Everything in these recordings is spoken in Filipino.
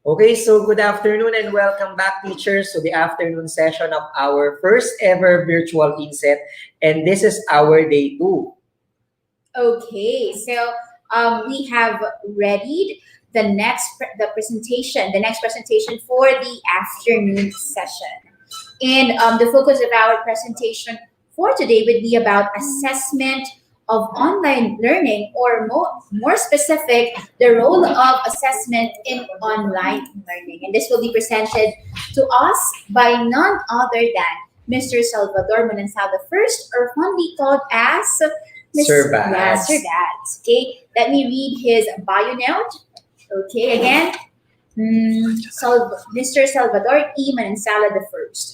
Okay, so good afternoon and welcome back, teachers, to the afternoon session of our first ever virtual INSET. And this is our day 2. Okay, so we have readied the next presentation for the afternoon session. And the focus of our presentation for today would be about assessment of online learning, or more specific, the role of assessment in online learning. And this will be presented to us by none other than Mr. Salvador Manansal I, or fondly called as Sir Bads. Sir Bads. Okay, let me read his bio note. Okay, again, Mr. Salvador E. Manansala I.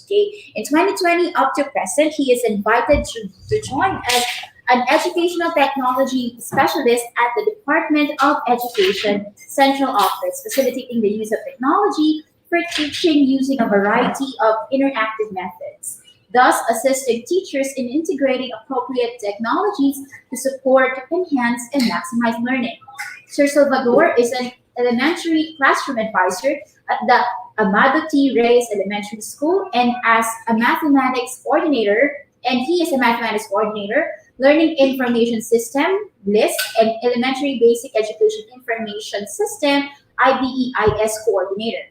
Okay, in 2020 up to present, he is invited to join as an educational technology specialist at the Department of Education Central Office, facilitating the use of technology for teaching using a variety of interactive methods, thus assisting teachers in integrating appropriate technologies to support, enhance, and maximize learning. Sir Salvador is an elementary classroom advisor at the Amado T. Reyes Elementary School and as a mathematics coordinator, Learning Information System, LIST, and Elementary Basic Education Information System, IBEIS coordinator.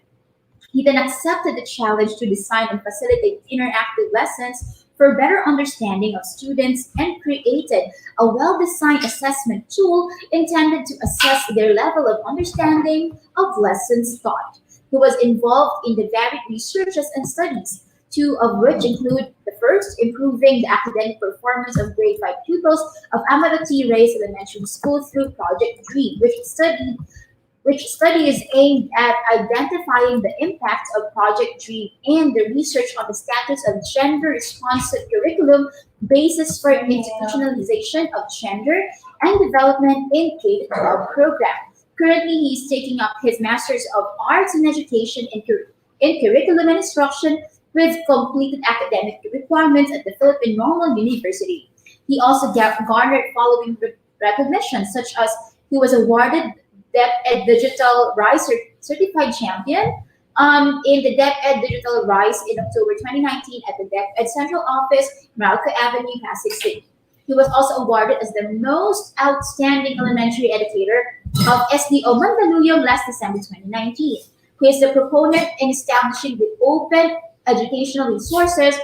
He then accepted the challenge to design and facilitate interactive lessons for better understanding of students and created a well-designed assessment tool intended to assess their level of understanding of lessons taught. He was involved in the varied researches and studies, two of which include the first, improving the academic performance of grade 5 pupils of Amado T. Reyes Elementary School through Project DREAM, which study is aimed at identifying the impact of Project DREAM and the research on the status of gender-responsive curriculum, basis for institutionalization of gender and development in K-12 program. Currently, he is taking up his Master's of Arts in Education in Curriculum and Instruction with completed academic requirements at the Philippine Normal University. He also garnered following recognitions, such as he was awarded DepEd Digital Rise Certified Champion in the DepEd Digital Rise in October 2019 at the DepEd Central Office, Meralco Avenue, Pasig City. He was also awarded as the Most Outstanding Elementary Educator of SDO Mandaluyong last December 2019. He is the proponent in establishing the Open Educational Resources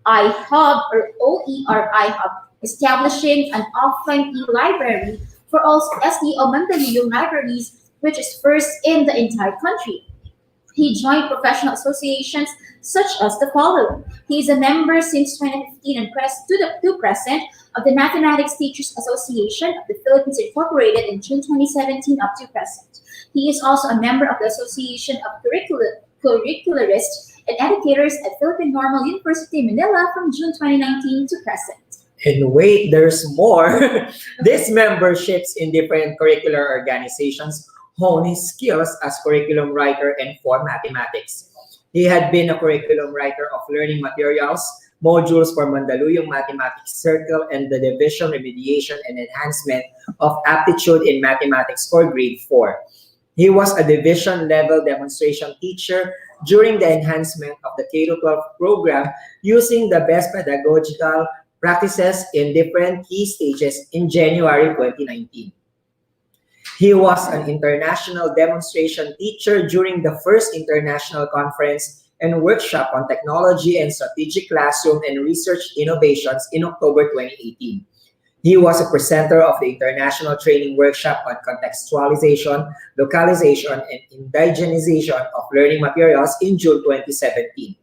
iHub, or OER iHub, establishing an offline e-library for all SDO Mandaluyong libraries, which is first in the entire country. He joined professional associations such as the following. He is a member since 2015 and to present of the Mathematics Teachers Association of the Philippines, Incorporated in June 2017 up to present. He is also a member of the Association of Curricularists and Educators at Philippine Normal University, Manila from June 2019 to present. And wait, there's more. These memberships in different curricular organizations hone his skills as curriculum writer and for mathematics. He had been a curriculum writer of learning materials, modules for Mandaluyong Mathematics Circle, and the Division Remediation and Enhancement of Aptitude in Mathematics for Grade 4. He was a division-level demonstration teacher during the enhancement of the K-12 program using the best pedagogical practices in different key stages in January 2019. He was an international demonstration teacher during the first international conference and workshop on technology and strategic classroom and research innovations in October 2018. He was a presenter of the International Training Workshop on Contextualization, Localization, and Indigenization of Learning Materials in June 2017.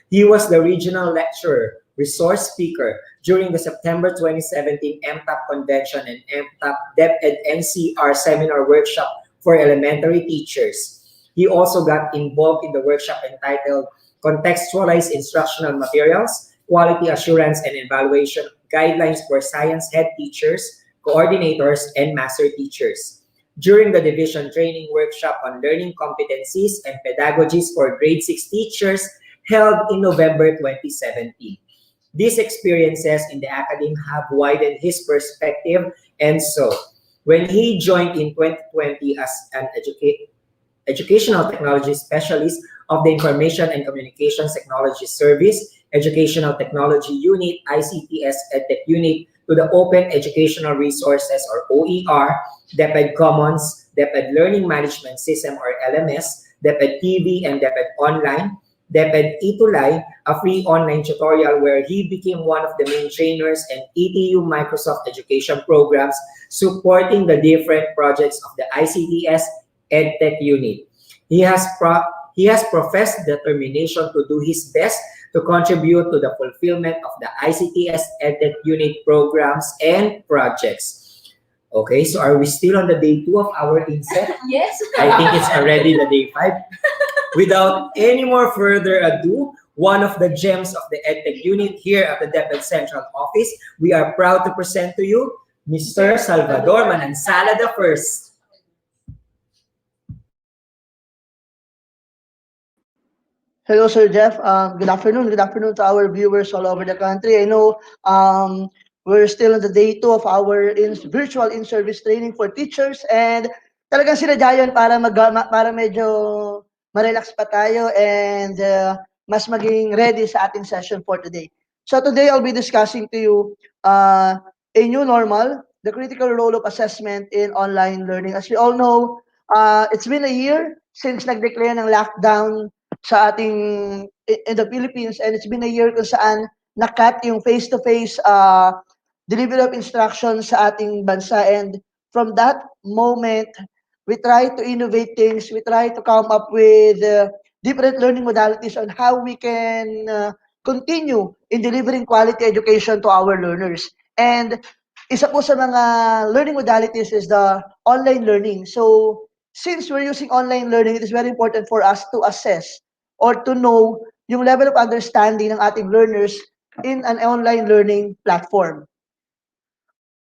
He was the regional lecturer, resource speaker during the September 2017 MTAP Convention and MTAP DepEd NCR Seminar Workshop for Elementary Teachers. He also got involved in the workshop entitled Contextualized Instructional Materials, Quality Assurance and Evaluation Guidelines for Science Head Teachers, Coordinators, and Master Teachers. During the Division Training Workshop on Learning Competencies and Pedagogies for Grade 6 Teachers held in November 2017. These experiences in the academy have widened his perspective, and so when he joined in 2020 as an Educational Technology Specialist of the Information and Communications Technology Service, Educational Technology Unit, ICTS EdTech Unit, to the Open Educational Resources or OER, DepEd Commons, DepEd Learning Management System or LMS, DepEd TV and DepEd Online, DepEd ETUlay, a free online tutorial where he became one of the main trainers and ETU Microsoft Education programs supporting the different projects of the ICTS EdTech Unit. He has professed determination to do his best to contribute to the fulfillment of the ICTS EdTech Unit programs and projects. Okay, so are we still on the day 2 of our INSET? Yes. I think it's already the day 5. Without any more further ado, one of the gems of the EdTech Unit here at the DepEd Central Office, we are proud to present to you Mr. Salvador Manansala the First. Hello, Sir Jeff. Good afternoon. Good afternoon to our viewers all over the country. I know we're still on the day 2 of our virtual in-service training for teachers, and talagang sinadya yun para medyo ma-relax pa tayo and mas maging ready sa ating session for today. So today I'll be discussing to you a new normal, the critical role of assessment in online learning. As we all know, it's been a year since nag-declare ng lockdown sa ating in the Philippines, and it's been a year kung saan nakat yung face-to-face delivery of instructions sa ating bansa. And from that moment, we try to innovate things, we try to come up with different learning modalities on how we can continue in delivering quality education to our learners. And isa po sa mga learning modalities is the online learning. So since we're using online learning, it is very important for us to assess or to know yung level of understanding ng ating learners in an online learning platform.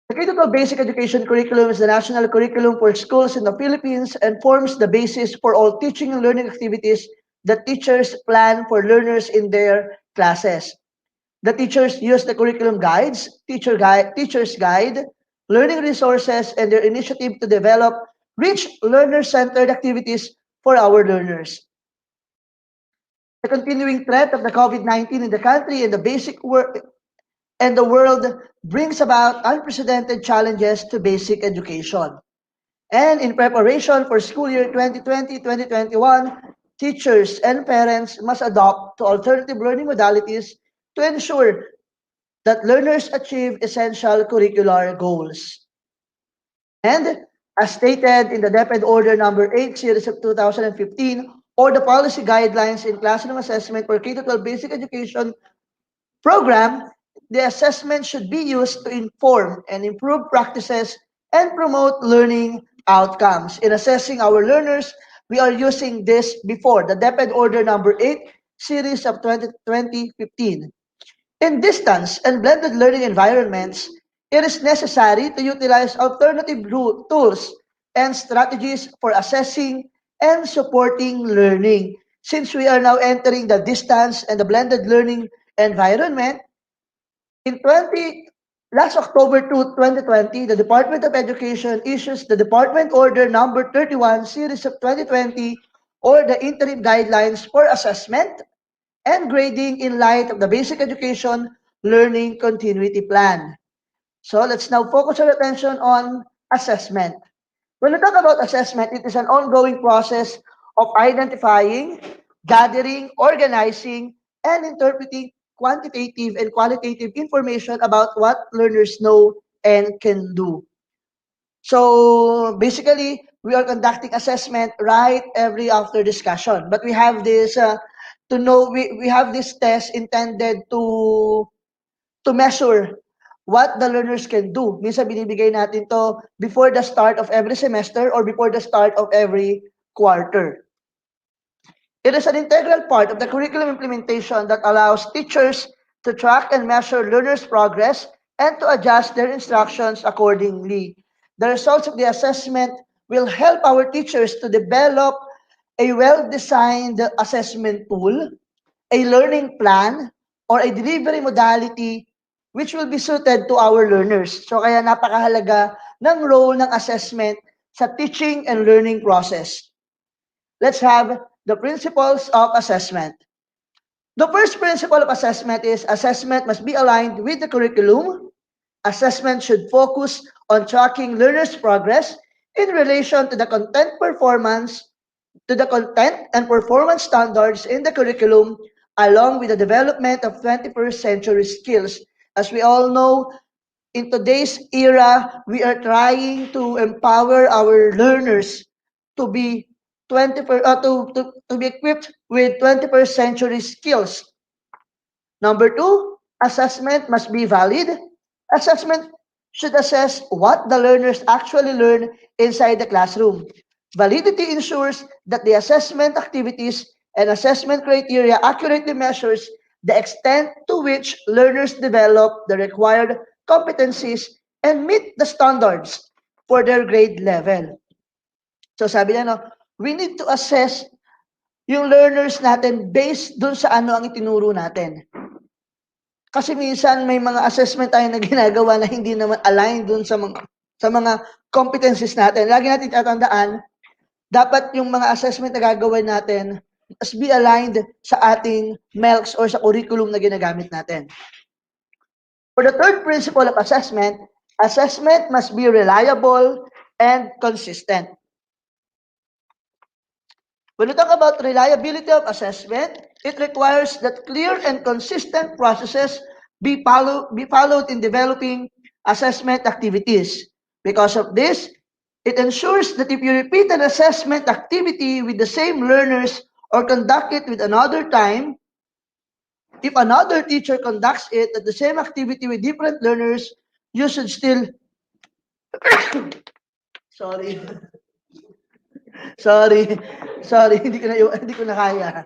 The K-12 Basic Education Curriculum is the national curriculum for schools in the Philippines and forms the basis for all teaching and learning activities that teachers plan for learners in their classes. The teachers use the curriculum guides, teacher's guide, learning resources, and their initiative to develop rich learner-centered activities for our learners. The continuing threat of the COVID-19 in the country and the world brings about unprecedented challenges to basic education. And in preparation for school year 2020-2021, teachers and parents must adopt to alternative learning modalities to ensure that learners achieve essential curricular goals. And as stated in the DepEd Order Number 8 Series of 2015, or the policy guidelines in classroom assessment for K-12 basic education program, the assessment should be used to inform and improve practices and promote learning outcomes. In assessing our learners, we are using this before the DepEd Order Number 8 Series of 2015. In distance and blended learning environments, it is necessary to utilize alternative tools and strategies for assessing and supporting learning. Since we are now entering the distance and the blended learning environment, last October 2, 2020, the Department of Education issues the Department Order Number 31 Series of 2020, or the interim guidelines for assessment and grading in light of the Basic Education Learning Continuity Plan. So let's now focus our attention on assessment. When we talk about assessment, it is an ongoing process of identifying, gathering, organizing, and interpreting quantitative and qualitative information about what learners know and can do. So basically, we are conducting assessment right every after discussion. But we have this we have this test intended to measure what the learners can do. Minsan binibigay natin to before the start of every semester or before the start of every quarter. It is an integral part of the curriculum implementation that allows teachers to track and measure learners' progress and to adjust their instructions accordingly. The results of the assessment will help our teachers to develop a well-designed assessment tool, a learning plan, or a delivery modality which will be suited to our learners. So kaya napakahalaga ng role ng assessment sa teaching and learning process. let's have the principles of assessment. The first principle of assessment is assessment must be aligned with the curriculum. Assessment should focus on tracking learners' progress in relation to the content and performance standards in the curriculum, along with the development of 21st century skills. As we all know, in today's era, we are trying to empower our learners to be to be equipped with 21st century skills. Number two, assessment must be valid. Assessment should assess what the learners actually learn inside the classroom. Validity ensures that the assessment activities and assessment criteria accurately measures the extent to which learners develop the required competencies and meet the standards for their grade level. So sabi niya, no, we need to assess yung learners natin based dun sa ano ang itinuro natin. Kasi minsan may mga assessment tayo na ginagawa na hindi naman aligned dun sa mga competencies natin. Lagi natin tatandaan, dapat yung mga assessment na gagawin natin must be aligned sa ating MELCs or sa curriculum na ginagamit natin. For the third principle of assessment, assessment must be reliable and consistent. When we talk about reliability of assessment, it requires that clear and consistent processes be followed in developing assessment activities. Because of this, it ensures that if you repeat an assessment activity with the same learners or conduct it with another time, if another teacher conducts it at the same activity with different learners, you should still sorry. Sorry. Sorry, hindi ko na kaya.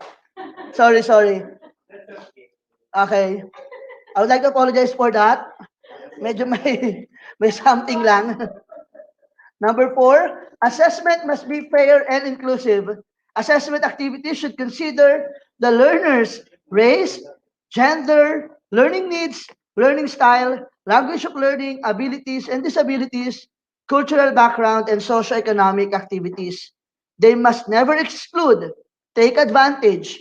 Sorry. Okay. I would like to apologize for that. Medyo may something lang. Number 4, assessment must be fair and inclusive. Assessment activities should consider the learner's race, gender, learning needs, learning style, language of learning, abilities and disabilities, cultural background, and socioeconomic activities. They must never exclude, take advantage,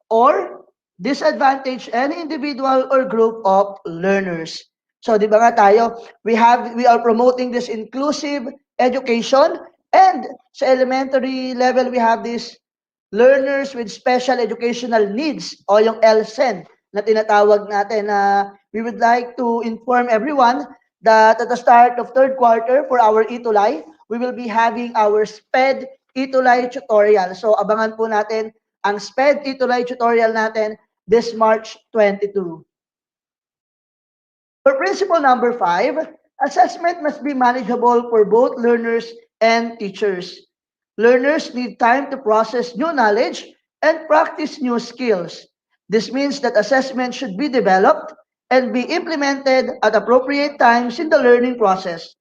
or disadvantage any individual or group of learners. So, di ba nga tayo, we are promoting this inclusive education, and sa elementary level, we have this learners with special educational needs o yung LSEN na tinatawag natin na we would like to inform everyone that at the start of third quarter for our ETUlay, we will be having our SPED ETUlay tutorial. So abangan po natin ang SPED ETUlay tutorial natin this March 22. For principle number 5, assessment must be manageable for both learners and teachers. Learners need time to process new knowledge and practice new skills. This means that assessment should be developed and be implemented at appropriate times in the learning process.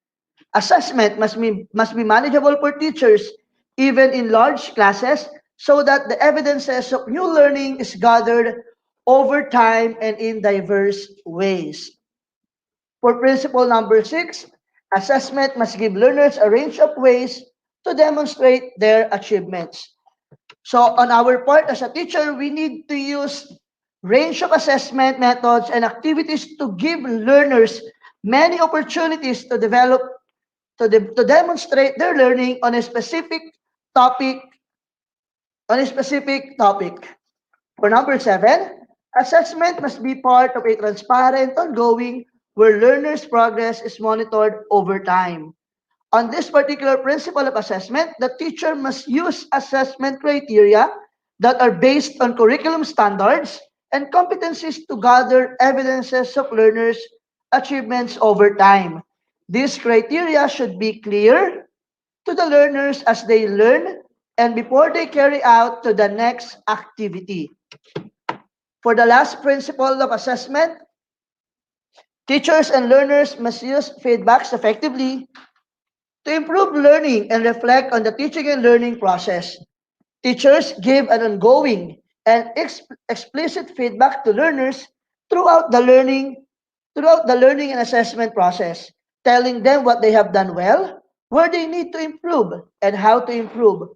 Assessment must be manageable for teachers, even in large classes, so that the evidences of new learning is gathered over time and in diverse ways. For principle number 6, assessment must give learners a range of ways to demonstrate their achievements. So on our part as a teacher, we need to use range of assessment methods and activities to give learners many opportunities to develop, to demonstrate their learning on a specific topic, For number 7, assessment must be part of a transparent, ongoing, where learners' progress is monitored over time. On this particular principle of assessment, the teacher must use assessment criteria that are based on curriculum standards and competencies to gather evidences of learners' achievements over time. These criteria should be clear to the learners as they learn and before they carry out to the next activity. For the last principle of assessment, teachers and learners must use feedbacks effectively to improve learning and reflect on the teaching and learning process. Teachers give an ongoing and explicit feedback to learners throughout the learning and assessment process, telling them what they have done well, where they need to improve, and how to improve.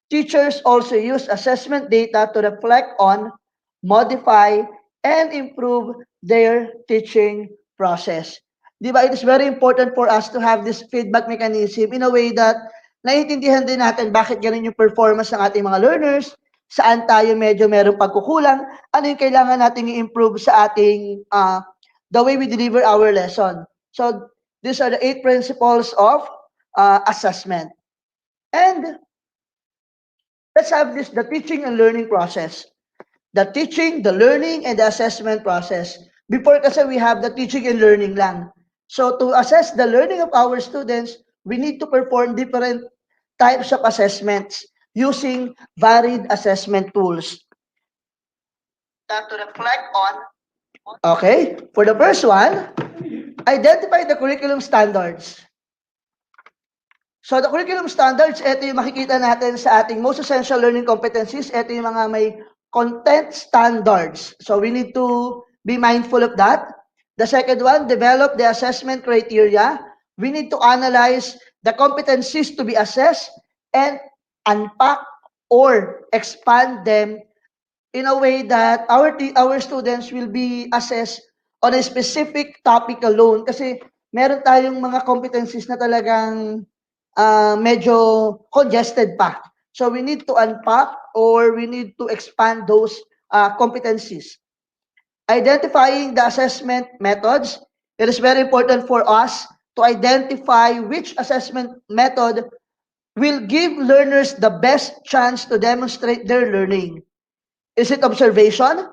Teachers also use assessment data to reflect on, modify, and improve their teaching process. Di ba? It is very important for us to have this feedback mechanism in a way that naiintindihan din natin bakit ganun yung performance ng ating mga learners, saan tayo medyo merong pagkukulang, ano yung kailangan nating i-improve sa ating the way we deliver our lesson. So these are the 8 principles of assessment. And let's have this, the teaching and learning process. The teaching, the learning, and the assessment process. Before kasi we have the teaching and learning lang. So to assess the learning of our students, we need to perform different types of assessments using varied assessment tools. That to reflect on. Okay, for the first one, identify the curriculum standards. So the curriculum standards, ito yung makikita natin sa ating most essential learning competencies. Ito yung mga may content standards. So we need to be mindful of that. The second one, develop the assessment criteria. We need to analyze the competencies to be assessed and unpack or expand them in a way that our students will be assessed on a specific topic alone. Kasi meron tayong mga competencies na talagang medyo congested pa. So we need to unpack or we need to expand those competencies. Identifying the assessment methods. It is very important for us to identify which assessment method will give learners the best chance to demonstrate their learning. Is it observation,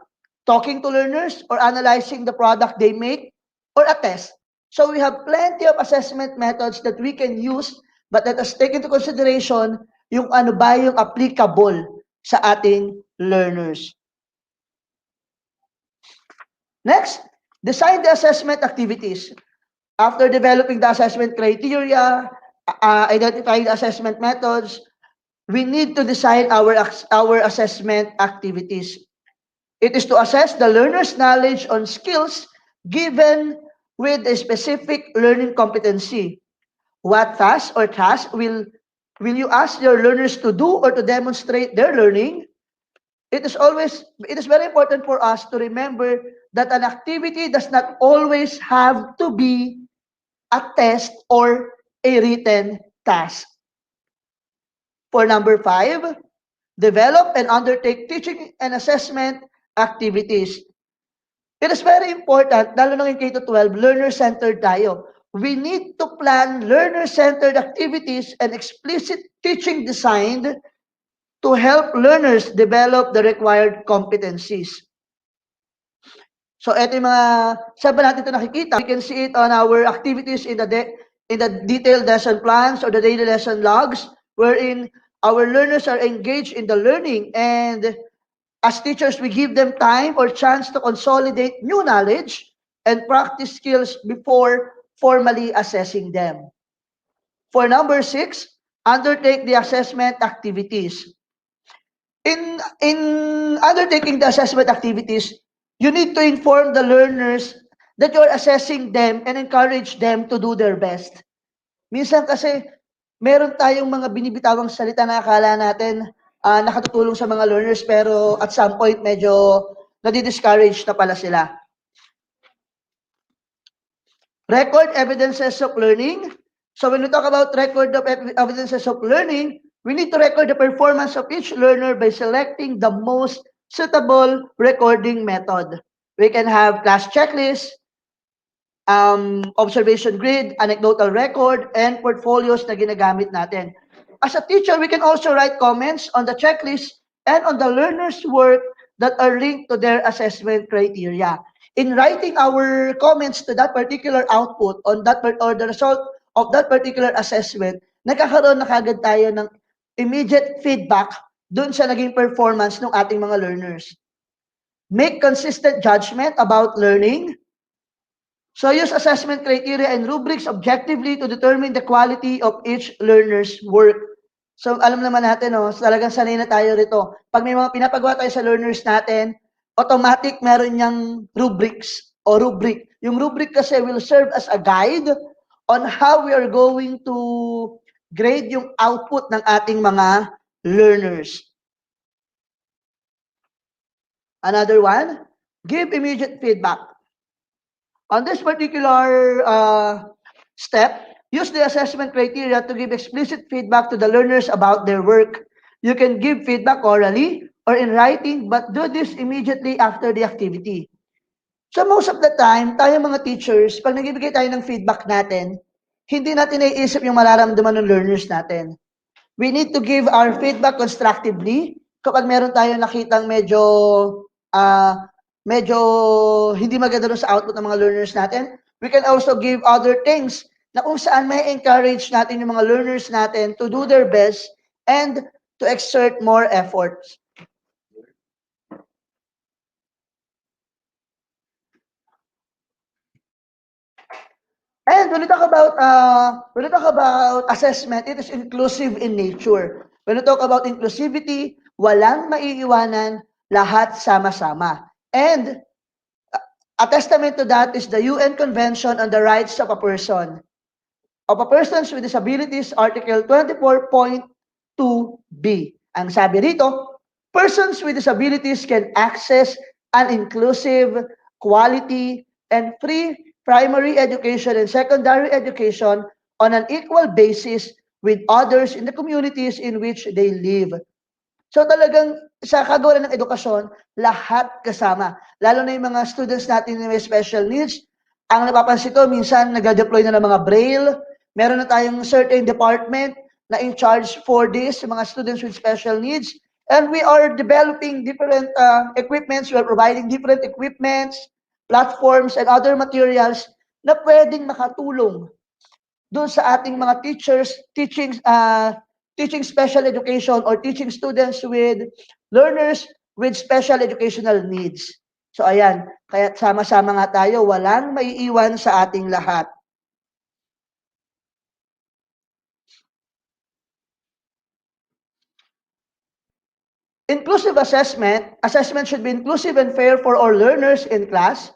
talking to learners, or analyzing the product they make, or a test? So we have plenty of assessment methods that we can use, but let us take into consideration yung ano ba yung applicable sa ating learners. Next, design the assessment activities. After developing the assessment criteria, identifying the assessment methods, we need to design our assessment activities. It is to assess the learner's knowledge on skills given with a specific learning competency. What task or task will you ask your learners to do or to demonstrate their learning? It is very important for us to remember that an activity does not always have to be a test or a written task. For number 5, develop and undertake teaching and assessment activities. It is very important, lalo na in K-12, learner-centered tayo. We need to plan learner-centered activities and explicit teaching designed to help learners develop the required competencies. So, ito yung mga, saan ba natin ito nakikita? We can see it on our activities in the detailed lesson plans or the daily lesson logs, wherein our learners are engaged in the learning, and as teachers, we give them time or chance to consolidate new knowledge and practice skills before formally assessing them. For number 6, undertake the assessment activities. In undertaking the assessment activities, you need to inform the learners that you're assessing them and encourage them to do their best. Minsan kasi, meron tayong mga binibitawang salita na akala natin nakatutulong sa mga learners, pero at some point medyo nadi-discourage na pala sila. Record evidences of learning. So when we talk about record of evidences of learning, we need to record the performance of each learner by selecting the most suitable recording method. We can have class checklist, observation grid, anecdotal record, and portfolios na ginagamit natin. As a teacher, we can also write comments on the checklist and on the learner's work that are linked to their assessment criteria. In writing our comments to that particular output on that or the result of that particular assessment, nagkakaroon na kagad tayo ng immediate feedback dun sa naging performance ng ating mga learners. Make consistent judgment about learning. So use assessment criteria and rubrics objectively to determine the quality of each learner's work. So alam naman natin, talagang sanay na tayo rito. Pag may mga pinapagawa tayo sa learners natin, automatic meron niyang rubrics o rubric. Yung rubric kasi will serve as a guide on how we are going to grade yung output ng ating mga learners. Another one, give immediate feedback. On this particular step, use the assessment criteria to give explicit feedback to the learners about their work. You can give feedback orally or in writing, but do this immediately after the activity. So most of the time, tayo mga teachers, pag nagbibigay tayo ng feedback natin, hindi natin naiisip yung mararamdaman ng learners natin. We need to give our feedback constructively. Kapag meron tayo nakitang medyo hindi maganda doon sa output ng mga learners natin, we can also give other things na kung saan may encourage natin yung mga learners natin to do their best and to exert more efforts. And when we talk about assessment, it is inclusive in nature. When we talk about inclusivity, walang maiiwanan, lahat sama-sama. And a testament to that is the UN Convention on the Rights of a Person. Of a Persons with Disabilities, Article 24.2b. Ang sabi rito, persons with disabilities can access an inclusive, quality, and free primary education and secondary education on an equal basis with others in the communities in which they live. So talagang sa kagawaran ng edukasyon, lahat kasama. Lalo na yung mga students natin na may special needs. Ang napapansin ko, minsan nag-deploy na ng mga braille. Meron na tayong certain department na in charge for this, yung mga students with special needs. And we are developing different equipments. We are providing different equipments, platforms, and other materials na pwedeng makatulong doon sa ating mga teachers teaching special education or teaching students with learners with special educational needs. So ayan, kaya sama-sama nga tayo, walang maiiwan sa ating lahat. Inclusive assessment should be inclusive and fair for all learners in class.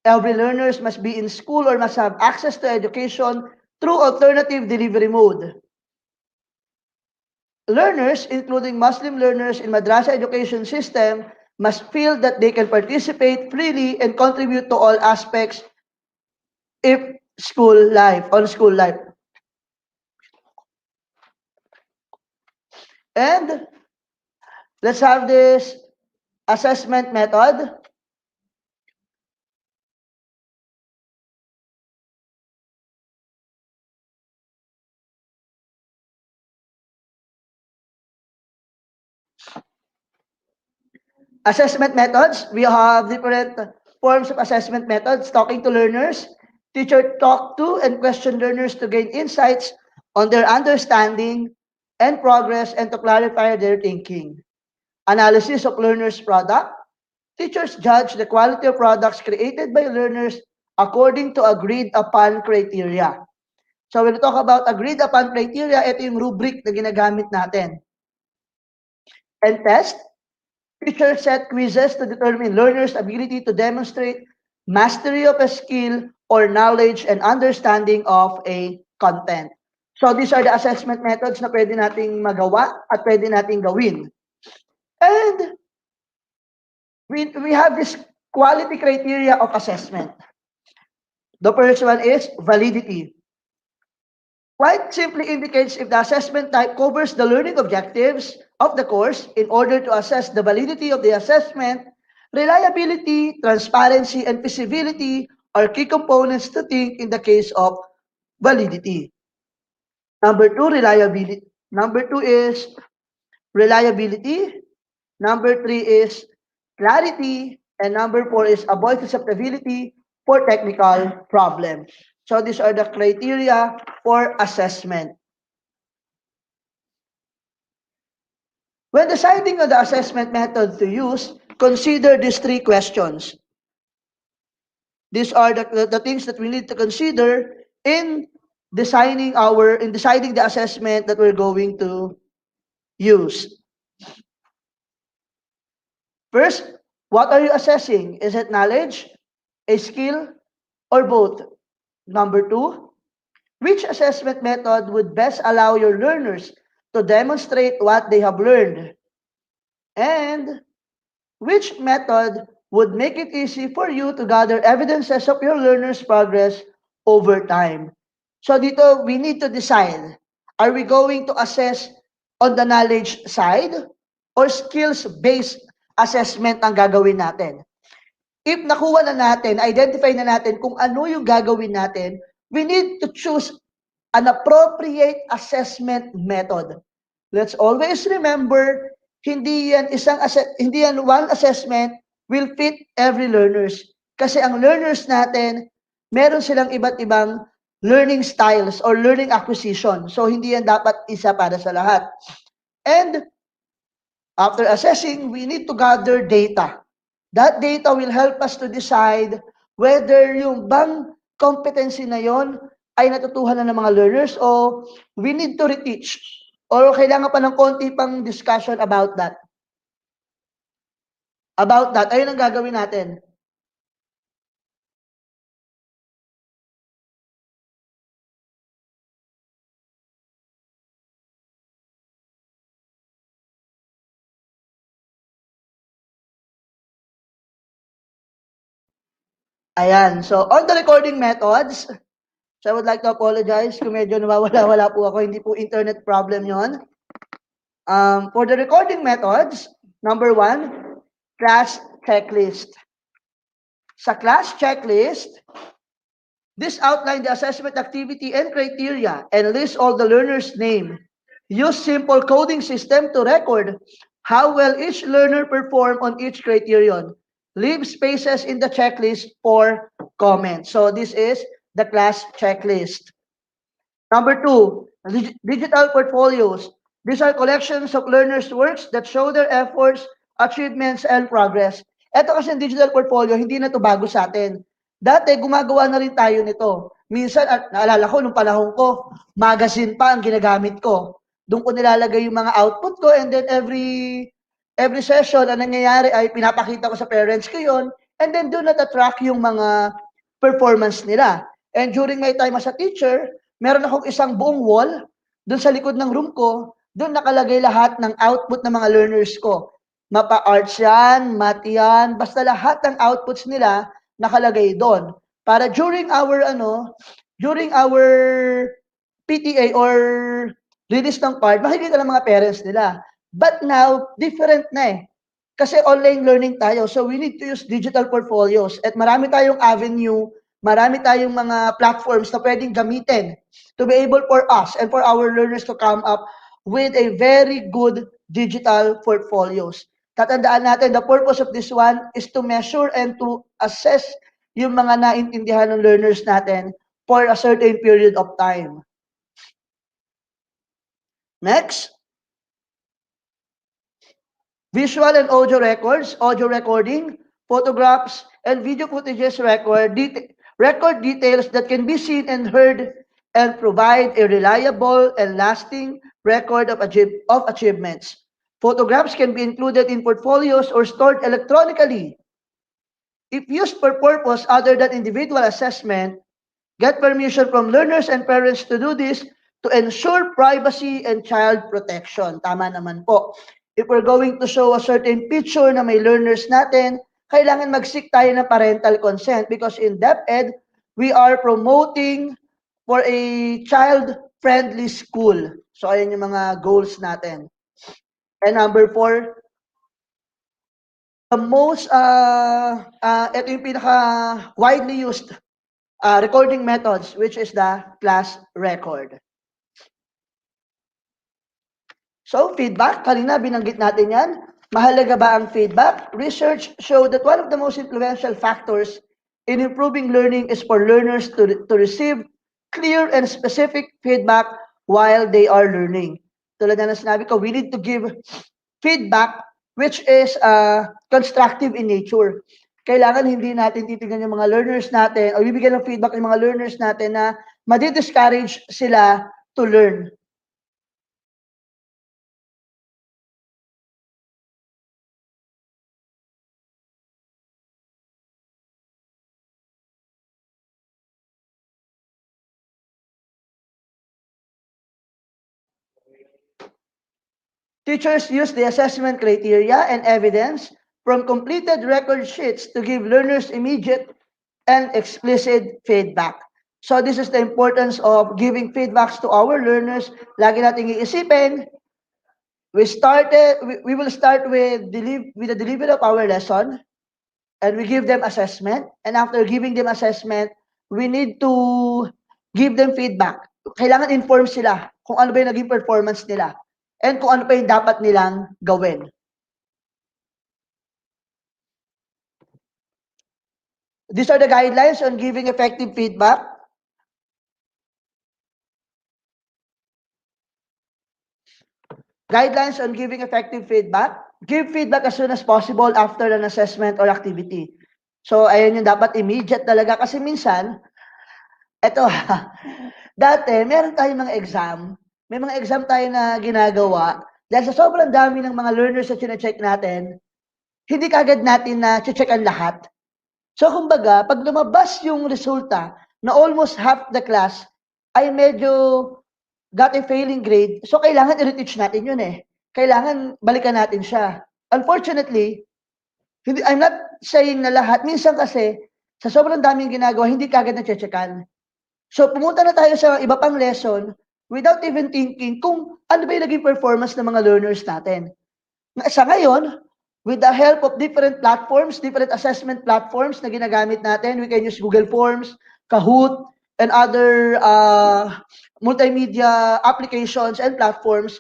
Every learner must be in school or must have access to education through alternative delivery mode. Learners, including Muslim learners in madrasa education system, must feel that they can participate freely and contribute to all aspects of school life. And let's have this assessment method. Assessment methods, we have different forms of assessment methods, talking to learners. Teacher talk to and question learners to gain insights on their understanding and progress and to clarify their thinking. Analysis of learners' product. Teachers judge the quality of products created by learners according to agreed upon criteria. So when we talk about agreed upon criteria, ito yung rubric na ginagamit natin. And test. Teachers set quizzes to determine learners' ability to demonstrate mastery of a skill or knowledge and understanding of a content. So these are the assessment methods na pwede nating magawa at pwede nating gawin. And we have this quality criteria of assessment. The first one is validity. Quite simply indicates if the assessment type covers the learning objectives of the course in order to assess the validity of the assessment. Reliability, transparency, and feasibility are key components to think in the case of validity. Number two is reliability. Number three is clarity. And number four is avoid susceptibility for technical problems. So these are the criteria for assessment. When deciding on the assessment method to use, consider these three questions. These are the things that we need to consider in deciding the assessment that we're going to use. First, what are you assessing? Is it knowledge, a skill, or both? Number two, which assessment method would best allow your learners to demonstrate what they have learned? And which method would make it easy for you to gather evidences of your learner's progress over time? So dito, we need to decide, are we going to assess on the knowledge side or skills-based assessment ang gagawin natin? If nakuha na natin, identify na natin kung ano yung gagawin natin, we need to choose an appropriate assessment method. Let's always remember, hindi yan one assessment will fit every learners. Kasi ang learners natin, meron silang iba't ibang learning styles or learning acquisition. So hindi yan dapat isa para sa lahat. And after assessing, we need to gather data. That data will help us to decide whether yung bang competency na yon ay natutuhan na ng mga learners o we need to reteach or kailangan pa ng konti pang discussion about that. Ayun ang gagawin natin. Ayan. So, on the recording methods, so I would like to apologize kung medyo nawawala-wala po ako. Hindi po internet problem yon. For the recording methods, number 1, class checklist. Sa class checklist, this outline the assessment activity and criteria and list all the learners' name. Use simple coding system to record how well each learner performed on each criterion. Leave spaces in the checklist for comments. So this is the class checklist. Number 2, digital portfolios. These are collections of learners' works that show their efforts, achievements, and progress. Ito kasi digital portfolio, hindi na to bago sa atin. Dati, gumagawa na rin tayo nito. Minsan, naalala ko, nung panahon ko, magazine pa ang ginagamit ko. Doon ko nilalagay yung mga output ko and then every session, ang nangyayari ay pinapakita ko sa parents ko yun and then doon natatrack yung mga performance nila. And during my time as a teacher, meron akong isang buong wall doon sa likod ng room ko, doon nakalagay lahat ng output ng mga learners ko. Mapa-arts yan, math yan, basta lahat ng outputs nila nakalagay doon. Para during our PTA or release ng card, makikita ng mga parents nila. But now, different na eh. Kasi online learning tayo, so we need to use digital portfolios. At marami tayong avenue, marami tayong mga platforms na pwedeng gamitin to be able for us and for our learners to come up with a very good digital portfolios. Tatandaan natin, the purpose of this one is to measure and to assess yung mga naintindihan ng learners natin for a certain period of time. Next. Visual and audio records, audio recording, photographs, and video footages record details that can be seen and heard and provide a reliable and lasting record of achievements. Photographs can be included in portfolios or stored electronically. If used for purpose other than individual assessment, get permission from learners and parents to do this to ensure privacy and child protection. Tama naman po. If we're going to show a certain picture na may learners natin, kailangan mag-seek tayo ng parental consent because in DepEd, we are promoting for a child-friendly school. So, ayan yung mga goals natin. And number 4, the most, ito yung pinaka-widely used recording methods, which is the class record. So, feedback, kanina binanggit natin yan. Mahalaga ba ang feedback? Research showed that one of the most influential factors in improving learning is for learners to receive clear and specific feedback while they are learning. Tulad na sinabi ko, we need to give feedback which is constructive in nature. Kailangan hindi natin titignan yung mga learners natin o bibigyan ng feedback yung mga learners natin na madi-discourage sila to learn. Teachers use the assessment criteria and evidence from completed record sheets to give learners immediate and explicit feedback. So this is the importance of giving feedbacks to our learners. Lagi nating iisipin, we will start with the delivery of our lesson, and we give them assessment. And after giving them assessment, we need to give them feedback. Kailangan inform sila kung ano ba yung naging performance nila and kung ano pa yung dapat nilang gawin. These are the guidelines on giving effective feedback. Guidelines on giving effective feedback. Give feedback as soon as possible after an assessment or activity. So, ayan yung dapat immediate talaga. Kasi minsan, eto, dati, meron tayong mga exam. May mga exam tayo na ginagawa. Dahil sa sobrang dami ng mga learners na chinecheck natin, hindi kagad natin na check ang lahat. So, kumbaga, pag lumabas yung resulta na almost half the class ay medyo got a failing grade, so kailangan i-reteach natin yun eh. Kailangan balikan natin siya. Unfortunately, I'm not saying na lahat. Minsan kasi, sa sobrang daming ginagawa, hindi kagad na-checkan. So, pumunta na tayo sa iba pang lesson without even thinking kung ano ba yung naging performance ng mga learners natin. Sa ngayon, with the help of different platforms, different assessment platforms na ginagamit natin, we can use Google Forms, Kahoot, and other multimedia applications and platforms,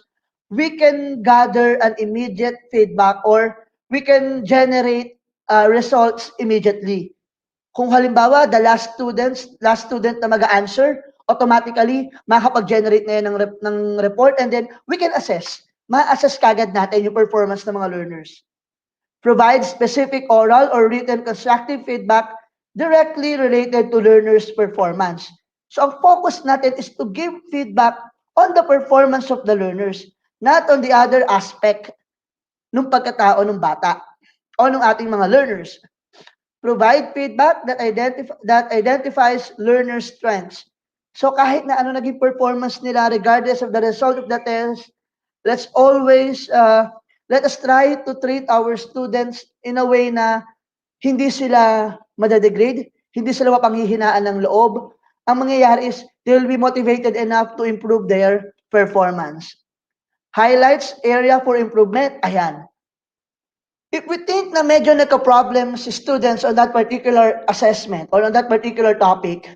we can gather an immediate feedback or we can generate results immediately. Kung halimbawa, the last student na mag-answer, automatically, makakapag-generate na yan ng report and then we can assess. Ma-assess kagad natin yung performance ng mga learners. Provide specific oral or written constructive feedback directly related to learners' performance. So, ang focus natin is to give feedback on the performance of the learners, not on the other aspect ng pagkatao ng bata o ng ating mga learners. Provide feedback that identifies learners' strengths. So kahit na ano naging performance nila regardless of the result of the test, let us try to treat our students in a way na hindi sila madadegrade, hindi sila mapanghihinaan ng loob. Ang mangyayari is they will be motivated enough to improve their performance. Highlights area for improvement, ayan. If we think na medyo nagka-problem si students on that particular assessment or on that particular topic,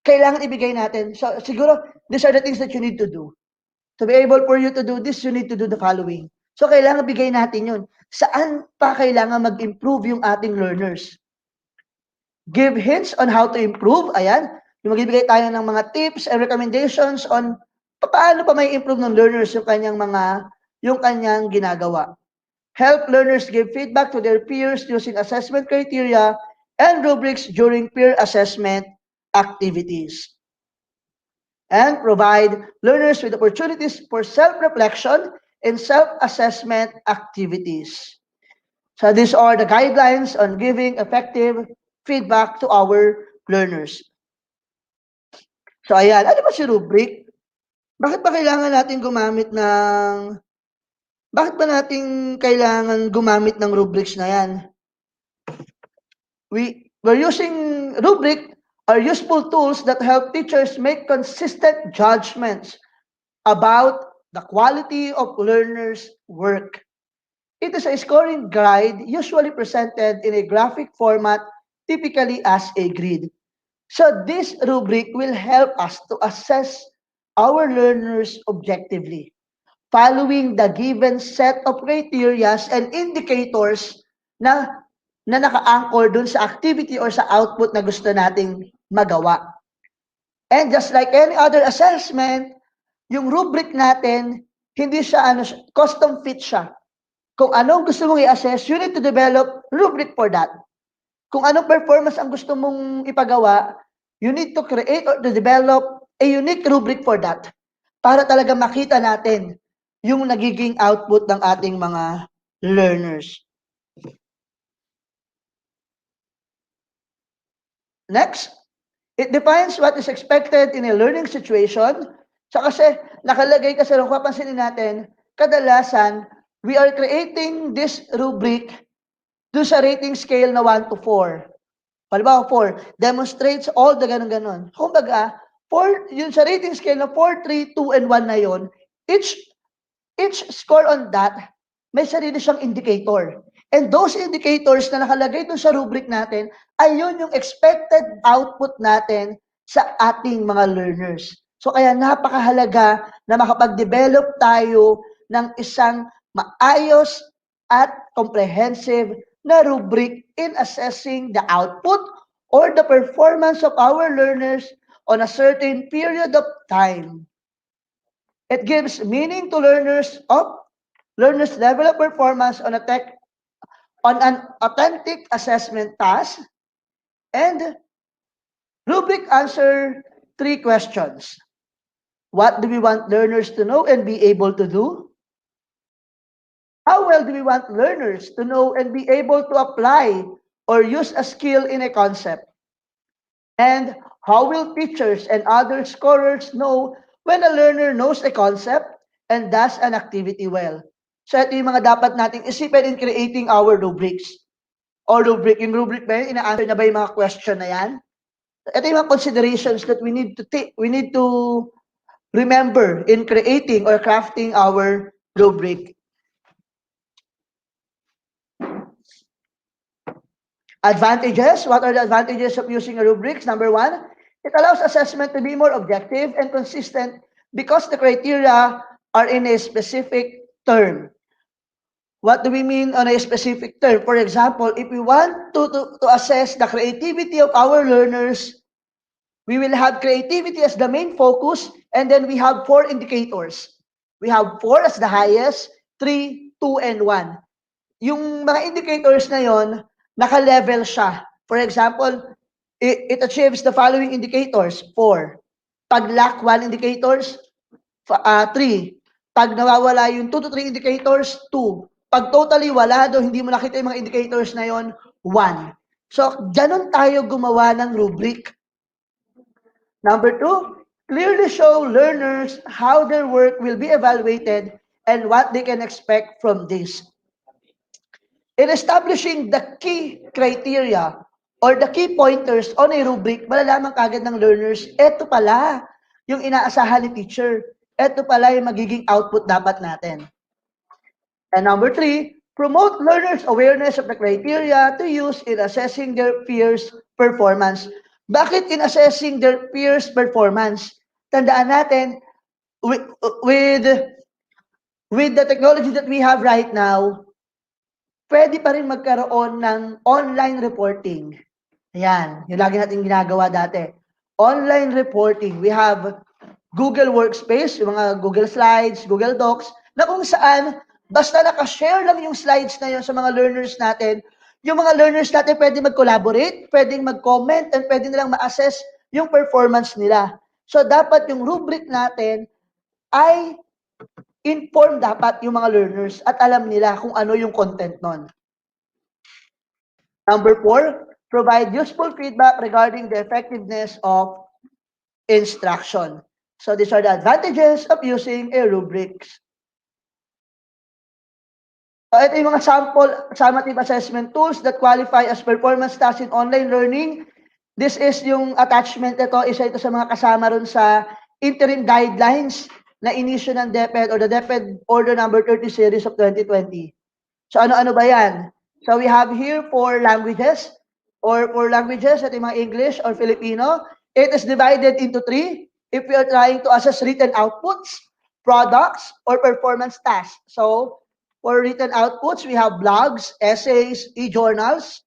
kailangan ibigay natin. So, siguro, these are the things that you need to do. To be able for you to do this, you need to do the following. So, kailangan bigay natin yun. Saan pa kailangan mag-improve yung ating learners? Give hints on how to improve. Ayan. Yung magbibigay tayo ng mga tips and recommendations on paano pa may improve ng learners yung kanyang ginagawa. Help learners give feedback to their peers using assessment criteria and rubrics during peer assessment activities. And provide learners with opportunities for self-reflection and self-assessment activities. So these are the guidelines on giving effective feedback to our learners. So ayan, ano ba si rubric? Bakit ba kailangan natin gumamit ng rubrics na yan? We're using rubric are useful tools that help teachers make consistent judgments about the quality of learners' work. It is a scoring guide usually presented in a graphic format, typically as a grid. So this rubric will help us to assess our learners objectively, following the given set of criteria and indicators na naka-anchor dun sa activity or sa output na gusto nating magawa. And just like any other assessment, yung rubric natin, hindi siya custom fit siya. Kung anong gusto mong i-assess, you need to develop rubric for that. Kung anong performance ang gusto mong ipagawa, you need to create or to develop a unique rubric for that para talaga makita natin yung nagiging output ng ating mga learners. Next, it defines what is expected in a learning situation. So kasi nakalagay kasi kung papansinin natin, kadalasan, we are creating this rubric do sa rating scale na 1 to 4. Halimbawa, 4 demonstrates all the ganun-ganon. Kumbaga, 4, yun sa rating scale na 4, 3, 2, and 1 na yun, each score on that, may sarili siyang indicator. And those indicators na nakalagay dun sa rubric natin, ay yun yung expected output natin sa ating mga learners. So kaya napakahalaga na makapag-develop tayo ng isang maayos at comprehensive na rubric in assessing the output or the performance of our learners on a certain period of time. It gives meaning to learners level of performance on an authentic assessment task, and rubric answer 3 questions. What do we want learners to know and be able to do? How well do we want learners to know and be able to apply or use a skill in a concept? And how will teachers and other scorers know when a learner knows a concept and does an activity well? So ito yung mga dapat nating isipin in creating our rubrics. Or rubric, yung rubric ba yun, ina-answer na ba yung mga question na yan? Ito yung mga considerations that we need to remember in creating or crafting our rubric. Advantages. What are the advantages of using a rubrics? Number 1, it allows assessment to be more objective and consistent because the criteria are in a specific term. What do we mean on a specific term? For example, if we want to assess the creativity of our learners, we will have creativity as the main focus, and then we have 4 indicators. We have 4 as the highest, 3, 2, and 1. Yung mga indicators na yon, naka-level siya. For example, it achieves the following indicators. 4. Pag lack 1 indicators, 3. Pag nawawala yung 2 to 3 indicators, 2. Pag totally wala do, hindi mo nakita yung mga indicators na yon, 1. So, ganun tayo gumawa ng rubric. Number 2, clearly show learners how their work will be evaluated and what they can expect from this. In establishing the key criteria or the key pointers on a rubric, malalaman kagad ng learners, eto pala yung inaasahan ni teacher. Eto pala yung magiging output dapat natin. And number 3, promote learners' awareness of the criteria to use in assessing their peers' performance. Bakit in assessing their peers' performance? Tandaan natin, with the technology that we have right now, pwede pa rin magkaroon ng online reporting. Ayan, yung lagi natin ginagawa dati. Online reporting. We have Google Workspace, yung mga Google Slides, Google Docs, na kung saan, basta nakashare lang yung slides na yun sa mga learners natin, yung mga learners natin pwede mag-collaborate, pwedeng mag-comment, and pwede nilang ma-assess yung performance nila. So, dapat yung rubric natin ay inform dapat yung mga learners at alam nila kung ano yung content nun. Number 4, provide useful feedback regarding the effectiveness of instruction. So these are the advantages of using a rubrics. So ito yung mga sample summative assessment tools that qualify as performance tasks in online learning. This is yung attachment ito, isa ito sa mga kasama ron sa interim guidelines na inisyu ng DepEd or the DepEd Order number 30 series of 2020. So ano-ano ba yan? So we have here 4 languages or 4 languages, ito yung mga English or Filipino. It is divided into 3 if we are trying to assess written outputs, products, or performance tasks. So for written outputs, we have blogs, essays, e-journals.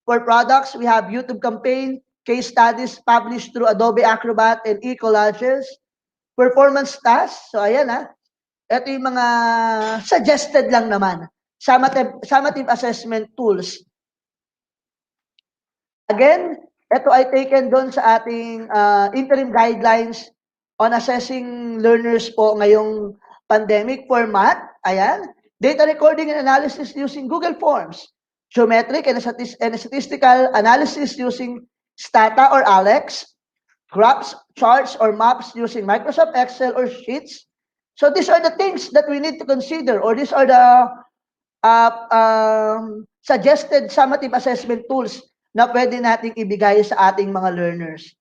For products, we have YouTube campaign, case studies published through Adobe Acrobat and e-collages. Performance tasks, so ayan ito yung mga suggested lang naman. Summative assessment tools. Again, ito ay taken doon sa ating interim guidelines on assessing learners po ngayong pandemic format. Ayan. Data recording and analysis using Google Forms. Geometric and statistical analysis using Stata or Alex. Graphs, charts, or maps using Microsoft Excel or Sheets. So these are the things that we need to consider, or these are the suggested summative assessment tools na pwede nating ibigay sa ating mga learners.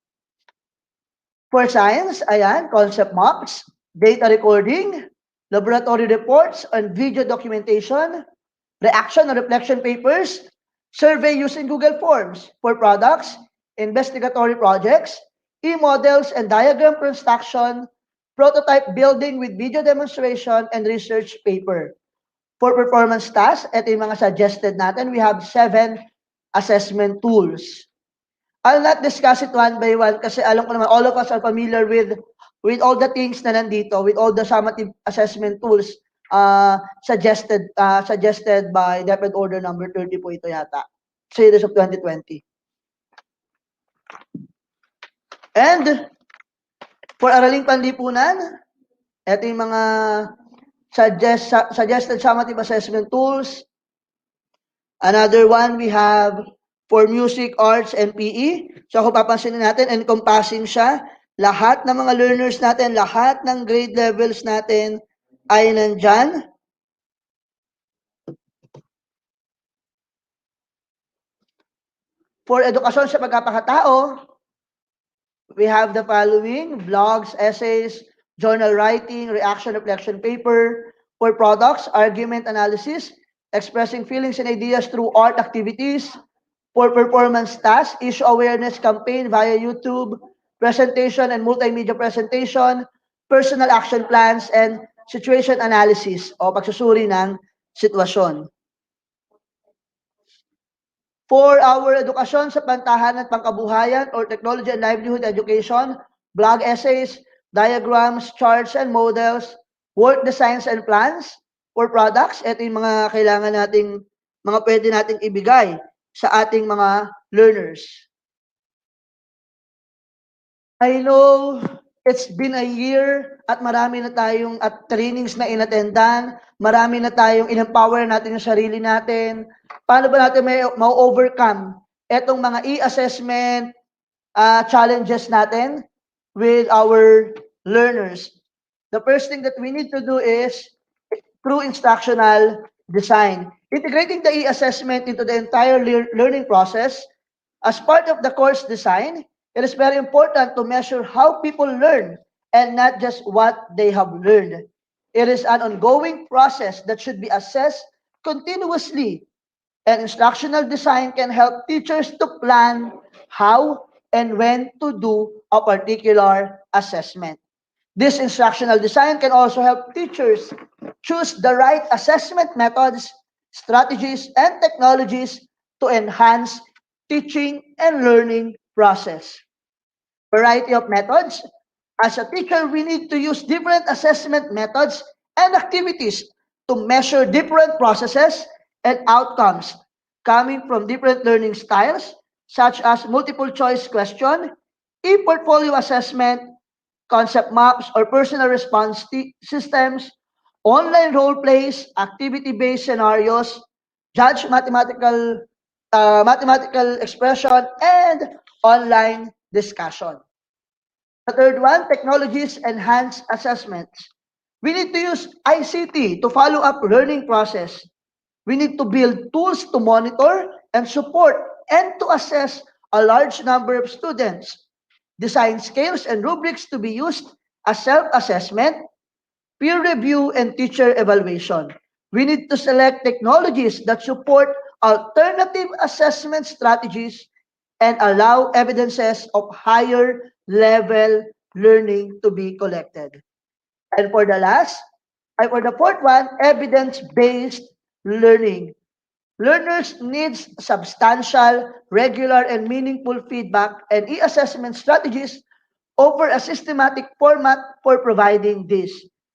For science, ayan, concept maps, data recording, laboratory reports and video documentation, reaction or reflection papers, survey using Google Forms. For products, investigatory projects, e-models and diagram construction, prototype building with video demonstration and research paper. For performance tasks, ito yung mga suggested natin. We have 7 assessment tools. I'll not discuss it one by one kasi alam ko naman all of us are familiar with all the things na nandito, with all the summative assessment tools suggested by DepEd Order number 30 po ito yata, series of 2020. And for Araling Panlipunan, ito yung mga suggested summative assessment tools. Another one we have for music, arts, and PE. So kung papansinin natin, encompassing siya. Lahat ng mga learners natin, lahat ng grade levels natin ay nandyan. For edukasyon sa pagkapakatao, we have the following: blogs, essays, journal writing, reaction, reflection paper. For products, argument analysis, expressing feelings and ideas through art activities. For performance tasks, issue awareness campaign via YouTube, presentation and multimedia presentation, personal action plans, and situation analysis o pagsusuri ng sitwasyon. For our edukasyon sa pantahanan at pangkabuhayan or technology and livelihood education, blog essays, diagrams, charts and models, work designs and plans. For products, ito yung mga kailangan nating, mga pwede nating ibigay sa ating mga learners. I know it's been a year at marami na tayong trainings na inattendan, marami na tayong in-empower natin yung sarili natin. Paano ba natin may ma-overcome etong mga e-assessment challenges natin with our learners? The first thing that we need to do is through instructional design. Integrating the e-assessment into the entire learning process. As part of the course design, it is very important to measure how people learn and not just what they have learned. It is an ongoing process that should be assessed continuously, and instructional design can help teachers to plan how and when to do a particular assessment. This instructional design can also help teachers choose the right assessment methods, strategies, and technologies to enhance teaching and learning process. Variety of methods. As a teacher, we need to use different assessment methods and activities to measure different processes and outcomes coming from different learning styles, such as multiple choice question, e-portfolio assessment, concept maps or personal response systems, online role plays, activity-based scenarios, judge mathematical expression, and online discussion. The third one, technologies enhanced assessments. We need to use ICT to follow up learning process. We need to build tools to monitor and support and to assess a large number of students. Design scales and rubrics to be used as self-assessment, peer review, and teacher evaluation. We need to select technologies that support alternative assessment strategies and allow evidences of higher level learning to be collected. And for the fourth one, evidence-based learning. Learners need substantial, regular, and meaningful feedback, and e-assessment strategies offer a systematic format for providing this.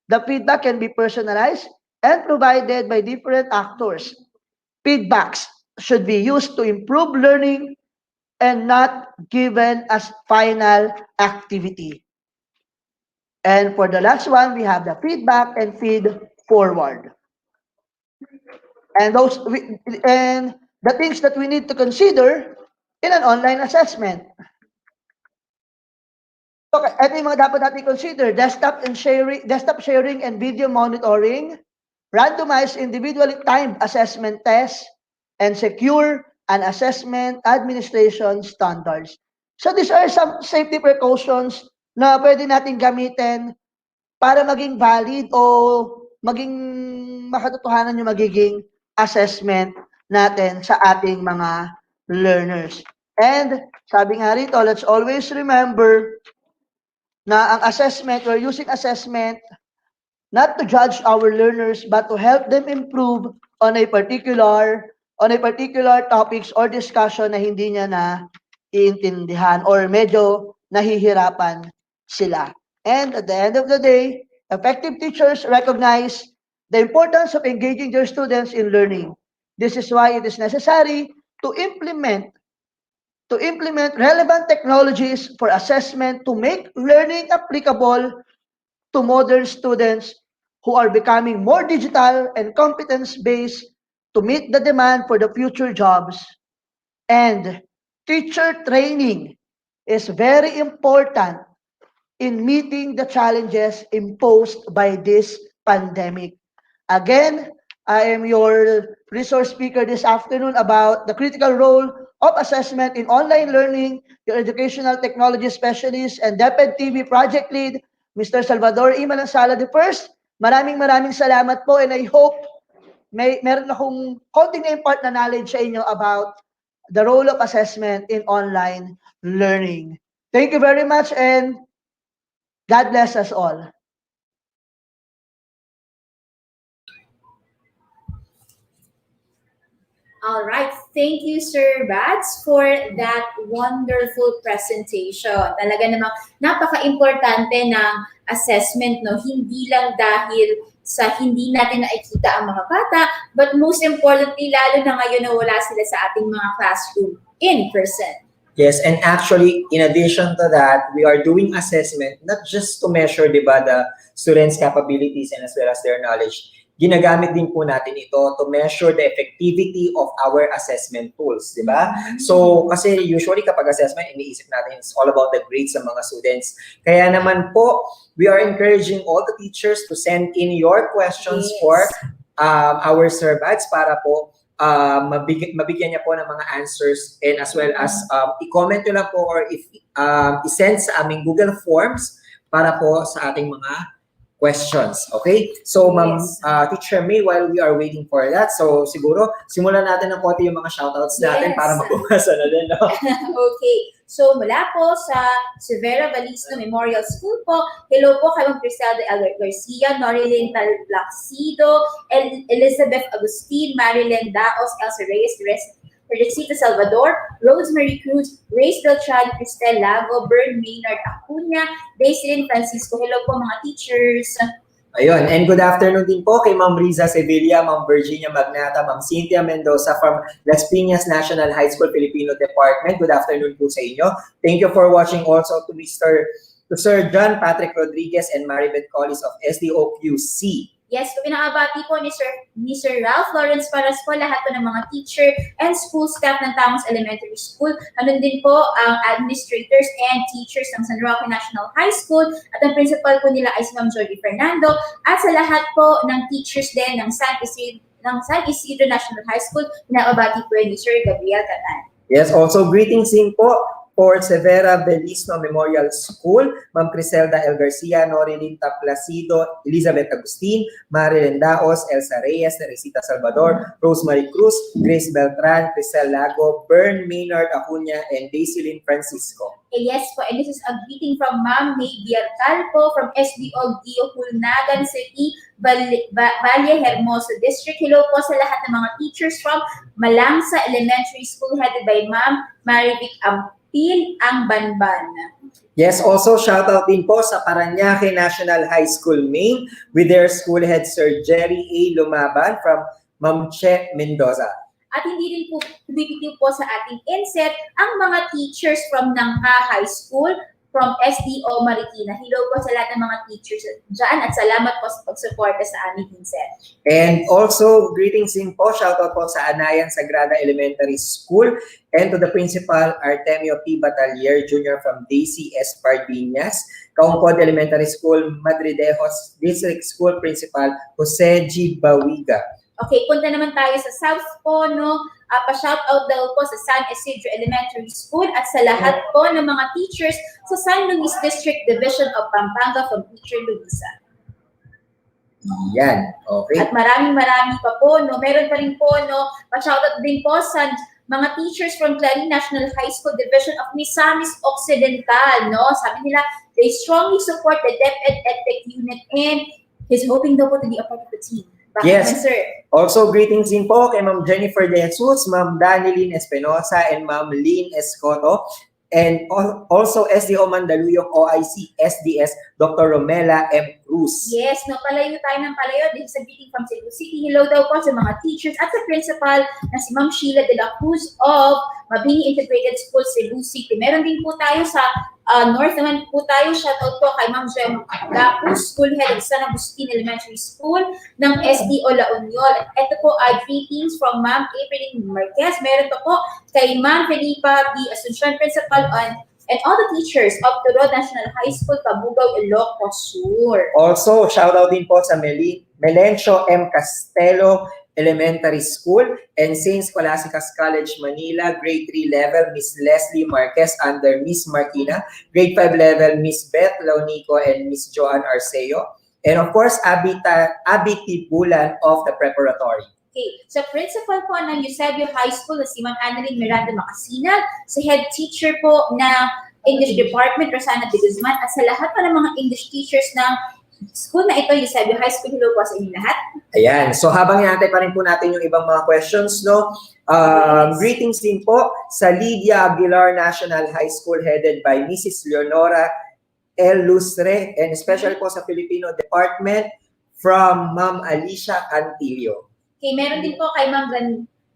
The feedback can be personalized and provided by different actors. Feedbacks should be used to improve learning and not given as final activity. And for the last one, we have the feedback and feed forward. And the things that we need to consider in an online assessment. Okay, ito yung mga dapat natin consider. Desktop sharing and video monitoring, randomized individually timed assessment tests, and secure and assessment administration standards. So these are some safety precautions na pwede natin gamitin para maging valid o maging makatotohanan yung magiging assessment natin sa ating mga learners. And sabi nga rito, let's always remember na ang assessment, we're using assessment not to judge our learners but to help them improve on a particular topics or discussion na hindi niya na iintindihan or medyo nahihirapan sila. And at the end of the day, effective teachers recognize the importance of engaging their students in learning. This is why it is necessary to implement relevant technologies for assessment to make learning applicable to modern students who are becoming more digital and competence-based to meet the demand for the future jobs. And teacher training is very important in meeting the challenges imposed by this pandemic. Again, I am your resource speaker this afternoon about the critical role of assessment in online learning, your educational technology specialist and DepEd TV project lead, Mr. Salvador E. Manansala I. Maraming salamat po, and I hope meron akong konting na-impart na knowledge sa inyo about the role of assessment in online learning. Thank you very much, and God bless us all. All right. Thank you, Sir Bats, for that wonderful presentation. Talaga namang napaka-importante ng assessment, no? Hindi lang dahil sa hindi natin nakikita ang mga bata, but most importantly, lalo na ngayon na wala sila sa ating mga classroom in person. Yes, and actually, in addition to that, we are doing assessment not just to measure, di ba, the students' capabilities and as well as their knowledge. Ginagamit din po natin ito to measure the effectivity of our assessment tools, di ba? So, kasi usually kapag assessment, iniisip natin it's all about the grades ng mga students. Kaya naman po, we are encouraging all the teachers to send in your questions for our surveys para po mabigyan niya po ng mga answers, and as well as i-comment nyo lang po or i-send sa aming Google Forms para po sa ating mga questions. Okay? So, Ma'am Teacher May, while we are waiting for that, so siguro simulan natin ng konti yung mga shoutouts natin para mabubasa na din, no? Okay. So, mula po sa Severa Balisno Memorial School po, hello po kay Ma'am Criselda Albert Garcia, Norilyn Talplacido, Elizabeth Agustin, Marilyn Daos, Elsa Reyes, Teresita Salvador, Rosemary Cruz, Grace Delchad, Cristel Lago, Bern Maynard Acuña, Daislyn Francisco. Hello po mga teachers. Ayun, and good afternoon din po kay Ma'am Riza Sevilla, Ma'am Virginia Magnata, Ma'am Cynthia Mendoza from Las Piñas National High School Filipino Department. Good afternoon po sa inyo. Thank you for watching also to Sir John Patrick Rodriguez and Maribeth Collis of SDOQC. Yes, pinakabati po ni Sir Ralph Lawrence Paras po, lahat po ng mga teacher and school staff ng Tamos Elementary School. Ano din po ang administrators and teachers ng San Roque National High School, at ang principal po nila ay si Ma'am Jordi Fernando, at sa lahat po ng teachers din ng San Isidro National High School, pinakabati po ni Sir Gabriel Catan. Yes, also greetings din po for Severa Balisno Memorial School, Ma'am Criselda L. Garcia, Norilyn Taplacido, Elizabeth Agustin, Marilyn Daos, Elsa Reyes, Teresita Salvador, Rosemary Cruz, Grace Beltran, Cristel Lago, Bern Maynard Acuña, and Daislyn Francisco. Yes po, and this is a greeting from Ma'am May Biarcal po from SDOGO Hulnagan City, Valle Hermoso District. Hello po sa lahat ng mga teachers from Malangsa Elementary School headed by Ma'am Marivic Ampil ang Banban. Yes, also shout out din po sa Parañaque National High School Main with their school head Sir Jerry A. Lumaban from Ma'am Che Mendoza. At hindi rin po bibitiw po sa ating INSET ang mga teachers from Nangka High School, from SDO Marikina. Hello po sa lahat ng mga teachers dyan at salamat po sa pagsuporta sa aming INSET. And also, greetings din po, shoutout po sa Anayan Sagrada Elementary School and to the principal Artemio P. Batalier Jr. from DCS Pardinas, Kaungkod Elementary School, Madridejos District School Principal Jose G. Bawiga. Okay, punta naman tayo sa South po, no? Pa-shoutout daw po sa San Isidro Elementary School at sa lahat po ng mga teachers sa San Luis District Division of Pampanga from Teacher Luisa. Yan, okay. At maraming pa po, no? Meron pa rin po, no? Pa-shoutout din po sa mga teachers from Clarin National High School Division of Misamis Occidental, no? Sabi nila, they strongly support the DepEd EdTech unit and he's hoping daw po to be a part of the team. Bakit Yes. man, sir? Also, greetings din po kay Ma'am Jennifer De Jesus, Ma'am Danilyn Espinosa, and Ma'am Lynn Escoto. And also SDO Mandaluyong OIC SDS, Dr. Romela M. Cruz. Yes, no, palayo tayo ng palayo. This is a greeting from Cebu City. Hello daw po sa mga teachers at sa principal na si Ma'am Sheila de la Cruz of Mabini Integrated School, Cebu City. Meron din po tayo sa North naman po tayo. Shoutout po kay Ma'am Jem Gapus, School Head of San Agustin Elementary School ng SDO La Union. Ito po ay greetings from Ma'am April Marquez. Meron pa po kay Ma'am Felipa B. Asuncion, Principal and all the teachers of Turod National High School, Cabugao, Ilocos Sur. Also, shoutout din po sa Melencio M. Castelo Elementary School and St. Scholastica's College, Manila, grade 3 level, Miss Leslie Marquez under Miss Martina, grade 5 level, Miss Beth Launico and Miss Joanne Arceo, and of course, Abby Tibulan of the preparatory. Okay, sa principal po ng Eusebio High School na si Ma'am Annalyn Miranda Macasinag, sa head teacher po ng English Department, Rosana de Guzman, at sa lahat pa ng mga English teachers ng school na ito, Eusebio High School. Hello po sa inyo lahat. Ayan, so habang inantay pa rin po natin yung ibang mga questions, no? Greetings din po sa Lydia Aguilar National High School headed by Mrs. Leonora L. Lustre and especially po sa Filipino Department from Ma'am Alicia Cantillo. Okay, meron din po kay Ma'am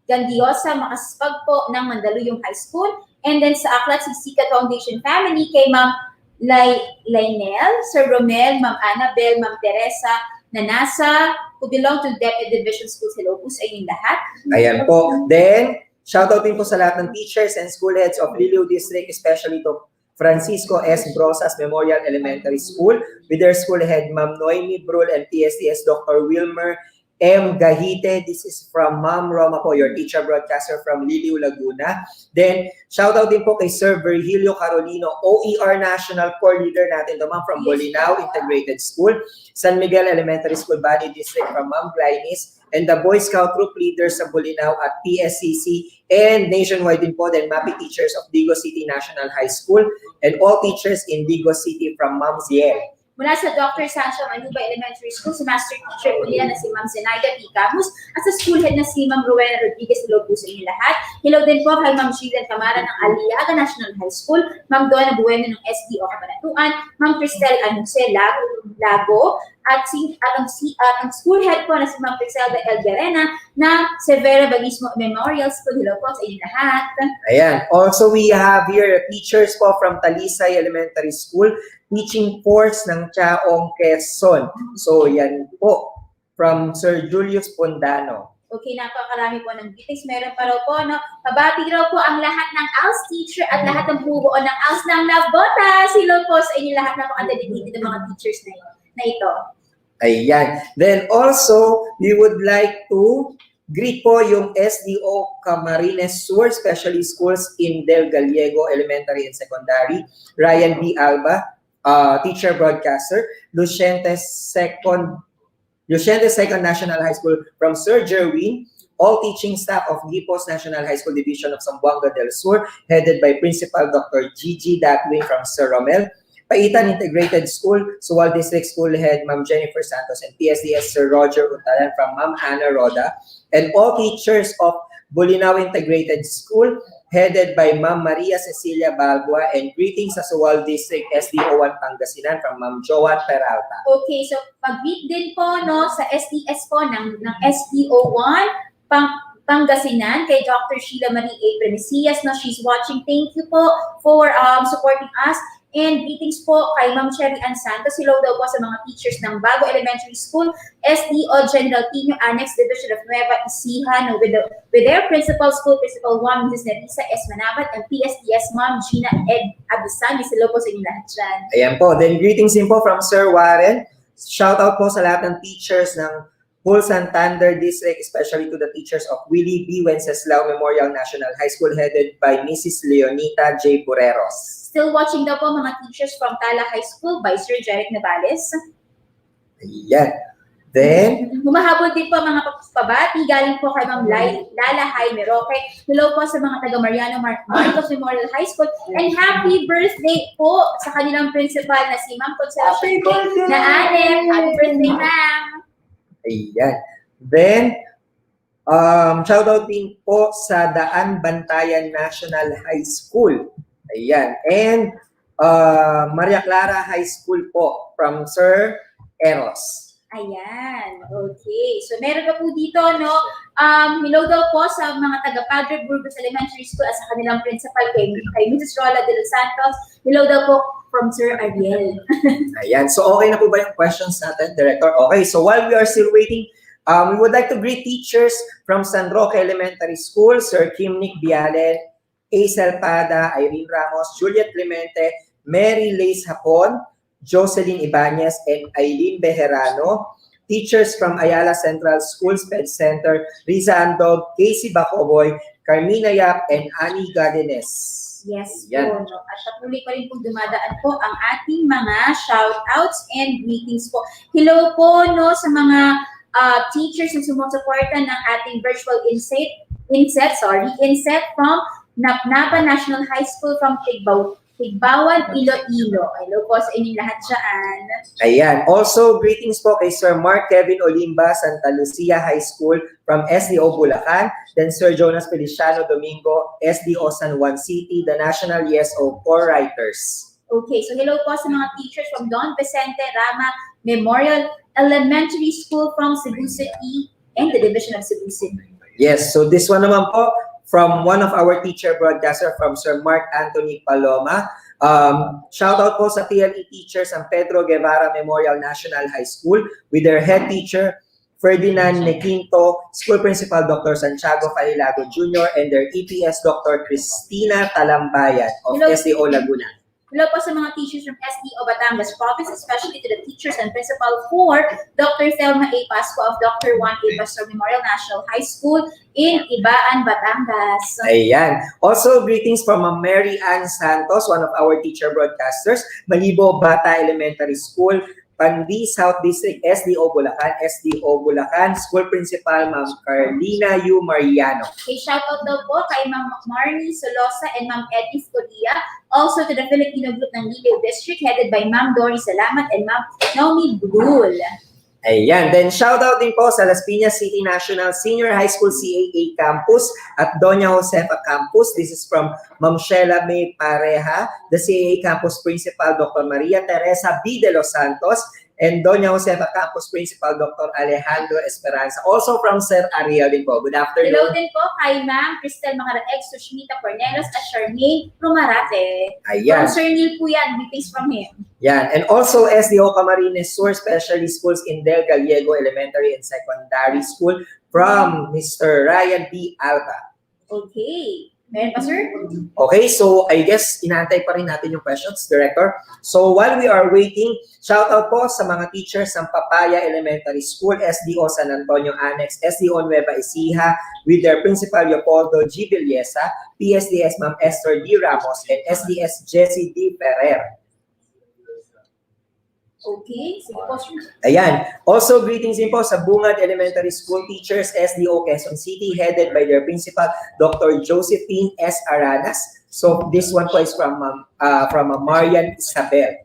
Gandiosa Makaspag po ng Mandaluyong High School. And then sa Aklat Sikat Foundation Family kay Ma'am Lainel, Sir Romel, Ma'am Annabel, Ma'am Teresa Nanasa, who belong to DepEd Division Schools. Hello po sa inyong lahat. Ayan po. Then, shoutout din po sa lahat ng teachers and school heads of Liliu District, especially to Francisco S. Brosas Memorial Elementary School with their school head, Ma'am Noemi Brul and PSDS Dr. Wilmer M. Gahite. This is from Ma'am Roma po, your teacher broadcaster from Liliu, Laguna. Then, shoutout din po kay Sir Virgilio Carolino, OER National Core Leader natin to, Ma'am, from Bolinao Integrated School, San Miguel Elementary School, Bani District from Ma'am Glynis, and the Boy Scout Troop Leaders sa Bolinao at PSCC, and nationwide din po, then MAPI teachers of Digo City National High School, and all teachers in Digo City from Ma'am Ziel. Mula sa Dr. Sancho Manuba Elementary School, sa Master Teacher po nila na si Ma'am Zenaida P. Camus, at sa school head na si Ma'am Rowena Rodriguez. Hello po sa inyo lahat. Hello din po kay Ma'am Sheila Camara ng Aliaga National High School, Ma'am Donna Bueno ng SDO Cabanatuan, Ma'am Cristel Anuse Lago, at ang school head po na si Ma'am Priselda L. Garena na Severa Bagismo Memorial School. Hello po sa inyo lahat. Ayan. Also, we have here teachers po from Talisay Elementary School, teaching course ng Chaong Quezon. So, yan po, from Sir Julius Pondano. Okay, napakarami po ng greetings. Meron pa raw po, no? Pabati raw po ang lahat ng ALS teacher at lahat ng bubuo ng ALS ng Navotas. Hello po sa inyo lahat. Napaka-dedicated ng mga teachers na ito. Ayan. Then also, we would like to greet po yung SDO Camarines Sur Specialty Schools in Del Gallego Elementary and Secondary, Ryan B. Alba, teacher broadcaster, Luciente Second National High School from Sir Jerwin, all teaching staff of Gipos National High School Division of Zamboanga del Sur, headed by Principal Dr. Gigi Datwin from Sir Romel, Paitan Integrated School, Suwal District School Head, Ma'am Jennifer Santos, and PSDS Sir Roger Untalan from Ma'am Ana Roda, and all teachers of Bolinao Integrated School, headed by Ma'am Maria Cecilia Balboa, and greetings sa Suwal District SDO1 Pangasinan from Ma'am Joan Peralta. Okay, so pag-greet din po, no, sa SDS po ng SDO1 Pangasinan kay Dr. Sheila Marie A. Premisias, no, she's watching. Thank you po for supporting us. And greetings po kay Ma'am Cherry Ann Santos. Hello daw po sa mga teachers ng Bago Elementary School, SDO General Pino Annex Division of Nueva Ecija, with their principal, School Principal 1, Mrs. Nerissa S. Manabat, and PSDS Ma'am Gina Ed Abisan. Hello po sa inyo lahat dyan. Ayan po. Then greetings din po from Sir Warren. Shout out po sa lahat ng teachers ng Whole Santander District, especially to the teachers of Willie B. Wenceslao Memorial National High School headed by Mrs. Leonita J. Bureros. Still watching daw po mga teachers from Tala High School by Sir Jeric Navales. Ayan. Then, Humahabol din po mga pabati galing po kay Ma'am Lala Jaime Roque. Hello po sa mga taga Mariano Marcos Memorial High School. And happy birthday po sa kanilang principal na si Ma'am Consolacion na Anem. Happy birthday, ma'am! ayan. Then, shout out din po sa Daan Bantayan National High School. Ayan. And Maria Clara High School po from Sir Eros. Ayan, okay. So meron pa po dito, no? Hello daw po sa mga taga Padre Burgos Elementary School at sa kanilang principal kay Mrs. Rola de los Santos. Hello daw po from Sir Ariel. Ayan. So okay na po ba yung questions natin, Director? Okay. So while we are still waiting, we would like to greet teachers from San Roque Elementary School, Sir Kimnick Bialen, Aisel Pada, Irene Ramos, Juliet Clemente, Mary Lace Hapon, Jocelyn Ibanez, and Eileen Bejerano. Teachers from Ayala Central School Sped Center, Riza Andog, Casey Bacoboy, Carmina Yap, and Annie Gadenes. Yes Yan. po. No? At patuloy pa rin po dumadaan po ang ating mga shout-outs and greetings po. Hello po no, sa mga teachers na sumusuporta ng ating virtual INSET from Napnapa National High School from Tigbawan, Iloilo. Hello po sa inyong lahat dyan. Ayan. Also, greetings po kay Sir Mark Kevin Olimba, Santa Lucia High School from SDO Bulacan. Then Sir Jonas Feliciano Domingo, SDO San Juan City, the National ESO for Writers. Okay, so hello po sa mga teachers from Don Vicente Rama Memorial Elementary School from Cebu City and the Division of Cebu City. Yes, so this one naman po, from one of our teacher broadcaster from Sir Mark Anthony Paloma. Shout out po sa PLE teachers ng Pedro Guevara Memorial National High School with their head teacher, Ferdinand Nequinto, School Principal Dr. Santiago Falilago Jr., and their EPS Dr. Cristina Talambayan of SDO Laguna. Hello po sa mga teachers from SDO Batangas Province, especially to the teachers and principal for Dr. Thelma A. Pasco of Dr. Juan A. Pastor Memorial National High School in Ibaan, Batangas. Ayan. Also, greetings from Mary Ann Santos, one of our teacher broadcasters, Malibo Bata Elementary School, Pandi South District, SDO Bulacan, School Principal, Ma'am Carlina U. Mariano. Okay, shout out daw po kay Ma'am Marnie Solosa and Ma'am Edith Correa. Also to the Filipino group ng Ligaw District headed by Ma'am Dory Salamat and Ma'am Naomi Brul. Ayan. Then shout out din po sa Las Piñas City National Senior High School CAA Campus at Doña Josefa Campus. This is from Ma'am Sheila May Pareja, the CAA Campus Principal Dr. Maria Teresa B. De Los Santos, and Doña Josefa Campus Principal Dr. Alejandro Esperanza. Also from Sir Ariel din po. Good afternoon. Hello din po kay Ma'am Cristel Macaraeg, Sushmita Cornelos at Charmaine Rumarate. Ayan. From Sir Neil po yan, greetings from him. Yan. And also SDO Camarines Sur Specialty Schools in Del Gallego Elementary and Secondary School from Mr. Ryan B. Alba. Okay. Meron pa, sir? Okay, so I guess inaantay pa rin natin yung questions, Director. So while we are waiting, shout out po sa mga teachers ng Papaya Elementary School, SDO San Antonio Annex, SDO Nueva Ecija, with their Principal Leopoldo G. Villesa, PSDS Ma'am Esther D. Ramos, and SDS Jessie D. Ferrer. Okay, sige po, sir. Ayan. Also, greetings din po sa Bungad Elementary School teachers, SDO Quezon City, headed by their principal, Dr. Josephine S. Aranas. So, this one po is from Marian Isabel.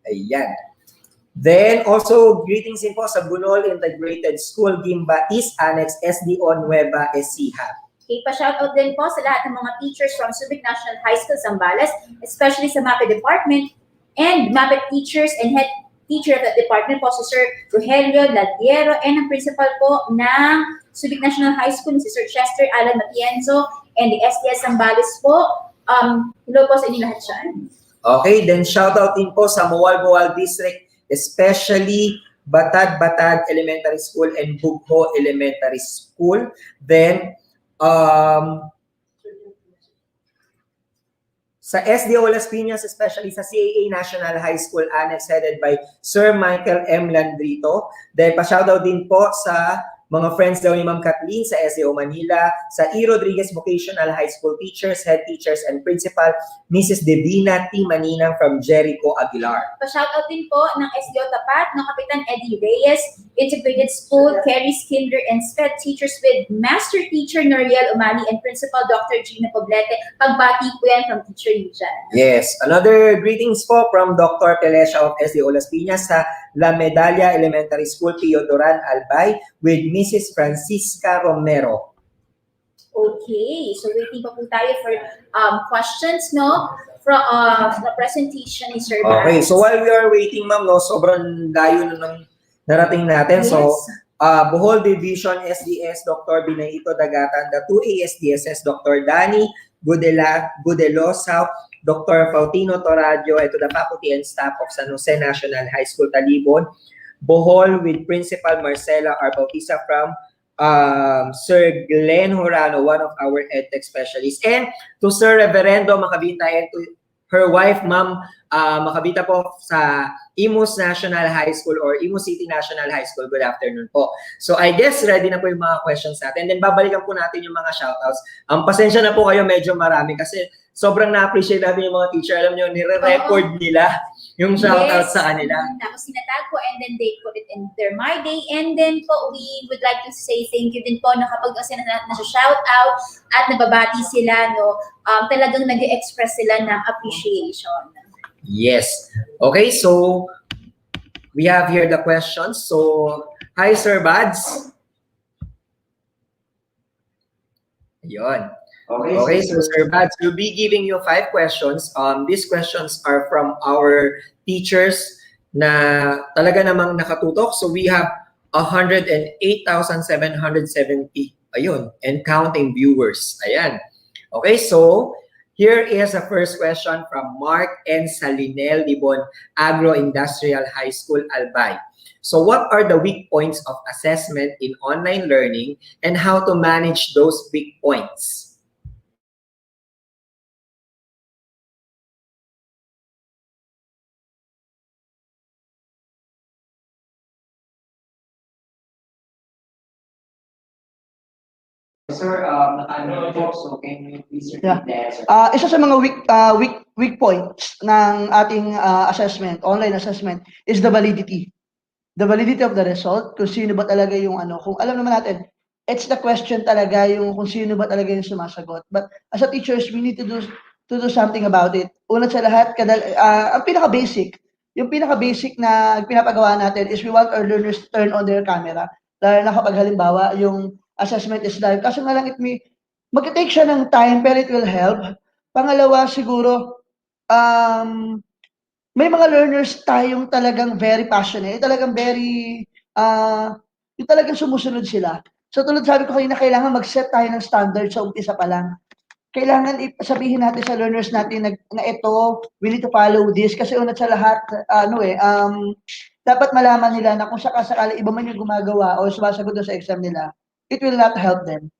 Ayan. Then, also, greetings din po sa Bunol Integrated School, Gimba East Annex, SDO Nueva Ecija. Okay, pa-shoutout din po sa lahat ng mga teachers from Subic National High School, Zambales, especially sa MAPE Department, and MAPET teachers and head teacher of that department po si Sir Rogelio Ladiero and ang principal po ng Subic National High School si Sir Chester Alan Matienzo and the SDS Zambales po. Hello po sa inyo lahat dyan. Okay, then shoutout din po sa Mawal-Mawal District, especially Batag-Batag Elementary School and Bugho Elementary School. Then, sa SDO Las Piñas, especially sa CAA National High School Annex headed by Sir Michael M. Landrito. Then, pa-shoutout din po sa mga friends daw ni Ma'am Kathleen sa SDO Manila, sa E. Rodriguez Vocational High School teachers, head teachers, and principal, Mrs. Devina T. Maninang from Jericho Aguilar. Pa-shoutout din po ng SDO Tapat, ng Kapitan Eddie Reyes, Integrated School, Carrie's Kinder and SPED teachers with Master Teacher Noriel Umali and Principal Dr. Gina Poblete. Pagbati po yan from Teacher Yujan. Yes, another greetings po from Dr. Pelesha of SDO Las Piñas sa La Medalla Elementary School, Pio Duran, Albay, with Mrs. Francisca Romero. Okay, so waiting pa po tayo for questions, no? From the presentation ni Sir Okay, Barnes. so while we are waiting, ma'am, no, sobrang layo na ng narating natin. Yes. So, Bohol Division SDS, Dr. Binaito Dagatan, the 2A SDSS, Dr. Danny Gudelosa, Dr. Faustino Toradio, to the faculty and staff of San Jose National High School, Talibon. Bohol with Principal Marcela R. Bautista from Sir Glenn Horano, one of our EdTech specialists. And to Sir Reverendo Macabita and to her wife, Ma'am Macabita po sa Imus National High School or Imus City National High School. Good afternoon po. So I guess ready na po yung mga questions natin. Then babalikan po natin yung mga shoutouts. Pasensya na po kayo, medyo marami kasi sobrang na-appreciate natin yung mga teacher. Alam nyo, nire-record nila yung shoutouts sa kanila. Tapos sinatag po and then they put it in their My Day. And then po, we would like to say thank you din po na kapag kasi na-shoutout at nababati sila, no, talagang nag-express sila ng appreciation. Yes. Okay, so we have here the questions. So, hi Sir Bads. Ayun. Okay, so Sir Bads, we'll be giving you 5 questions. These questions are from our teachers na talaga namang nakatutok. So we have 108,770 ayun, and counting viewers. Ayan. Okay, so here is the first question from Mark N. Salinel, Libon, Agro-Industrial High School, Albay. So what are the weak points of assessment in online learning and how to manage those weak points? Sir, so can you please repeat the answer? Isa sa mga weak points ng ating assessment, online assessment, is the validity. The validity of the result, kung sino ba talaga yung kung alam naman natin, it's the question talaga yung kung sino ba talaga yung sumasagot. But as a teachers, we need to do something about it. Una sa lahat, ang yung pinaka-basic na pinapagawa natin is we want our learners to turn on their camera. Lalo na kapag halimbawa, yung assessment is live. Kaso nga lang, mag-take siya ng time, pero it will help. Pangalawa, siguro, may mga learners tayong talagang very passionate, talagang very, yung talagang sumusunod sila. So tulad sabi ko kanina, kailangan mag-set tayo ng standard sa umpisa pa lang. Kailangan sabihin natin sa learners natin na ito, we need to follow this. Kasi unat sa lahat, dapat malaman nila na kung sakasakali iba man yung gumagawa o sumasagot sa exam nila, it will not help them.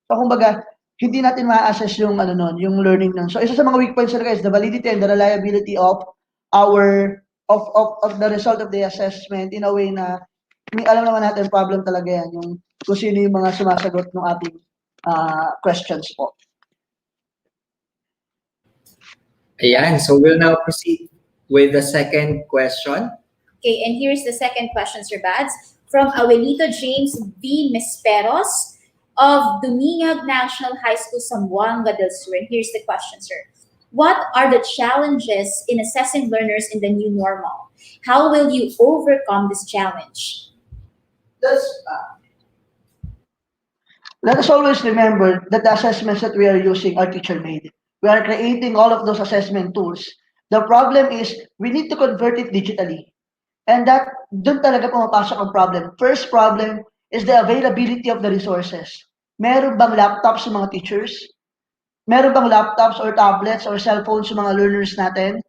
So kumbaga, hindi natin ma-assess yung yung learning nun. So isa sa mga weak points talaga is the validity and the reliability of the result of the assessment in a way na alam naman natin problem talaga yan, yung kung sino yung mga sumasagot ng ating questions po. Ayan, so we'll now proceed with the second question. Okay, and here's the second question, Sir Bads, from Abuelito James V. Misperos of Dumingag National High School, Zamboanga del Sur. And here's the question, sir. What are the challenges in assessing learners in the new normal? How will you overcome this challenge? Let us always remember that the assessments that we are using are teacher-made. We are creating all of those assessment tools. The problem is we need to convert it digitally. And doon talaga pumapasok ang problem. First problem is the availability of the resources. Meron bang laptops sa mga teachers? Meron bang laptops or tablets or cellphones sa mga learners natin?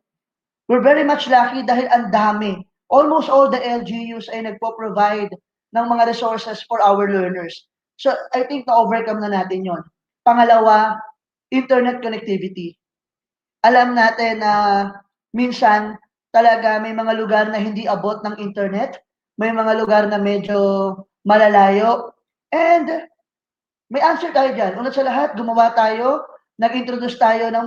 We're very much lucky dahil ang dami. Almost all the LGUs ay nagpo-provide ng mga resources for our learners. So, I think na-overcome na natin yon. Pangalawa, internet connectivity. Alam natin na minsan talaga may mga lugar na hindi abot ng internet, may mga lugar na medyo malalayo, and may answer tayo dyan. Una sa lahat, gumawa tayo, nag-introduce tayo ng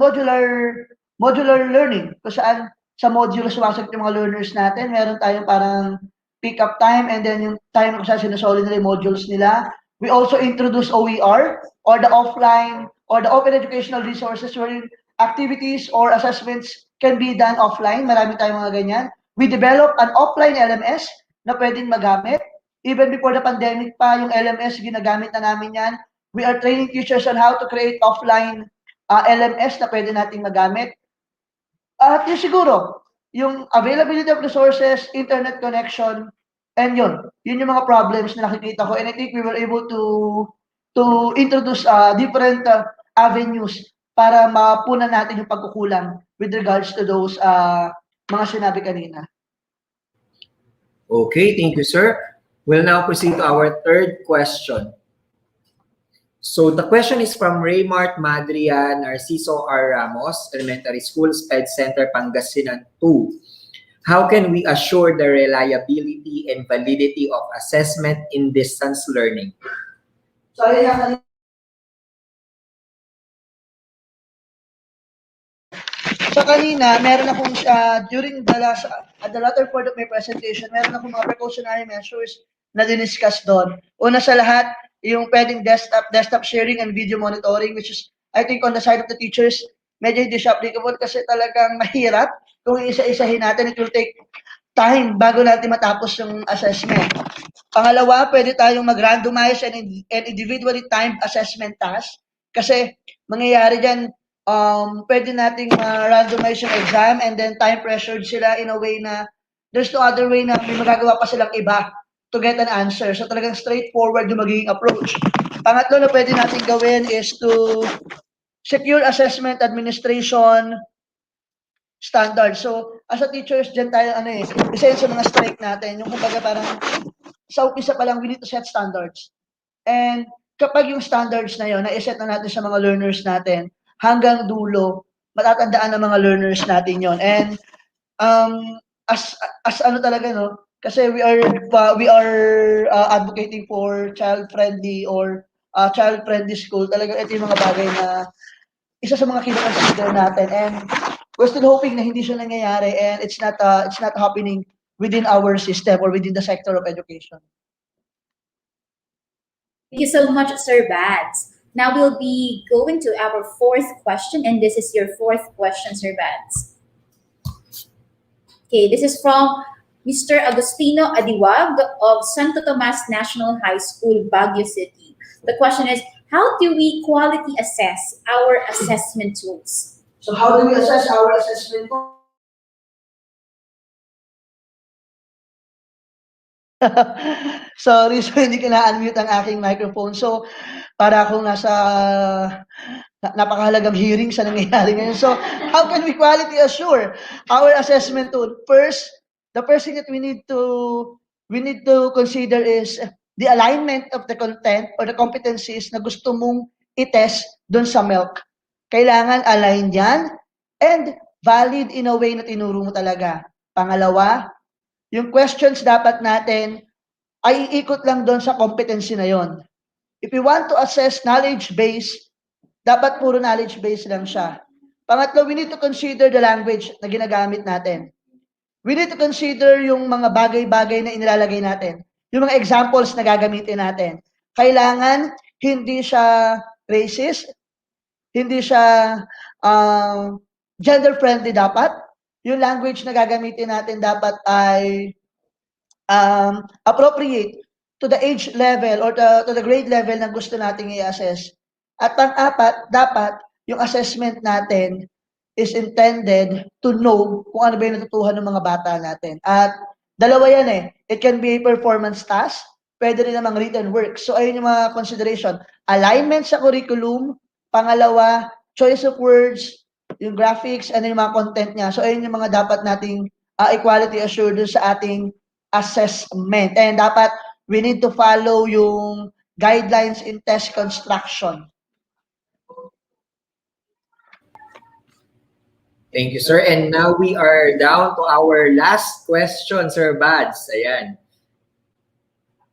modular learning, kung saan sa module sumasagot yung mga learners natin, meron tayong parang pick-up time, and then yung time kung saan sinusolve nila yung modules nila. We also introduce OER, or the offline, or the open educational resources where activities or assessments can be done offline. Marami tayong mga ganyan. We develop an offline LMS na pwedeng magamit. Even before the pandemic pa, yung LMS, ginagamit na namin yan. We are training teachers on how to create offline LMS na pwede nating magamit. At yung siguro, yung availability of resources, internet connection, and yun yung mga problems na nakikita ko. And I think we were able to introduce different avenues para mapunan natin yung pagkukulang with regards to those mga sinabi kanina. Okay, thank you, sir. We'll now proceed to our third question. So the question is from Raymart Madria Narciso R. Ramos, Elementary School, SPED Center, Pangasinan 2. How can we assure the reliability and validity of assessment in distance learning? Sorry, so kanina, meron akong, during the latter part of my presentation, meron akong mga precautionary measures na diniscuss doon. Una sa lahat, yung pwedeng desktop sharing and video monitoring, which is, I think on the side of the teachers, medyo hindi siya applicable kasi talagang mahirap. Kung isa-isahin natin, it will take time bago natin matapos yung assessment. Pangalawa, pwede tayong mag-randomize and individually timed assessment tasks. Kasi mangyayari dyan, pwede nating randomize yung exam and then time pressured sila in a way na there's no other way na may magagawa pa silang iba to get an answer. So talagang straightforward yung magiging approach. Pangatlo na pwede natin gawin is to secure assessment administration standard. So, as a teachers, dyan tayo, isa yun sa mga strike natin. Yung kumbaga parang, sa umpisa pa lang, we need to set standards. And kapag yung standards na yun, na-set na natin sa mga learners natin, hanggang dulo, matatandaan ng mga learners natin yon. And as ano talaga, no? Kasi we are advocating for child-friendly or child-friendly school. Talaga ito yung mga bagay na isa sa mga kino-consider natin. And we're still hoping na hindi siya nangyayari and it's not happening within our system or within the sector of education. Thank you so much, Sir Bads. Now we'll be going to our fourth question, and this is your fourth question, Sir Bads. Okay, this is from Mr. Agustino Adiwag of Santo Tomas National High School, Baguio City. The question is, how do we quality assess our assessment tools? So how do we assess our assessment tools? Sorry, so hindi ko na-unmute ang aking microphone. So, para akong nasa napakahalagang hearing sa nangyayari ngayon. So, how can we quality assure our assessment tool? First, the first thing that we need to consider is the alignment of the content or the competencies na gusto mong i-test dun sa MELC. Kailangan align yan and valid in a way na tinuro mo talaga. Pangalawa, yung questions dapat natin ay iikot lang doon sa competency na yon. If we want to assess knowledge base, dapat puro knowledge base lang siya. Pangatlo, we need to consider the language na ginagamit natin. We need to consider yung mga bagay-bagay na inilalagay natin. Yung mga examples na gagamitin natin. Kailangan hindi siya racist, hindi siya gender-friendly dapat. Yung language na gagamitin natin dapat ay appropriate to the age level or to the grade level na gusto nating i-assess. At pang-apat, dapat yung assessment natin is intended to know kung ano ba yung natutuhan ng mga bata natin. At dalawa yan eh. It can be a performance task, pwede rin namang written work. So ayun yung mga consideration. Alignment sa curriculum, pangalawa, choice of words, yung graphics, and yung mga content niya. So, ayun yung mga dapat nating equality assured dun sa ating assessment. And dapat we need to follow yung guidelines in test construction. Thank you, sir. And now we are down to our last question, Sir Bads. Ayan.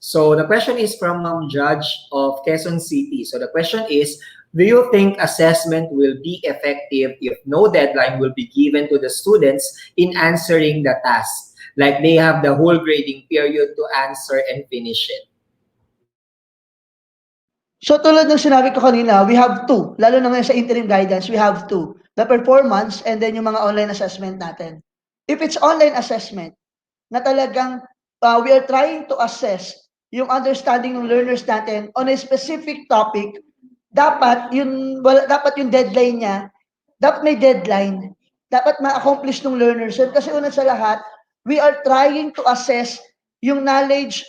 So the question is from Ma'am Judge of Quezon City. So the question is, do you think assessment will be effective if no deadline will be given to the students in answering the task? Like they have the whole grading period to answer and finish it. So tulad ng sinabi ko kanina, we have two. Lalo na ngayon sa interim guidance, we have two. The performance and then yung mga online assessment natin. If it's online assessment, na talagang we are trying to assess yung understanding ng learners natin on a specific topic, dapat yung deadline niya, dapat may deadline. Dapat ma-accomplish ng learners yun. Kasi una sa lahat, we are trying to assess yung knowledge,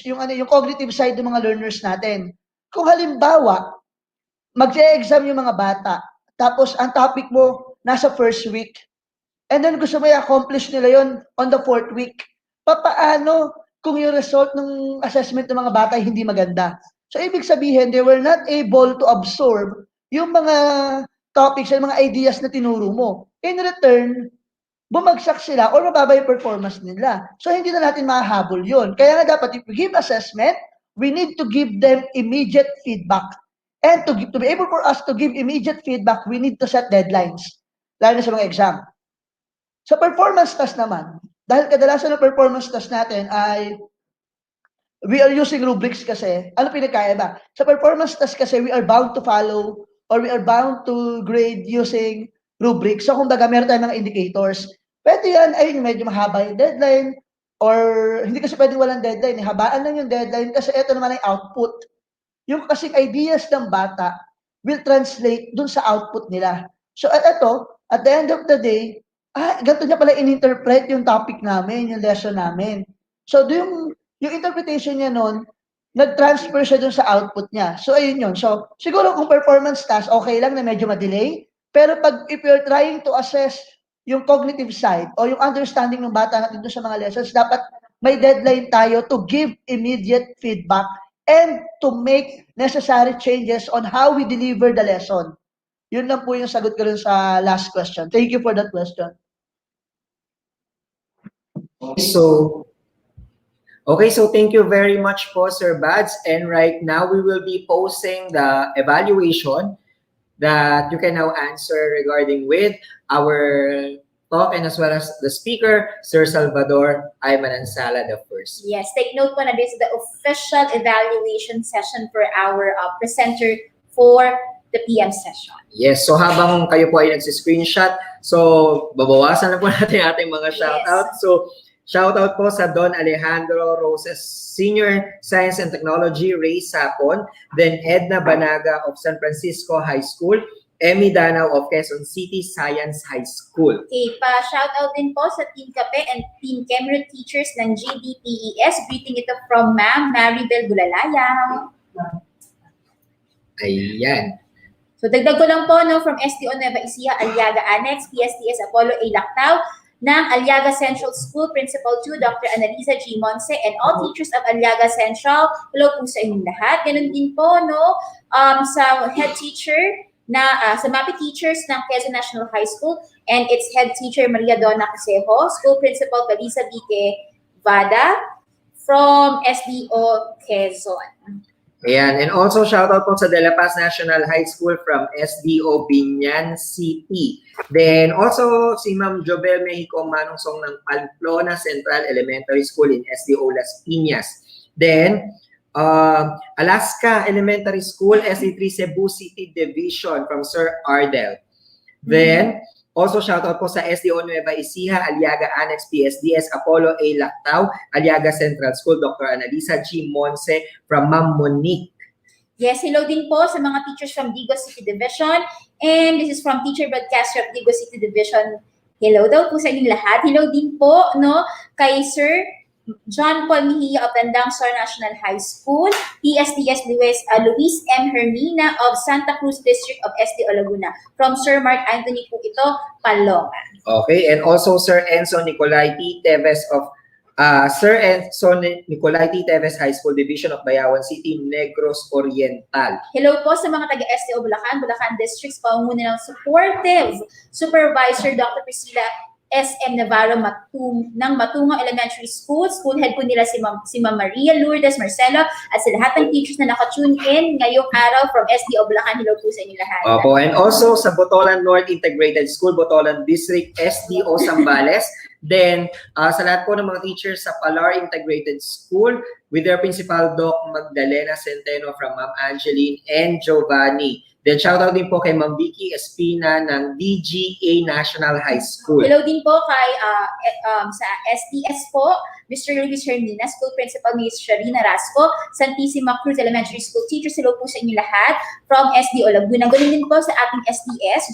yung cognitive side ng mga learners natin. Kung halimbawa, mag-exam yung mga bata, tapos ang topic mo nasa first week, and then gusto mo i-accomplish nila yon on the fourth week, papaano kung yung result ng assessment ng mga bata ay hindi maganda? So, ibig sabihin, they were not able to absorb yung mga topics and mga ideas na tinuro mo. In return, bumagsak sila or mababa yung performance nila. So, hindi na natin mahahabol yun. Kaya nga dapat, if we give assessment, we need to give them immediate feedback. And to be able for us to give immediate feedback, we need to set deadlines. Lalo na sa mga exam. Sa performance test naman, dahil kadalasan ng performance test natin ay we are using rubrics kasi. Ano pinagkaiba? Sa performance test kasi, we are bound to follow or we are bound to grade using rubrics. So, kumbaga, meron tayong mga indicators. Pwede yan, ay medyo mahaba yung deadline or hindi kasi pwedeng walang deadline. Habaan lang yung deadline kasi ito naman ay output. Yung kasing ideas ng bata will translate dun sa output nila. So, at the end of the day, ganito niya pala in-interpret yung topic namin, yung lesson namin. So, yung interpretation niya nun, nag-transfer siya dun sa output niya. So, ayun yun. So, siguro kung performance task, okay lang na medyo ma-delay. Pero if you're trying to assess yung cognitive side o yung understanding ng bata natin dun sa mga lessons, dapat may deadline tayo to give immediate feedback and to make necessary changes on how we deliver the lesson. Yun lang po yung sagot ko rin sa last question. Thank you for that question. Okay, so thank you very much po, Sir Bads. And right now, we will be posting the evaluation that you can now answer regarding with our talk and as well as the speaker, Sir Salvador Ayman-Ansala the first. Yes, take note po na this is the official evaluation session for our presenter for the PM session. Yes, so habang kayo po ay nagsi-screenshot, so babawasan na po natin ating mga shoutout. Yes. So shoutout po sa Don Alejandro Roses Senior Science and Technology, Ray Sapon, then Edna Banaga of San Francisco High School, Emmy Danao of Quezon City Science High School. Okay, pa-shoutout din po sa Team Kape and Team Cameron Teachers ng GDPES. Greeting ito from Ma'am Maribel Bulalaya. Ayan. So dagdag ko lang po, no, from STO Nueva Ecija, Aliaga Annex, PSTS Apollo A. Lactao, ng Aliaga Central School, Principal 2, Dr. Annalisa G. Monse, and all teachers of Aliaga Central. Hello po sa inyong lahat. Ganun din po, no, sa head teacher na sa MAPI teachers ng Quezon National High School and its head teacher Maria Donna Casejo, School Principal Valisa Bique Vada from SDO Quezon. Ayan, and also shoutout po sa De La Paz National High School from SDO Binyan City. Then also si Ma'am Jobel Mexico Manungsong ng Pamplona Central Elementary School in SDO Las Piñas. Then Alaska Elementary School, SE3 Cebu City Division from Sir Ardel. Then, also shoutout po sa SDO Nueva Ecija, Aliaga Annex PSDS, Apollo A. Lactao, Aliaga Central School, Dr. Annalisa G. Monse from Ma'am Monique. Yes, hello din po sa mga teachers from Digos City Division. And this is from Teacher Broadcaster of Digos City Division. Hello daw po sa inyong lahat. Hello din po, no, kay Sir John Paul Mejia of Tandang Star National High School, TSDS Luis M. Hermina of Santa Cruz District of SD Laguna. From Sir Mark Anthony po ito, Paloma. Okay, and also Sir Enzo Nicolai T. Teves of Sir Enzo Nicolai T. Teves High School Division of Bayawan City, Negros Oriental. Hello po sa mga taga-STO Bulacan, Bulacan Districts, pangunguna ng supportive Supervisor Dr. Priscilla SM Navarro ng Matungong Elementary School. School head po nila si Ma'am Maria Lourdes Marcelo at sa lahat ng teachers na naka-tune in ngayong araw from SDO Bulacan. Hello po sa inyo lahat. Opo, and also sa Botolan North Integrated School, Botolan District, SDO Zambales. Then, sa lahat po ng mga teachers sa Palar Integrated School with their principal, Doc Magdalena Centeno from Ma'am Angeline and Giovanni. Then, shoutout din po kay Ma'am Vicky Espina ng DGA National High School. Hello din po kay sa SDS po, Mr. Luis Hermina, School Principal Ms. Sharina Rasco, Santissima Cruz Elementary School Teachers. Hello po sa inyo lahat from SDO Laguna. Ganun din po sa ating SDS,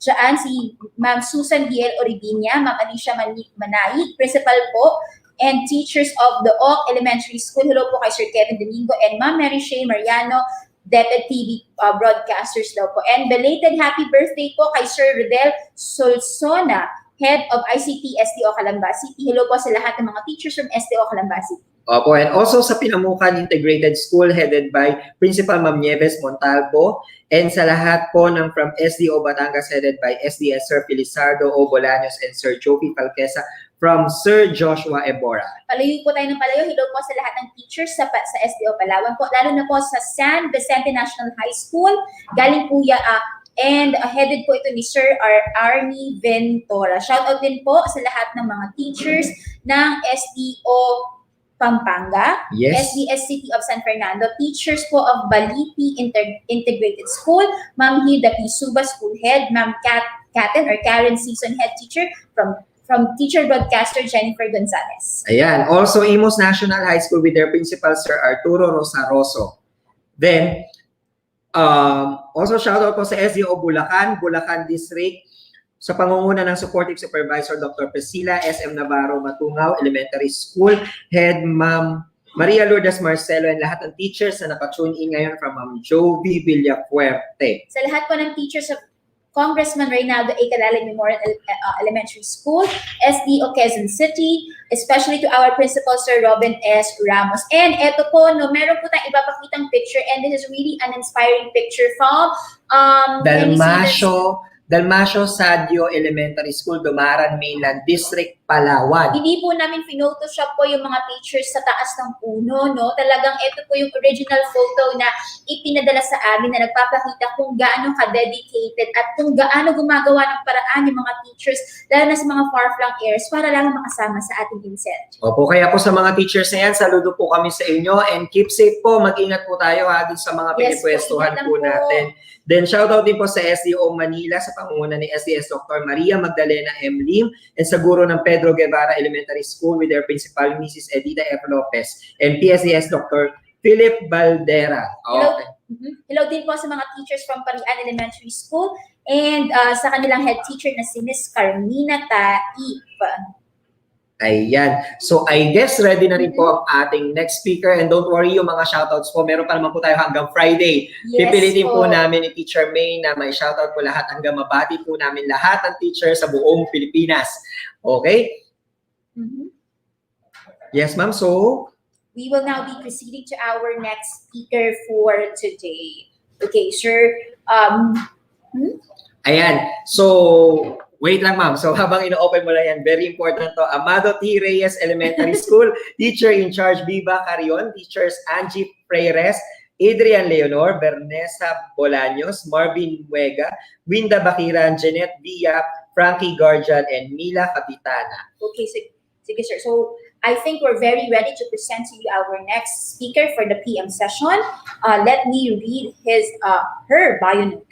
dyan si Ma'am Susan D.L. Oribinia, Ma'am Alicia Manay, Principal po, and teachers of the Oak Elementary School. Hello po kay Sir Kevin Domingo and Ma'am Mary Shea Mariano, DepEd TV broadcasters daw po. And belated happy birthday po kay Sir Rodel Solsona, Head of ICT SDO Calamba City. Hello po sa lahat ng mga teachers from SDO Calamba City. Opo, and also sa Pinamukan Integrated School headed by Principal Ma'am Nieves Montalvo, and sa lahat po ng from SDO Batangas headed by SDS Sir Felizardo O. Bolaños and Sir Jopi Falquesa from Sir Joshua Ebora. Palayo po tayo ng palayo. Hello po sa lahat ng teachers sa SDO Palawan po, lalo na po sa San Vicente National High School. Galing po and headed po ito ni Sir Arnie Ventura. Shoutout din po sa lahat ng mga teachers ng SDO Pampanga, Yes. SDS City of San Fernando, teachers po of Baliti Integrated School, Ma'am Hilda P. Suba, School Head, Ma'am Karen Season Head Teacher from Teacher Broadcaster Jennifer Gonzalez. Ayan. Also, Imos National High School with their principal, Sir Arturo Rosaroso. Then, also shoutout po sa SDO Bulacan District, sa pangunguna ng Supportive Supervisor Dr. Priscilla SM Navarro Matungaw Elementary School, Head Ma'am Maria Lourdes Marcelo, and lahat ng teachers na nakatune in ngayon from Ma'am Jovi Villafuerte. Sa lahat po ng teachers of Congressman Reynaldo A. Calalig Memorial Elementary School, SDO Quezon City, especially to our principal, Sir Robin S. Ramos. And eto po, meron po tayong ipapakitang picture, and this is really an inspiring picture from Dalmasio Sadio Elementary School, Dumaran Mainland District, Palawan. Hindi po namin photoshop po yung mga pictures sa taas ng puno, no? Talagang ito po yung original photo na ipinadala sa amin na nagpapakita kung gaano ka-dedicated at kung gaano gumagawa ng paraan yung mga teachers, lalo na sa mga far-flung areas, para lang makasama sa ating INSET. Opo, kaya po sa mga teachers na yan, saludo po kami sa inyo, and keep safe po, mag-ingat po tayo din sa mga pinipwestuhan po natin. Then shoutout din po sa SDO Manila sa pangunguna ni SDS Dr. Maria Magdalena M. Lim, and sa guro ng Pedro Guevara Elementary School with their principal Mrs. Edita F. Lopez, and PSDS Dr. Philip Baldera. Okay. Hello din po sa mga teachers from Parian Elementary School and sa kanilang head teacher na si Miss Carmina Taip. Ayan. So, I guess ready na rin po ang ating next speaker. And don't worry, yung mga shoutouts po, meron pa naman po tayo hanggang Friday. Yes, Pipilitin po po namin ni Teacher May na may shoutout po lahat hanggang mabati po namin lahat ng teacher sa buong Pilipinas. Okay? Yes, ma'am. So, we will now be proceeding to our next speaker for today. Okay, sir. Ayan. So, wait lang, ma'am. So, habang ino-open mo lang yan, very important to. Amado T. Reyes Elementary School, teacher in charge, Viva Carion, teachers Angie Freires, Adrian Leonor, Bernesa Bolaños, Marvin Muega, Winda Bakiran, Jeanette Villa, Frankie Garjan, and Mila Capitana. Okay, sige, sir. So, I think we're very ready to present to you our next speaker for the PM session. Let me read her bio note.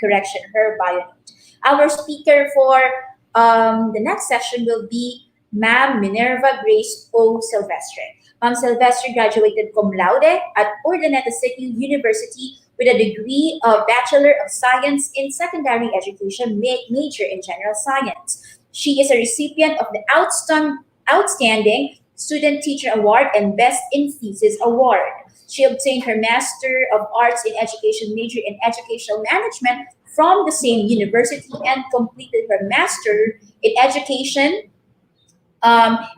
Our speaker for the next session will be Ma'am Minerva Grace O. Silvestre. Ma'am Silvestre graduated cum laude at Urdaneta City University with a degree of Bachelor of Science in Secondary Education, major in General Science. She is a recipient of the Outstanding Student Teacher Award, and Best in Thesis Award. She obtained her Master of Arts in Education major in Educational Management from the same university and completed her Master in Education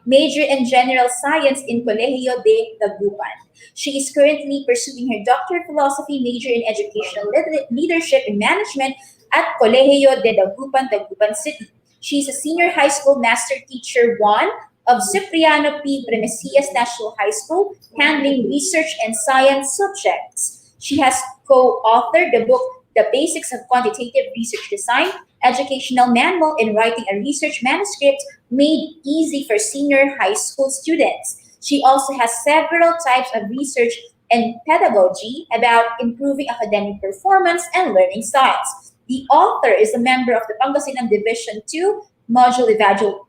major in General Science in Colegio de Dagupan. She is currently pursuing her Doctor of Philosophy major in Educational Leadership and Management at Colegio de Dagupan, Dagupan City. She is a Senior High School Master Teacher 1 of Cipriano P. Premesias National High School, handling research and science subjects. She has co-authored the book The Basics of Quantitative Research Design, Educational Manual in Writing a Research Manuscript Made Easy for Senior High School Students. She also has several types of research and pedagogy about improving academic performance and learning styles. The author is a member of the Pangasinan Division 2 Module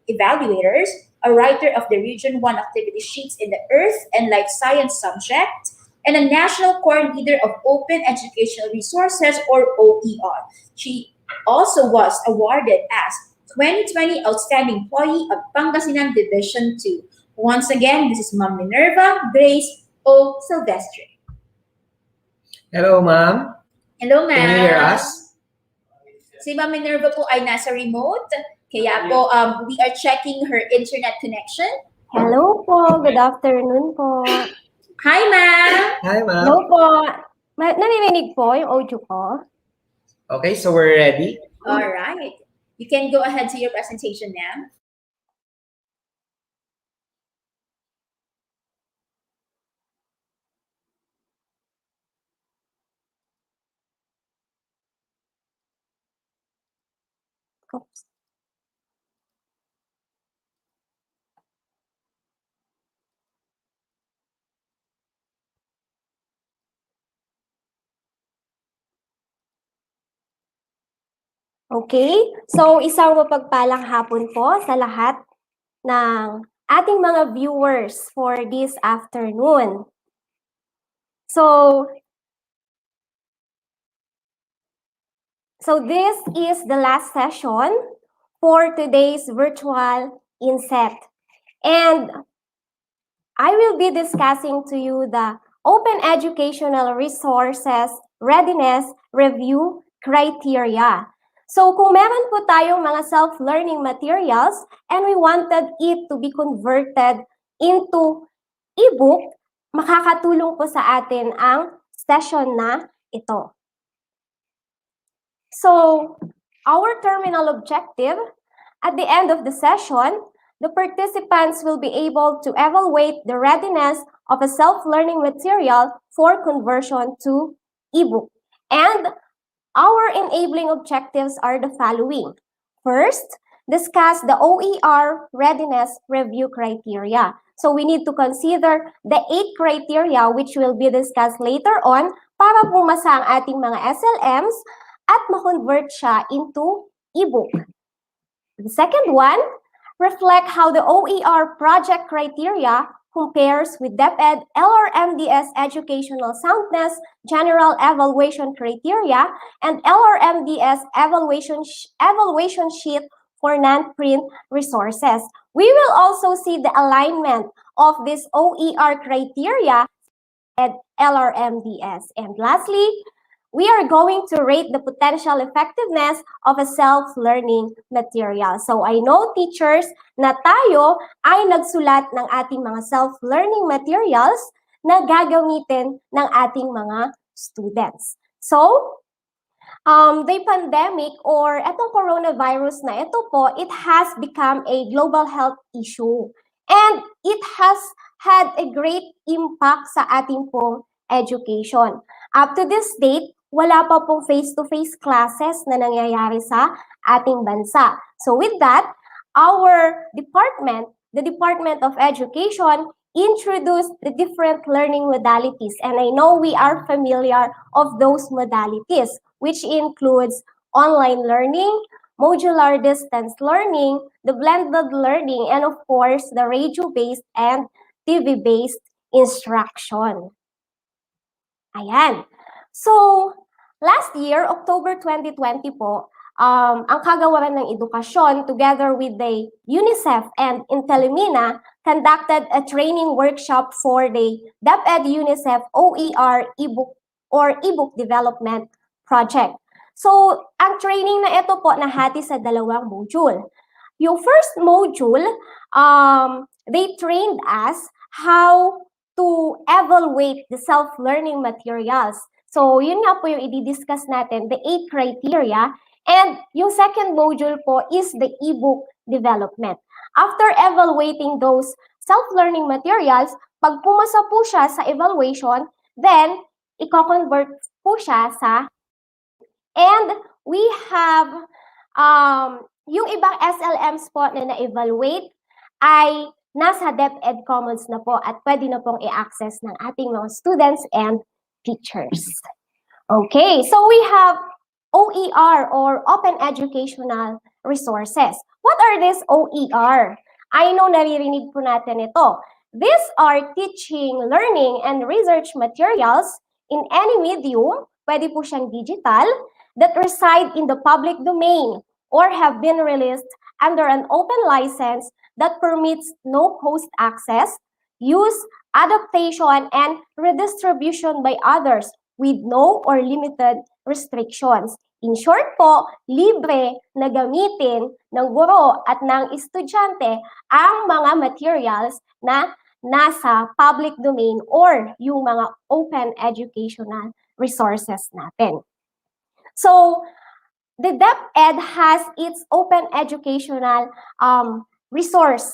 Evaluators, a writer of the Region 1 activity sheets in the Earth and Life Science subject, and a national core leader of Open Educational Resources, or OER. She also was awarded as 2020 Outstanding Employee of Pangasinan Division 2. Once again, this is Ma'am Minerva Grace O. Silvestre. Hello, ma'am. Hello, ma'am. Can you hear us? Si Ma'am Minerva po ay nasa remote, kaya po we are checking her internet connection. Hello po, good afternoon po. Hi, ma'am. Hi, ma'am. Hello po. Naririnig po yung audio ko? Okay, so we're ready. All right. You can go ahead to your presentation, ma'am. Oops. Okay, so isang mapagpalang hapon po sa lahat ng ating mga viewers for this afternoon. So this is the last session for today's virtual INSET. And I will be discussing to you the Open Educational Resources Readiness Review Criteria. So kung meron po tayong mga self-learning materials and we wanted it to be converted into ebook, makakatulong po sa atin ang session na ito. So our terminal objective at the end of the session, the participants will be able to evaluate the readiness of a self-learning material for conversion to ebook. And our enabling objectives are the following. First, discuss the OER readiness review criteria. So we need to consider the 8 criteria which will be discussed later on para pumasa ang ating mga SLMs at ma-convert siya into ebook. The second one, reflect how the OER project criteria compares with DepEd LRMDS Educational Soundness General Evaluation Criteria and LRMDS Evaluation Sheet for Non-Print Resources. We will also see the alignment of this OER criteria at LRMDS. And lastly, we are going to rate the potential effectiveness of a self-learning material. So I know, teachers, na tayo ay nagsulat ng ating mga self-learning materials na gagamitin ng ating mga students. So, the pandemic or itong coronavirus na ito po, it has become a global health issue. And it has had a great impact sa ating pong education. Up to this date, wala pa pong face-to-face classes na nangyayari sa ating bansa. So with that, our department, the Department of Education, introduced the different learning modalities. And I know we are familiar of those modalities, which includes online learning, modular distance learning, the blended learning, and of course, the radio-based and TV-based instruction. Ayan. So, last year, October 2020 po, ang kagawaran ng edukasyon together with the UNICEF and Intellimina conducted a training workshop for the DepEd UNICEF OER ebook or ebook development project. So, ang training na ito po nahati sa dalawang module. Yung first module, they trained us how to evaluate the self-learning materials. So, yun nga po yung i-discuss natin, the 8 criteria. And yung second module po is the ebook development. After evaluating those self-learning materials, pag pumasa po siya sa evaluation, then i-convert po siya sa. And we have yung ibang SLMs po na na-evaluate ay nasa DepEd Commons na po at pwede na pong i-access ng ating mga students and teachers. Okay, so we have OER or Open Educational Resources. What are these OER? I know naririnig po natin ito. These are teaching, learning, and research materials in any medium, pwede po siyang digital, that reside in the public domain or have been released under an open license that permits no-cost access, use, adaptation, and redistribution by others with no or limited restrictions. In short po, libre na gamitin ng guro at ng estudyante ang mga materials na nasa public domain or yung mga open educational resources natin. So, the DepEd has its open educational resource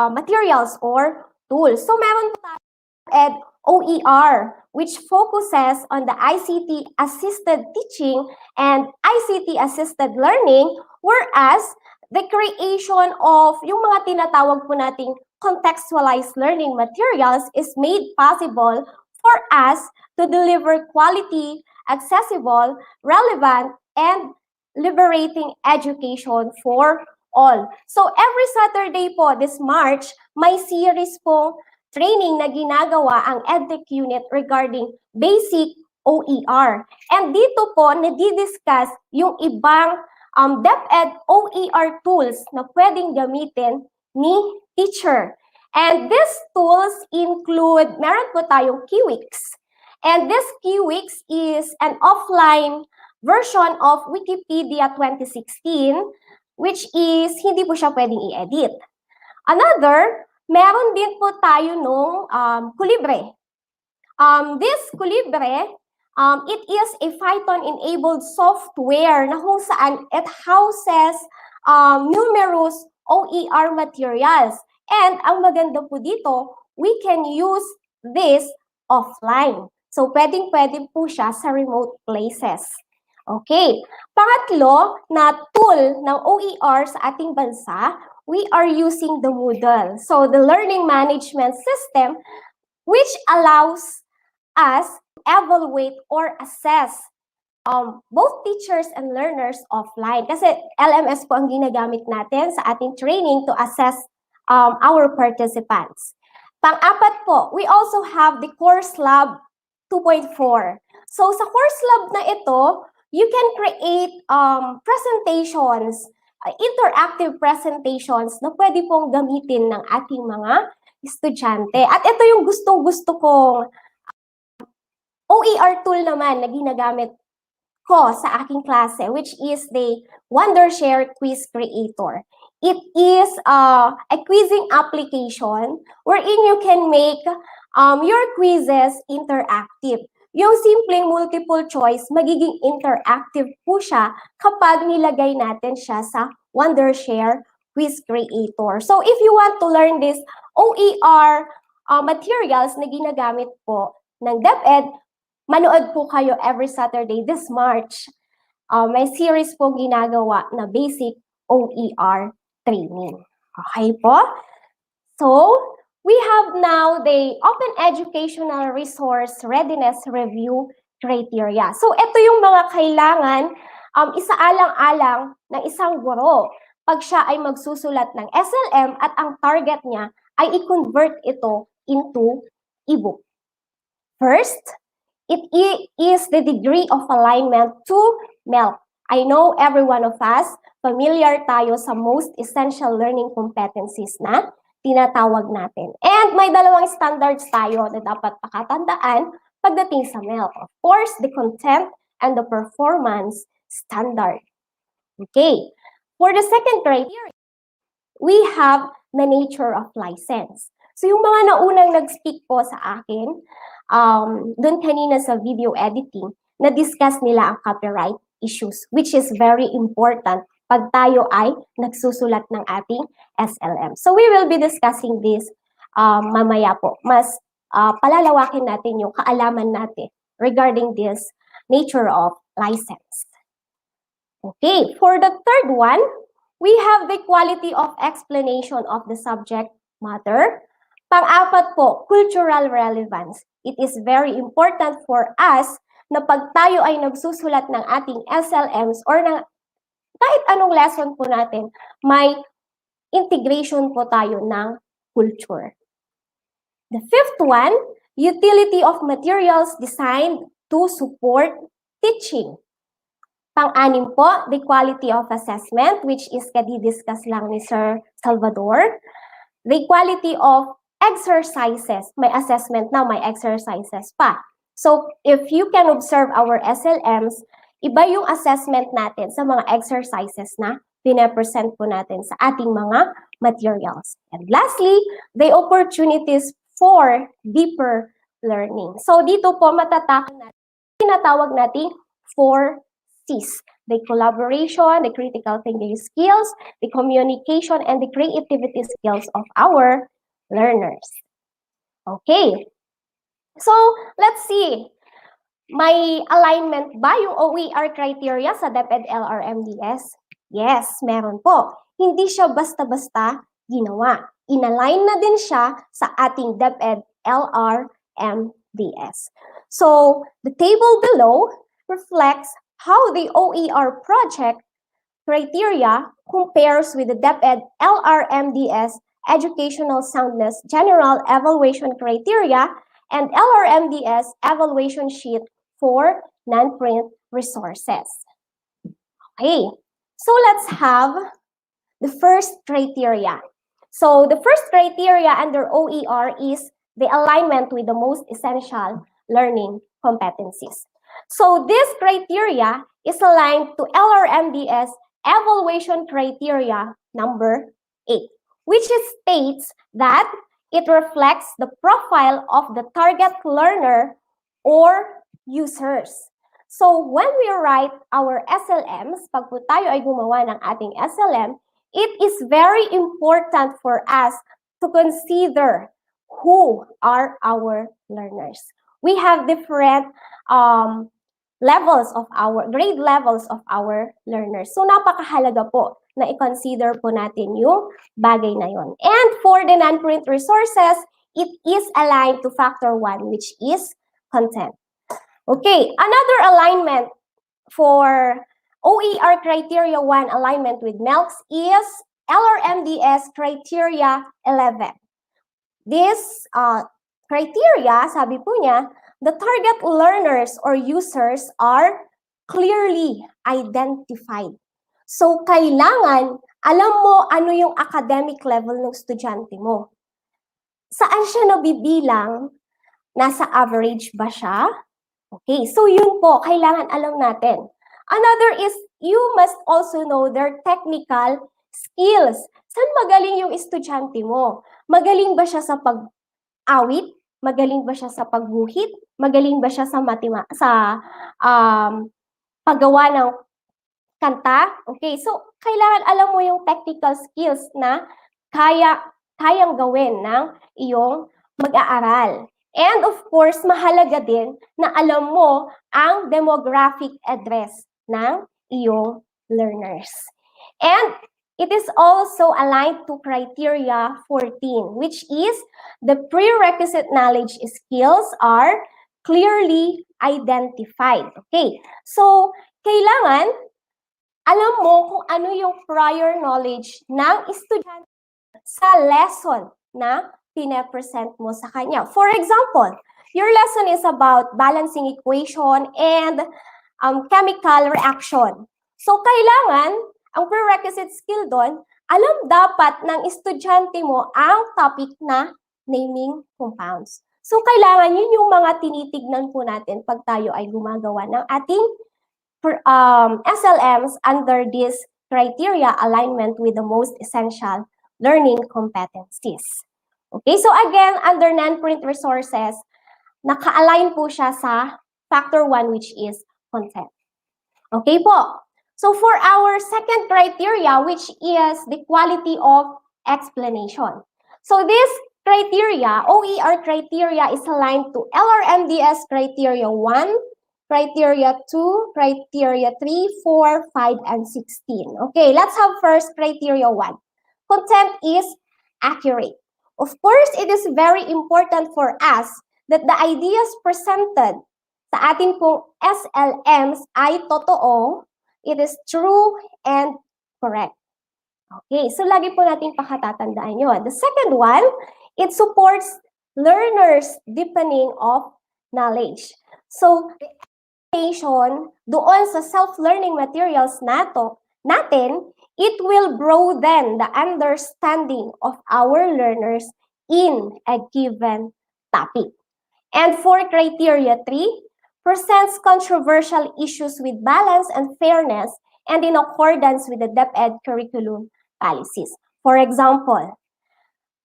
materials or tools. So, meron po tayo DepEd OER, which focuses on the ICT-assisted teaching and ICT-assisted learning, whereas the creation of yung mga tinatawag po nating contextualized learning materials is made possible for us to deliver quality, accessible, relevant, and liberating education for all. So every Saturday po, this March, may series po training na ginagawa ang EdTech unit regarding basic OER. And dito po, nadidiscuss yung ibang DepEd OER tools na pwedeng gamitin ni teacher. And these tools include, meron po tayong Kiwix. And this Kiwix is an offline version of Wikipedia 2016, which is hindi po siya pwedeng i-edit. Another, meron din po tayo nung Kulibre. This Kulibre, it is a Python-enabled software na kung saan it houses numerous OER materials. And ang maganda po dito, we can use this offline. So, pwedeng-pwede po siya sa remote places. Okay. Pangatlo na tool ng OER sa ating bansa, we are using the Moodle. So, the learning management system, which allows us to evaluate or assess both teachers and learners offline. Kasi LMS po ang ginagamit natin sa ating training to assess our participants. Pang-apat po, we also have the Course Lab 2.4. So, sa Course Lab na ito, you can create presentations, interactive presentations na pwede pong gamitin ng ating mga estudyante. At ito yung gustong-gusto kong OER tool naman na ginagamit ko sa aking klase, which is the Wondershare Quiz Creator. It is a quizzing application wherein you can make your quizzes interactive. Yung simpleng multiple choice, magiging interactive po siya kapag nilagay natin siya sa Wondershare Quiz Creator. So if you want to learn this OER materials na ginagamit po ng DepEd, manood po kayo every Saturday this March. May series po ginagawa na basic OER training. Okay po? So, we have now the Open Educational Resource Readiness Review Criteria. So, ito yung mga kailangan isaalang-alang ng isang guro pag siya ay magsusulat ng SLM at ang target niya ay i-convert ito into ebook. First, it is the degree of alignment to MELC. I know every one of us, familiar tayo sa most essential learning competencies na tinatawag natin. And may dalawang standards tayo na dapat pakatandaan pagdating sa MEL. Of course, the content and the performance standard. Okay. For the second criteria, we have the nature of license. So yung mga naunang nag-speak po sa akin, dun kanina sa video editing, na-discuss nila ang copyright issues, which is very important pag tayo ay nagsusulat ng ating SLM. So we will be discussing this mamaya po. Mas palalawakin natin yung kaalaman natin regarding this nature of license. Okay, for the third one, we have the quality of explanation of the subject matter. Pang-apat po, cultural relevance. It is very important for us na pag tayo ay nagsusulat ng ating SLMs or ng kahit anong lesson po natin, may integration po tayo ng culture. The fifth one, utility of materials designed to support teaching. Pang-anim po, the quality of assessment, which is kadi-discuss lang ni Sir Salvador. The quality of exercises. May assessment na, may exercises pa. So, if you can observe our SLMs, iba yung assessment natin sa mga exercises na pinapresent po natin sa ating mga materials. And lastly, the opportunities for deeper learning. So, dito po matatakot natin, tinatawag natin 4 C's. The collaboration, the critical thinking skills, the communication, and the creativity skills of our learners. Okay. So, let's see. May alignment ba yung OER criteria sa DepEd LRMDS? Yes, meron po. Hindi siya basta-basta ginawa. Inalign na din siya sa ating DepEd LRMDS. So, the table below reflects how the OER project criteria compares with the DepEd LRMDS Educational Soundness General Evaluation Criteria and LRMDS Evaluation Sheet for non-print resources. Okay, so let's have the first criteria. So the first criteria under OER is the alignment with the most essential learning competencies. So this criteria is aligned to LRMDS Evaluation Criteria number 8, which states that it reflects the profile of the target learner or users. So when we write our SLMs, pag po tayo ay gumawa ng ating SLM, it is very important for us to consider who are our learners. We have different grade levels of our learners. So napakahalaga po na i-consider po natin yung bagay na yon. And for the non-print resources, it is aligned to factor 1, which is content. Okay, another alignment for OER criteria 1 alignment with MELCS is LRMDS criteria 11. This criteria, sabi po niya, the target learners or users are clearly identified. So, kailangan alam mo ano yung academic level ng estudyante mo. Saan siya nabibilang? Nasa average ba siya? Okay, so yun po, kailangan alam natin. Another is, you must also know their technical skills. Saan magaling yung estudyante mo? Magaling ba siya sa pag-awit? Magaling ba siya sa pagguhit? Magaling ba siya sa paggawa ng kanta? Okay, so kailangan alam mo yung technical skills na kayang gawin ng iyong mag-aaral. And of course, mahalaga din na alam mo ang demographic address ng iyong learners. And it is also aligned to criteria 14, which is the prerequisite knowledge skills are clearly identified. Okay, so kailangan alam mo kung ano yung prior knowledge ng estudyante sa lesson na pinapresent mo sa kanya. For example, your lesson is about balancing equation and chemical reaction. So, kailangan, ang prerequisite skill doon, alam dapat ng estudyante mo ang topic na naming compounds. So, kailangan yun yung mga tinitignan po natin pag tayo ay gumagawa ng ating SLMs under this criteria alignment with the most essential learning competencies. Okay, so again, under non-print resources, naka-align po siya sa factor 1, which is content. Okay po. So for our second criteria, which is the quality of explanation. So this criteria, OER criteria, is aligned to LRMDS criteria 1, criteria 2, criteria 3, 4, 5, and 16. Okay, let's have first criteria 1. Content is accurate. Of course, it is very important for us that the ideas presented sa ating pong SLMs ay totoo, it is true and correct. Okay, so lagi po natin pakatatandaan yun. The second one, it supports learners' deepening of knowledge. So, explanation doon sa self-learning materials natin, it will broaden the understanding of our learners in a given topic. And for criteria 3, presents controversial issues with balance and fairness and in accordance with the DepEd curriculum policies. For example,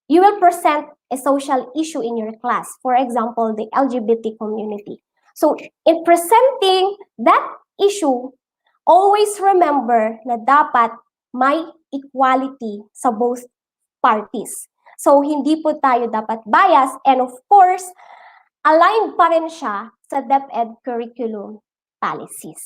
you will present a social issue in your class, for example, the LGBT community. So, in presenting that issue, always remember na dapat may equality sa both parties. So, hindi po tayo dapat bias, and of course, aligned pa rin siya sa DepEd curriculum policies.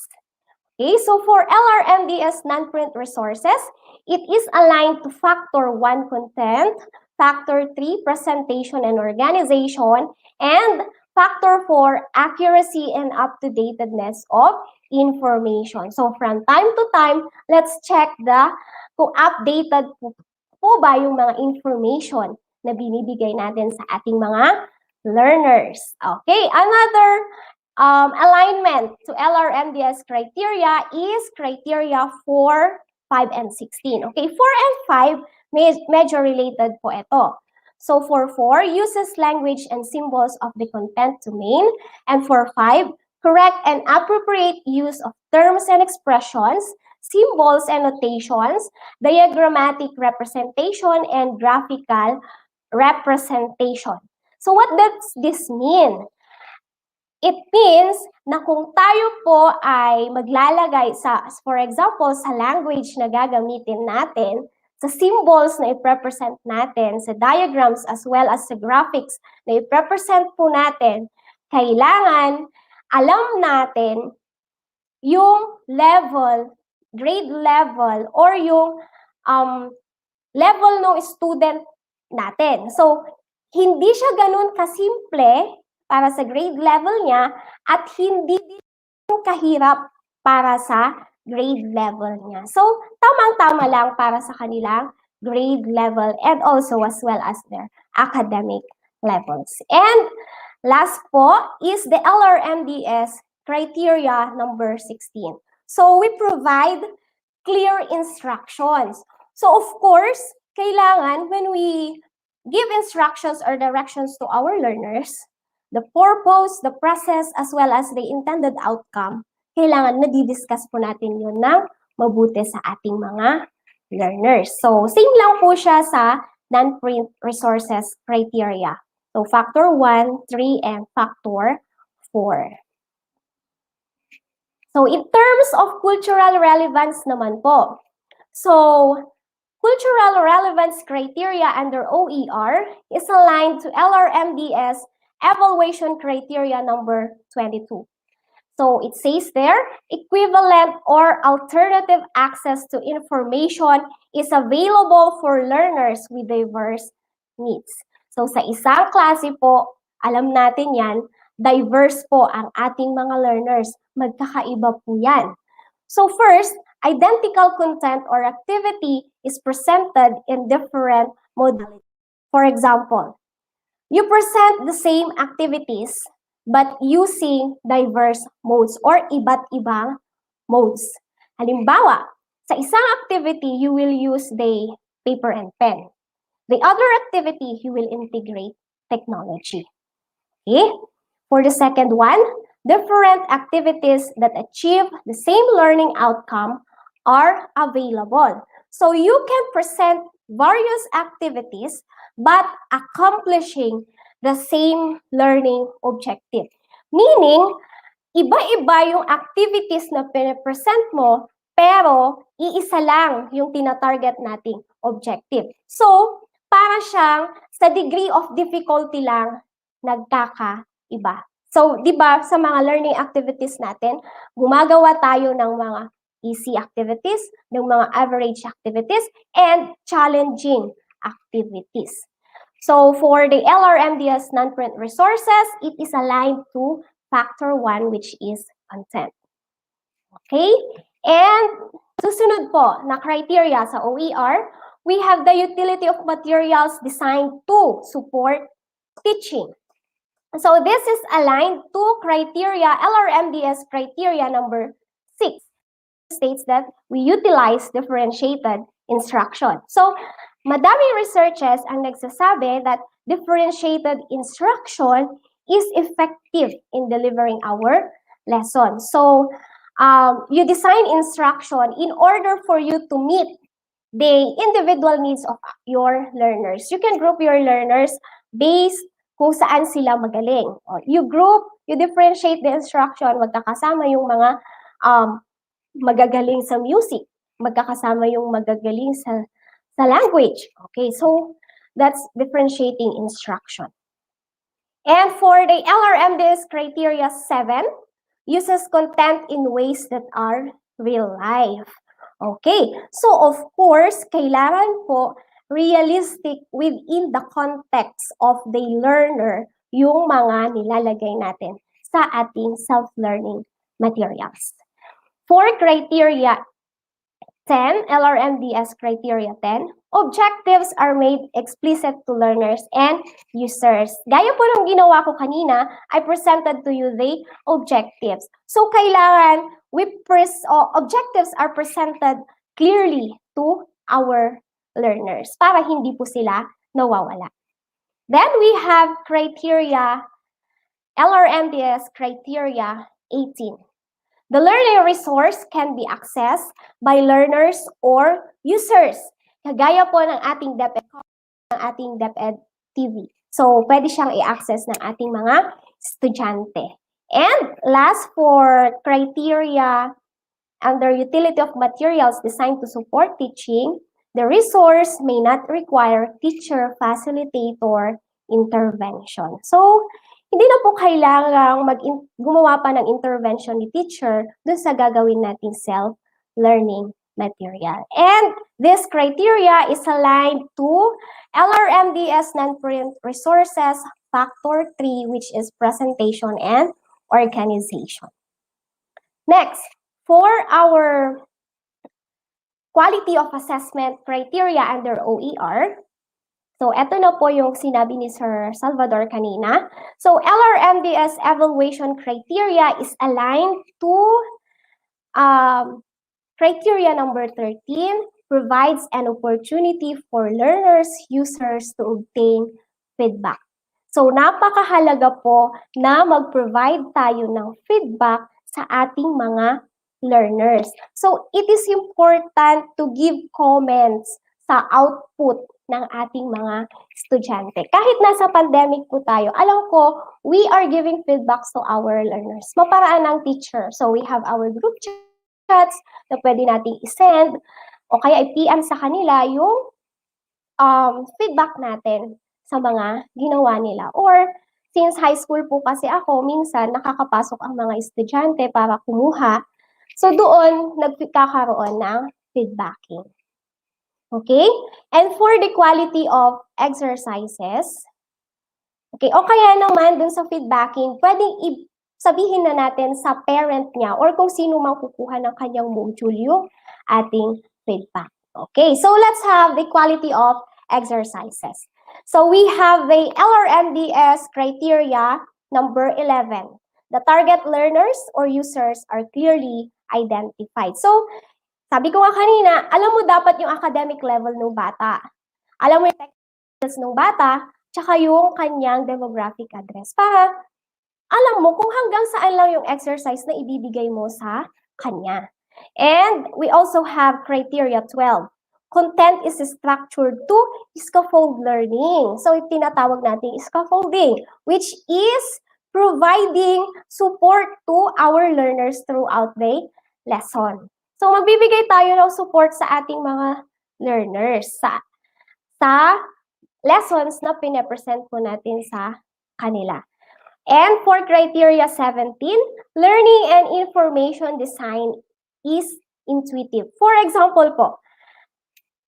Okay, so for LRMDS non-print resources, it is aligned to factor 1 content, factor 3 presentation and organization, and factor 4 accuracy and up-to-datedness of information. So from time to time, let's check kung updated po ba yung mga information na binibigay natin sa ating mga learners. Okay, another alignment to LRMDS criteria is criteria 4, 5, and 16. Okay, 4 and 5, medyo related po ito. So for 4, uses language and symbols of the content domain. And for 5, correct and appropriate use of terms and expressions, symbols and notations, diagrammatic representation, and graphical representation. So what does this mean? It means na kung tayo po ay maglalagay for example, sa language na gagamitin natin, sa symbols na i-represent natin, sa diagrams as well as sa graphics na i-represent po natin, kailangan alam natin yung level, grade level, or yung level ng student natin. So, hindi siya ganun kasimple para sa grade level niya at hindi din kahirap para sa grade level niya. So, tamang-tama lang para sa kanilang grade level and also as well as their academic levels. And last po is the LRMDS criteria number 16. So, we provide clear instructions. So, of course, kailangan when we give instructions or directions to our learners, the purpose, the process, as well as the intended outcome, kailangan nadidiscuss po natin yun ng mabuti sa ating mga learners. So, same lang po siya sa non-print resources criteria. So, factor 1, 3, and factor 4. So, in terms of cultural relevance naman po, so, cultural relevance criteria under OER is aligned to LRMDS evaluation criteria number 22. So it says there, equivalent or alternative access to information is available for learners with diverse needs. So sa isang klase po, alam natin yan, diverse po ang ating mga learners. Magkakaiba po yan. So first, identical content or activity is presented in different modalities. For example, you present the same activities but using diverse modes or iba't ibang modes. Halimbawa, sa isang activity, you will use the paper and pen. The other activity, you will integrate technology. Okay? For the second one, different activities that achieve the same learning outcome are available. So you can present various activities but accomplishing the same learning objective. Meaning, iba-iba yung activities na pinapresent mo, pero iisa lang yung tinatarget nating objective. So, para siyang sa degree of difficulty lang nagkakaiba. So, di ba, sa mga learning activities natin, gumagawa tayo ng mga easy activities, ng mga average activities, and challenging activities. So, for the LRMDS non-print resources, it is aligned to factor 1, which is content. Okay? And susunod po na criteria sa OER, we have the utility of materials designed to support teaching. So this is aligned to criteria, LRMDS criteria number 6, states that we utilize differentiated instruction. So madaming researches ang nagsasabi that differentiated instruction is effective in delivering our lesson. So you design instruction in order for you to meet the individual needs of your learners. You can group your learners based kung saan sila magaling. You group, you differentiate the instruction, magkakasama yung mga magagaling sa music, magkakasama yung magagaling sa language. Okay, so that's differentiating instruction. And for the LRMDS criteria 7, uses content in ways that are real life. Okay, so of course, kailangan po realistic within the context of the learner yung mga nilalagay natin sa ating self-learning materials. For criteria 10, LRMDS criteria 10, objectives are made explicit to learners and users. Gaya po ng ginawa ko kanina, I presented to you the objectives. So kailangan objectives are presented clearly to our learners para hindi po sila nawawala. Then we have criteria, LRMDS criteria 18. The learning resource can be accessed by learners or users. Kagaya po ng ating DepEd Commons, ng ating DepEd TV. So, pwede siyang i-access ng ating mga estudyante. And last, for criteria under utility of materials designed to support teaching, the resource may not require teacher facilitator intervention. So, hindi na po kailangang gumawa pa ng intervention ni teacher dun sa gagawin nating self-learning material. And this criteria is aligned to LRMDS non-print resources factor 3, which is presentation and organization. Next, for our quality of assessment criteria under OER, so, eto na po yung sinabi ni Sir Salvador kanina. So, LRMDS evaluation criteria is aligned to criteria number 13, provides an opportunity for learners, users to obtain feedback. So, napakahalaga po na mag-provide tayo ng feedback sa ating mga learners. So, it is important to give comments sa output ng ating mga estudyante. Kahit nasa pandemic po tayo, alam ko, we are giving feedbacks to our learners. Maparaan ng teacher. So, we have our group chats na pwede nating isend o kaya i-PM sa kanila yung feedback natin sa mga ginawa nila. Or, since high school po kasi ako, minsan nakakapasok ang mga estudyante para kumuha. So, doon nagkakaroon ng feedbacking. Okay? And for the quality of exercises, okay, o kaya naman dun sa feedbacking, pwedeng sabihin na natin sa parent niya or kung sino mang kukuha ng kanyang module yung ating feedback. Okay, so let's have the quality of exercises. So we have the LRMDS criteria number 11. The target learners or users are clearly identified. So, sabi ko nga kanina, alam mo dapat yung academic level ng bata. Alam mo yung technicals ng bata, tsaka yung kanyang demographic address. Para alam mo kung hanggang saan lang yung exercise na ibibigay mo sa kanya. And we also have criteria 12. Content is structured to scaffold learning. So, tinatawag natin scaffolding, which is providing support to our learners throughout the lesson. So, magbibigay tayo ng support sa ating mga learners sa lessons na pinapresent po natin sa kanila. And for criteria 17, learning and information design is intuitive. For example po,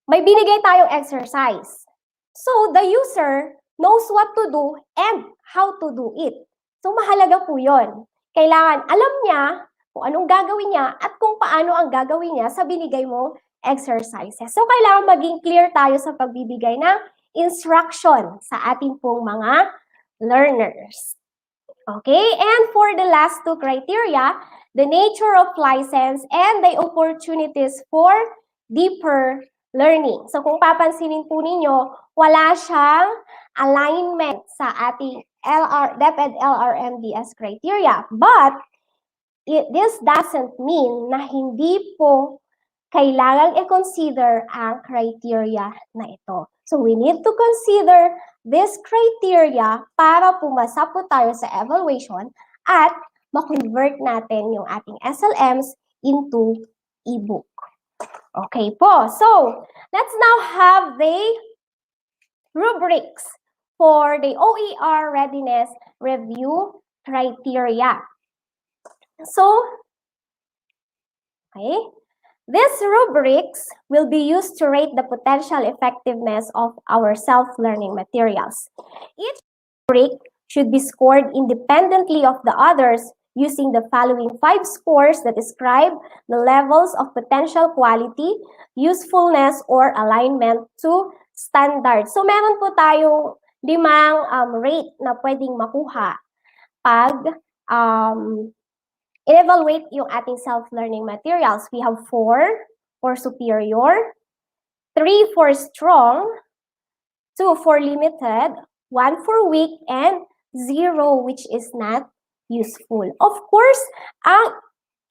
may binigay tayong exercise. So, the user knows what to do and how to do it. So, mahalaga po yun. Kailangan alam niya kung anong gagawin niya at kung paano ang gagawin niya sa binigay mo exercises. So, kailangan maging clear tayo sa pagbibigay ng instruction sa ating pong mga learners. Okay, and for the last two criteria, the nature of license and the opportunities for deeper learning. So kung papansinin po ninyo, wala siyang alignment sa ating DepEd LRMDS criteria. But this doesn't mean na hindi po kailangan i-consider ang criteria na ito. So we need to consider this criteria para pumasa po tayo sa evaluation at ma-convert natin yung ating SLMs into ebook. Okay po. So, let's now have the rubrics for the OER readiness review criteria. So, okay. These rubrics will be used to rate the potential effectiveness of our self-learning materials. Each rubric should be scored independently of the others using the following 5 scores that describe the levels of potential quality, usefulness, or alignment to standards. So, meron po tayong 5 rate na pwedeng makuha pag evaluate yung ating self-learning materials. We have 4 for superior, 3 for strong, 2 for limited, 1 for weak, and 0 which is not useful. Of course, ang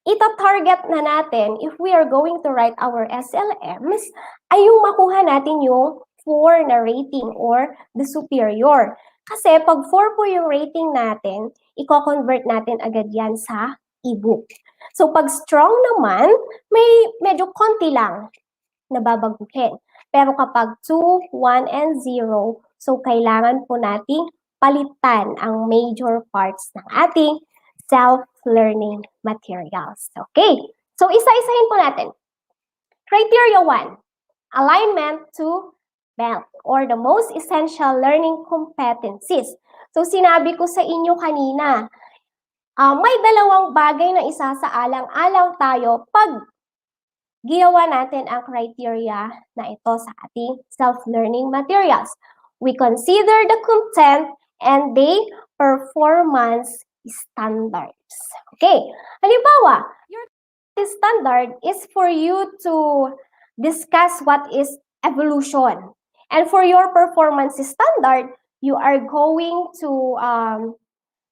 ita-target na natin if we are going to write our SLMs ay yung makuha natin yung 4 na rating or the superior. Kasi pag 4 po yung rating natin, i-convert natin agad yan sa ebook. So pag strong naman, may medyo konti lang na babaguhin. Pero kapag 2, 1, and 0, so kailangan po nating palitan ang major parts ng ating self-learning materials. Okay, so isa-isahin po natin. Criteria 1, alignment to BELT or the most essential learning competencies. So sinabi ko sa inyo kanina, may dalawang bagay na isasaalang-alang tayo pag ginawa natin ang criteria na ito sa ating self-learning materials. We consider the content and the performance standards. Okay, halimbawa, your standard is for you to discuss what is evolution. And for your performance standard, you are going to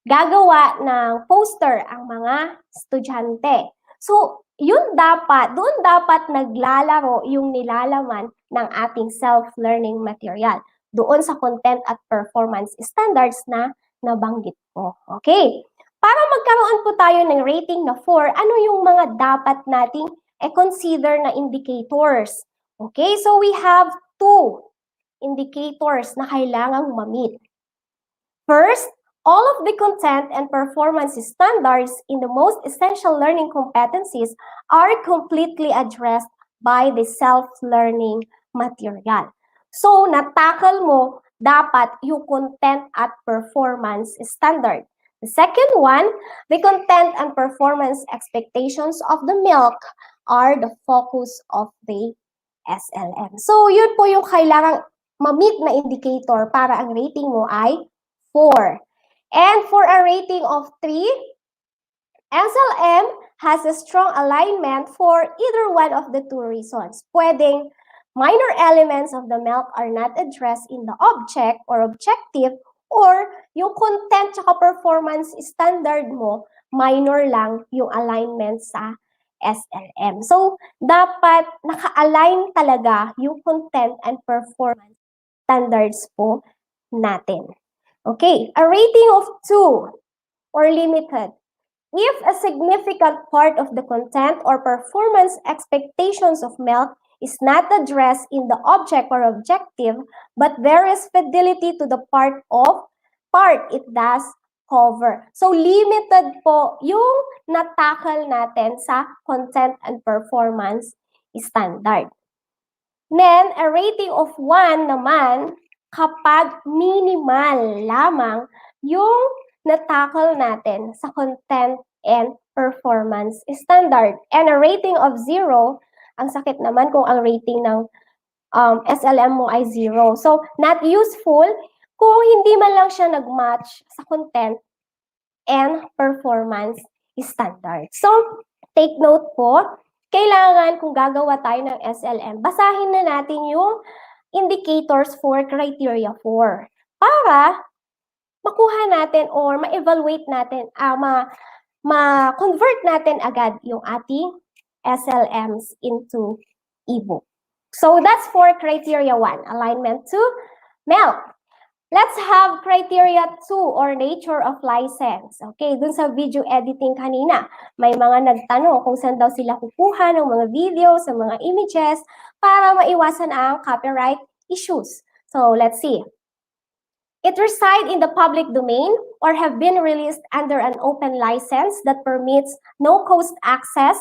gagawa ng poster ang mga estudyante. So, doon dapat naglalaro yung nilalaman ng ating self-learning material. Doon sa content at performance standards na nabanggit ko. Okay? Para magkaroon po tayo ng rating na 4, ano yung mga dapat nating consider na indicators? Okay? So, we have 2 indicators na kailangang ma-meet. First, all of the content and performance standards in the most essential learning competencies are completely addressed by the self-learning material. So, natakal mo dapat yung content at performance standard. The second one, the content and performance expectations of the milk are the focus of the SLM. So, yun po yung kailangang ma-meet na indicator para ang rating mo ay 4. And for a rating of 3, SLM has a strong alignment for either one of the two reasons. Pwedeng minor elements of the milk are not addressed in the object or objective, or yung content tsaka performance standard mo, minor lang yung alignment sa SLM. So, dapat naka-align talaga yung content and performance standards po natin. Okay, a rating of 2 or limited. If a significant part of the content or performance expectations of milk is not addressed in the object or objective, but there is fidelity to the part it does cover. So, limited po yung natakal natin sa content and performance standard. Then, a rating of 1 naman kapag minimal lamang yung natakal natin sa content and performance standard. And a rating of 0, ang sakit naman kung ang rating ng SLM mo ay 0. So, not useful kung hindi man lang siya nag-match sa content and performance standard. So, take note po, kailangan kung gagawa tayo ng SLM, basahin na natin yung indicators for criteria 4 para makuha natin or ma-evaluate natin, ma-convert natin agad yung ating SLMs into ebook. So that's for criteria 1, alignment to milk. Let's have criteria 2 or nature of license. Okay, dun sa video editing kanina, may mga nagtanong kung saan daw sila kukuha ng mga videos, ng mga images para maiwasan ang copyright issues. So let's see. It reside in the public domain or have been released under an open license that permits no-cost access,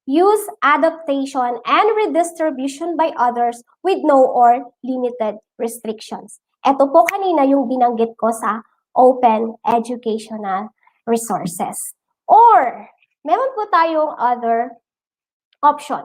use, adaptation, and redistribution by others with no or limited restrictions. Ito po kanina yung binanggit ko sa open educational resources. Or, meron po tayong other option.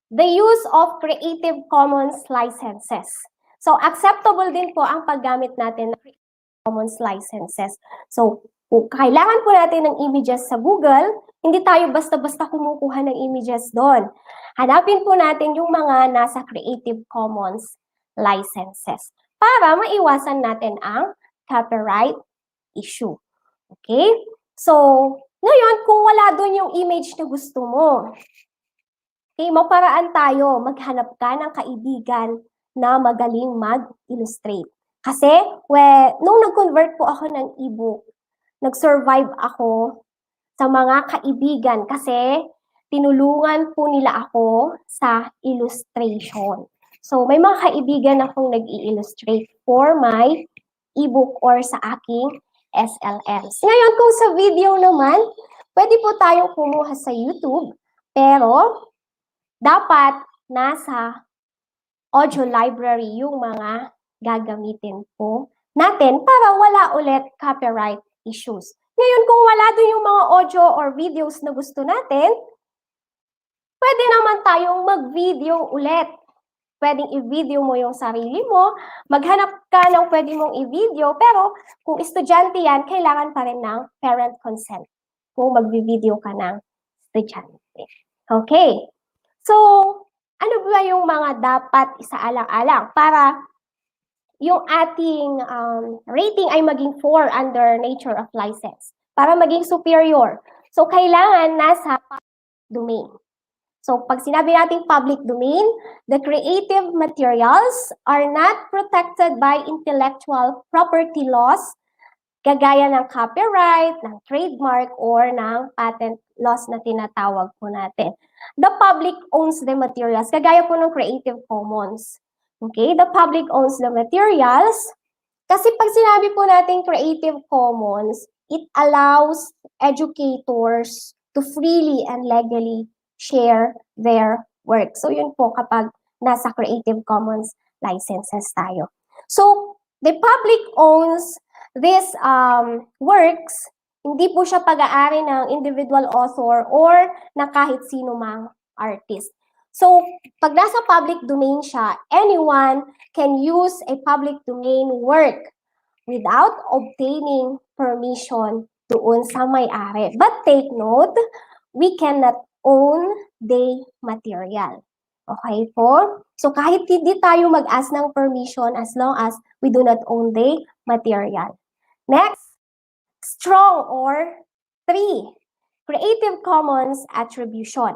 The use of Creative Commons licenses. So, acceptable din po ang paggamit natin ng Creative Commons licenses. So, kung kailangan po natin ng images sa Google, hindi tayo basta-basta kumukuha ng images doon. Hanapin po natin yung mga nasa Creative Commons licenses para maiwasan natin ang copyright issue. Okay? So, ngayon, kung wala doon yung image na gusto mo, okay, maparaan tayo, maghanap ka ng kaibigan na magaling mag-illustrate. Kasi, nung nag-convert po ako ng ebook, nag-survive ako sa mga kaibigan kasi tinulungan po nila ako sa illustration. So, may mga kaibigan akong nag-i-illustrate for my ebook or sa aking SLMs. Ngayon, kung sa video naman, pwede po tayong kumuha sa YouTube, pero dapat nasa audio library yung mga gagamitin po natin para wala ulit copyright issues. Ngayon, kung wala doon yung mga audio or videos na gusto natin, pwede naman tayong mag-video ulit. Pwedeng i-video mo yung sarili mo, maghanap ka ng pwede mong i-video, pero kung estudyante yan, kailangan pa rin ng parent consent kung mag-video ka ng estudyante. Okay. So, ano ba yung mga dapat isaalang-alang para yung ating rating ay maging 4 under nature of license, para maging superior. So, kailangan nasa public domain. So, pag sinabi natin public domain, the creative materials are not protected by intellectual property laws, kagaya ng copyright, ng trademark, or ng patent laws na tinatawag po natin. The public owns the materials, kagaya po ng Creative Commons. Okay, the public owns the materials. Kasi pag sinabi po natin Creative Commons, it allows educators to freely and legally share their work. So yun po kapag nasa Creative Commons licenses tayo. So the public owns these works, hindi po siya pag-aari ng individual author or na kahit sino mang artist. So pag nasa public domain siya, anyone can use a public domain work without obtaining permission doon sa may-ari. But take note, we cannot own the material. Okay po? So kahit hindi tayo mag-ask ng permission as long as we do not own the material. Next, strong or 3, Creative Commons attribution.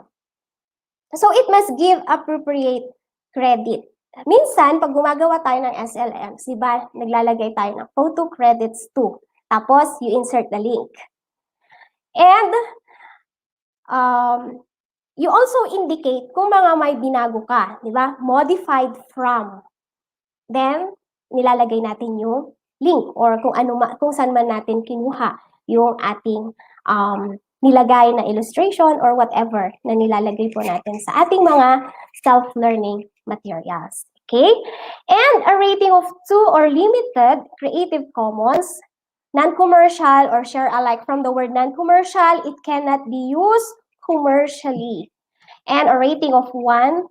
So it must give appropriate credit. Minsan, pag gumagawa tayo ng SLMs, di ba, naglalagay tayo ng photo credits to. Tapos, you insert the link. And, you also indicate kung mga may binago ka, di ba? Modified from. Then, nilalagay natin yung link or kung saan man natin kinuha yung ating nilagay na illustration or whatever na nilalagay po natin sa ating mga self-learning materials. Okay? And a rating of 2 or limited Creative Commons, non-commercial or share alike. From the word non-commercial, it cannot be used commercially. And a rating of 1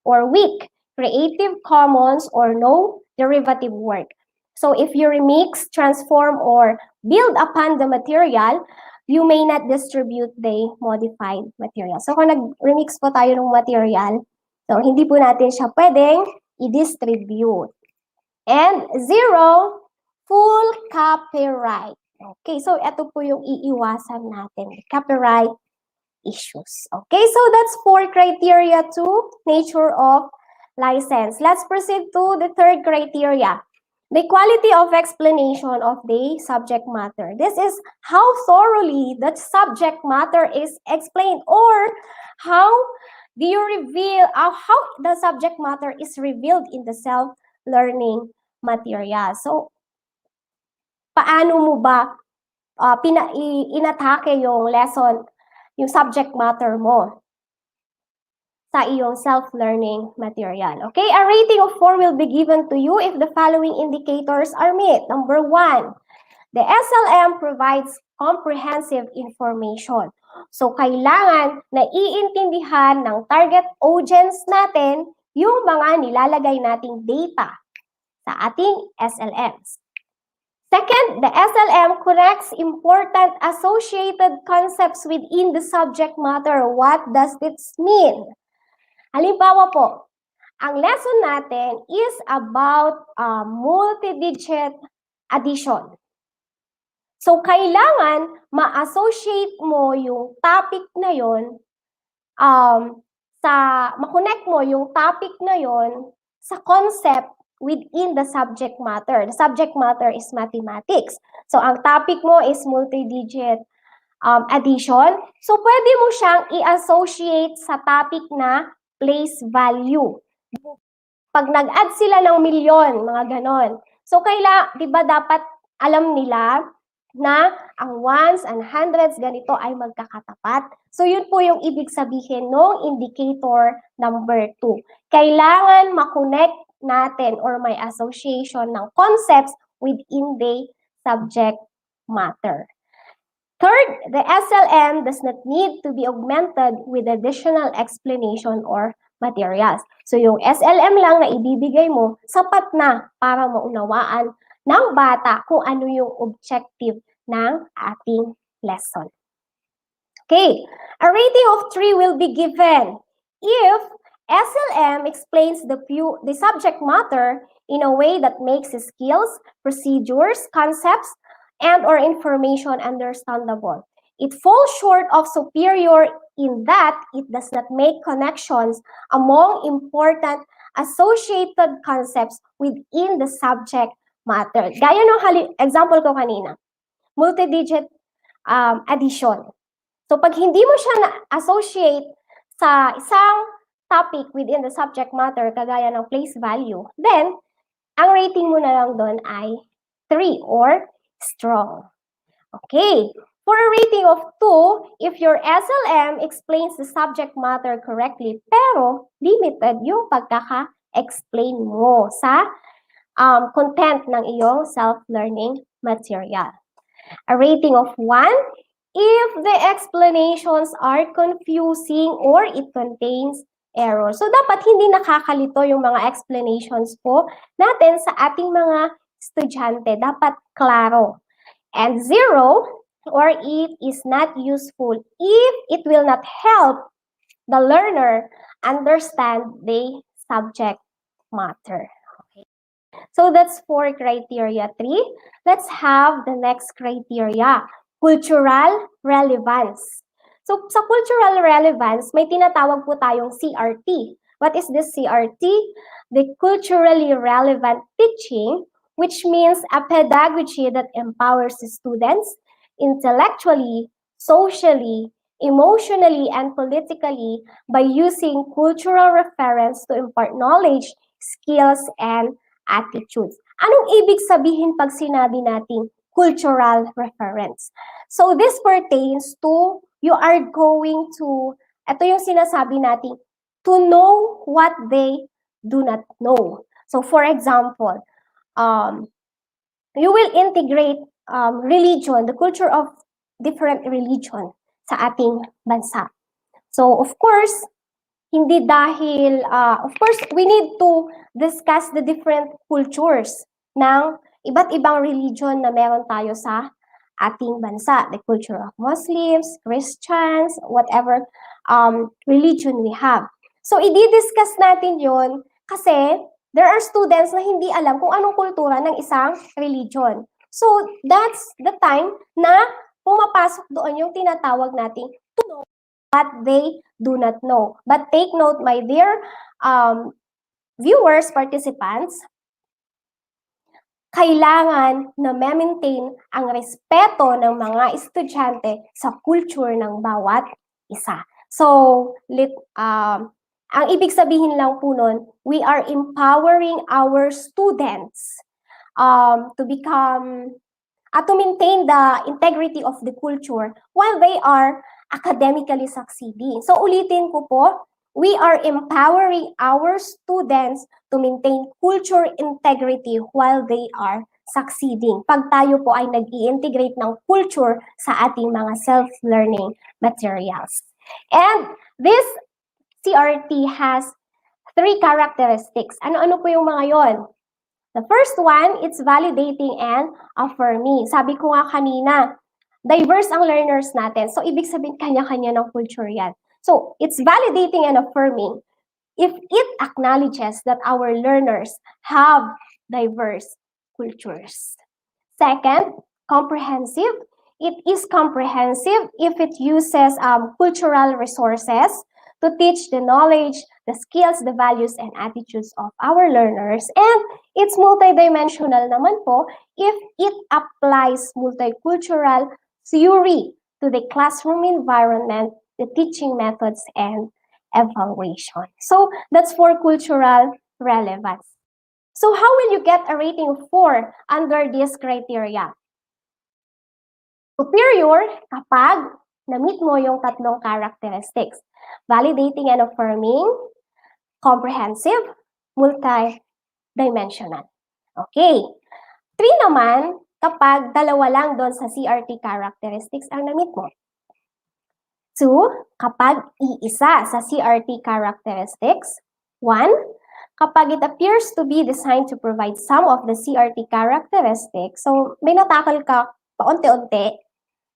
or weak Creative Commons or no derivative work. So if you remix, transform, or build upon the material, you may not distribute the modified material. So kung nag-remix po tayo ng material, so hindi po natin siya pwedeng i-distribute. And 0, full copyright. Okay, so ito po yung iiwasan natin, copyright issues. Okay, so that's 4 criteria to nature of license. Let's proceed to the 3rd criteria. The quality of explanation of the subject matter. This is how thoroughly that subject matter is explained, or how do you reveal how the subject matter is revealed in the self-learning material. So, paano mo ba inatake yung lesson, yung subject matter mo sa iyong self-learning material. Okay, a rating of 4 will be given to you if the following indicators are met. Number 1, the SLM provides comprehensive information. So, kailangan na iintindihan ng target audience natin yung mga nilalagay nating data sa ating SLMs. Second, the SLM connects important associated concepts within the subject matter. What does this mean? Halimbawa po, ang lesson natin is about multi-digit addition. So, kailangan ma-associate mo yung topic na yon, ma-connect mo yung topic na yon sa concept within the subject matter. The subject matter is mathematics. So, ang topic mo is multi-digit addition. So, pwede mo siyang i-associate sa topic na place value. Pag nag-add sila ng milyon, mga ganon. So, di ba dapat alam nila na ang ones and hundreds ganito ay magkakatapat? So, yun po yung ibig sabihin ng indicator number 2. Kailangan ma-connect natin or may association ng concepts within the subject matter. Third, the SLM does not need to be augmented with additional explanation or materials. So, yung SLM lang na ibibigay mo, sapat na para maunawaan ng bata kung ano yung objective ng ating lesson. Okay, a rating of 3 will be given if SLM explains the subject matter in a way that makes skills, procedures, concepts, and or information understandable. It falls short of superior in that it does not make connections among important associated concepts within the subject matter. Gaya ng example ko kanina, multi-digit addition. So pag hindi mo siya na-associate sa isang topic within the subject matter, kagaya ng place value, then ang rating mo na lang doon ay 3 or strong. Okay. For a rating of 2, if your SLM explains the subject matter correctly, pero limited yung pagkaka-explain mo sa content ng iyong self-learning material. A rating of 1, if the explanations are confusing or it contains errors. So, dapat hindi nakakalito yung mga explanations po natin sa ating mga estudyante. Dapat klaro. And 0, or it is not useful if it will not help the learner understand the subject matter. Okay. So that's for criteria 3. Let's have the next criteria, cultural relevance. So sa cultural relevance, may tinatawag po tayong CRT. What is this CRT? The culturally relevant teaching, which means a pedagogy that empowers students intellectually, socially, emotionally, and politically by using cultural reference to impart knowledge, skills, and attitudes. Anong ibig sabihin pag sinabi natin cultural reference? So this pertains to you are going to, ito yung sinasabi natin, to know what they do not know. So for example, you will integrate religion, the culture of different religion sa ating bansa. So of course, hindi dahil, of course, we need to discuss the different cultures ng iba't ibang religion na meron tayo sa ating bansa. The culture of Muslims, Christians, whatever religion we have. So, i-discuss natin yon kasi there are students na hindi alam kung anong kultura ng isang religion. So, that's the time na pumapasok doon yung tinatawag nating to know what they do not know. But take note, my dear viewers, participants, kailangan na ma-maintain ang respeto ng mga estudyante sa culture ng bawat isa. So, ang ibig sabihin lang po nun, we are empowering our students to become, to maintain the integrity of the culture while they are academically succeeding. So, ulitin ko po, we are empowering our students to maintain culture integrity while they are succeeding. Pag tayo po ay nag-i-integrate ng culture sa ating mga self-learning materials. And this CRT has 3 characteristics. Ano-ano po yung mga yon? The first one, it's validating and affirming. Sabi ko nga kanina, diverse ang learners natin. So, ibig sabihin, kanya-kanya ng culture yan. So, it's validating and affirming if it acknowledges that our learners have diverse cultures. Second, comprehensive. It is comprehensive if it uses cultural resources to teach the knowledge, the skills, the values, and attitudes of our learners. And it's multidimensional naman po if it applies multicultural theory to the classroom environment, the teaching methods, and evaluation. So that's for cultural relevance. So how will you get a rating of 4 under this criteria? Superior kapag na-meet mo yung tatlong characteristics. Validating and affirming, comprehensive, multi-dimensional. Okay. 3 naman, kapag dalawa lang doon sa CRT characteristics ang na-meet mo. 2, kapag iisa sa CRT characteristics. 1, kapag it appears to be designed to provide some of the CRT characteristics. So, may natakal ka paunti-unti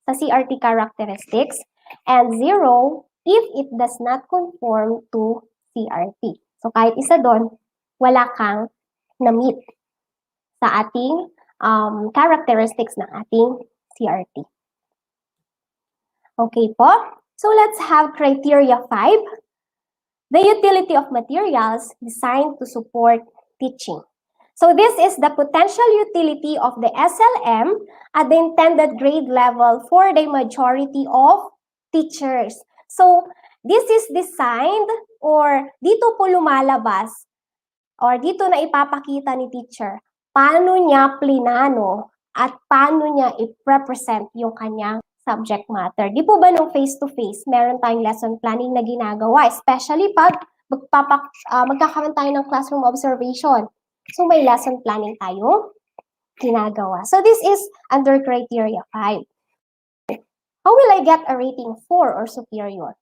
sa CRT characteristics. And 0, if it does not conform to CRT. So, kahit isa doon, wala kang na-meet sa ating characteristics ng ating CRT. Okay po? So, let's have criteria 5. The utility of materials designed to support teaching. So, this is the potential utility of the SLM at the intended grade level for the majority of teachers. So, this is designed or dito po lumalabas or dito na ipapakita ni teacher paano niya plinano at paano niya i-represent yung kanyang subject matter. Di po ba nung face-to-face, meron tayong lesson planning na ginagawa, especially pag magkakaroon tayo ng classroom observation. So may lesson planning tayo ginagawa. So this is under criteria 5. How will I get a rating 4 or superior?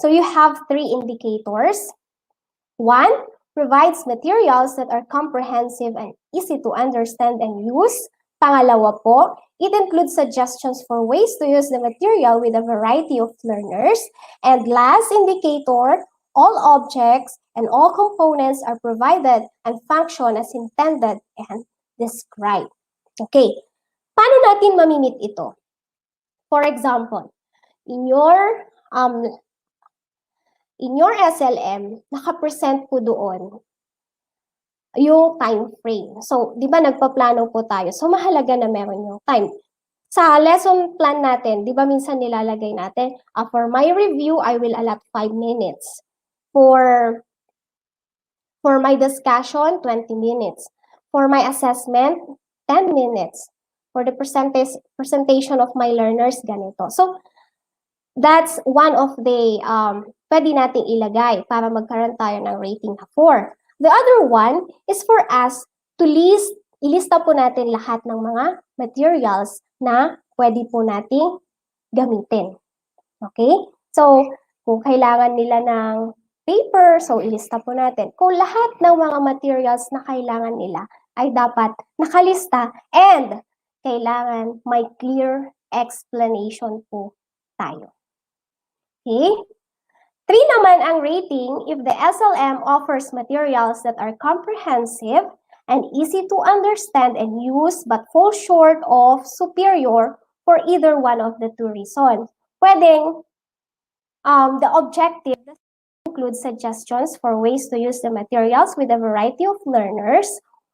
So you have 3 indicators. 1, provides materials that are comprehensive and easy to understand and use. Pangalawa po, it includes suggestions for ways to use the material with a variety of learners. And last indicator, all objects and all components are provided and function as intended and described. Okay, paano natin mamimit ito? For example, in your SLM, nakapresent po doon yung time frame. So, di ba nagpaplano po tayo? So, mahalaga na meron yung time. Sa lesson plan natin, di ba minsan nilalagay natin, for my review, I will allot 5 minutes. For my discussion, 20 minutes. For my assessment, 10 minutes. For the presentation of my learners, ganito. So, that's one of the pwede nating ilagay para magkaroon tayo ng rating na 4. The other one is for us to ilista po natin lahat ng mga materials na pwede po nating gamitin. Okay? So, kung kailangan nila ng paper, so ilista po natin. Kung lahat ng mga materials na kailangan nila ay dapat nakalista and kailangan may clear explanation po tayo. Okay? 3 naman ang rating if the SLM offers materials that are comprehensive and easy to understand and use but fall short of superior for either one of the 2 reasons. Pwedeng the objective includes suggestions for ways to use the materials with a variety of learners,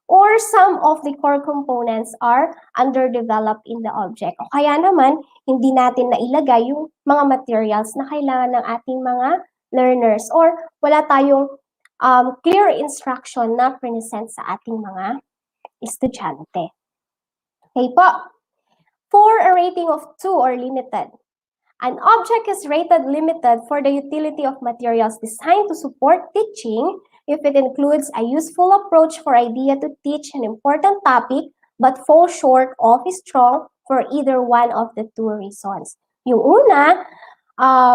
or some of the core components are underdeveloped in the object. O kaya naman, hindi natin nailagay yung mga materials na kailangan ng ating mga learners, or wala tayong clear instruction na present sa ating mga estudyante. Okay po. For a rating of 2 or limited, an object is rated limited for the utility of materials designed to support teaching if it includes a useful approach for idea to teach an important topic but falls short of strong for either one of the 2 reasons. Yung una,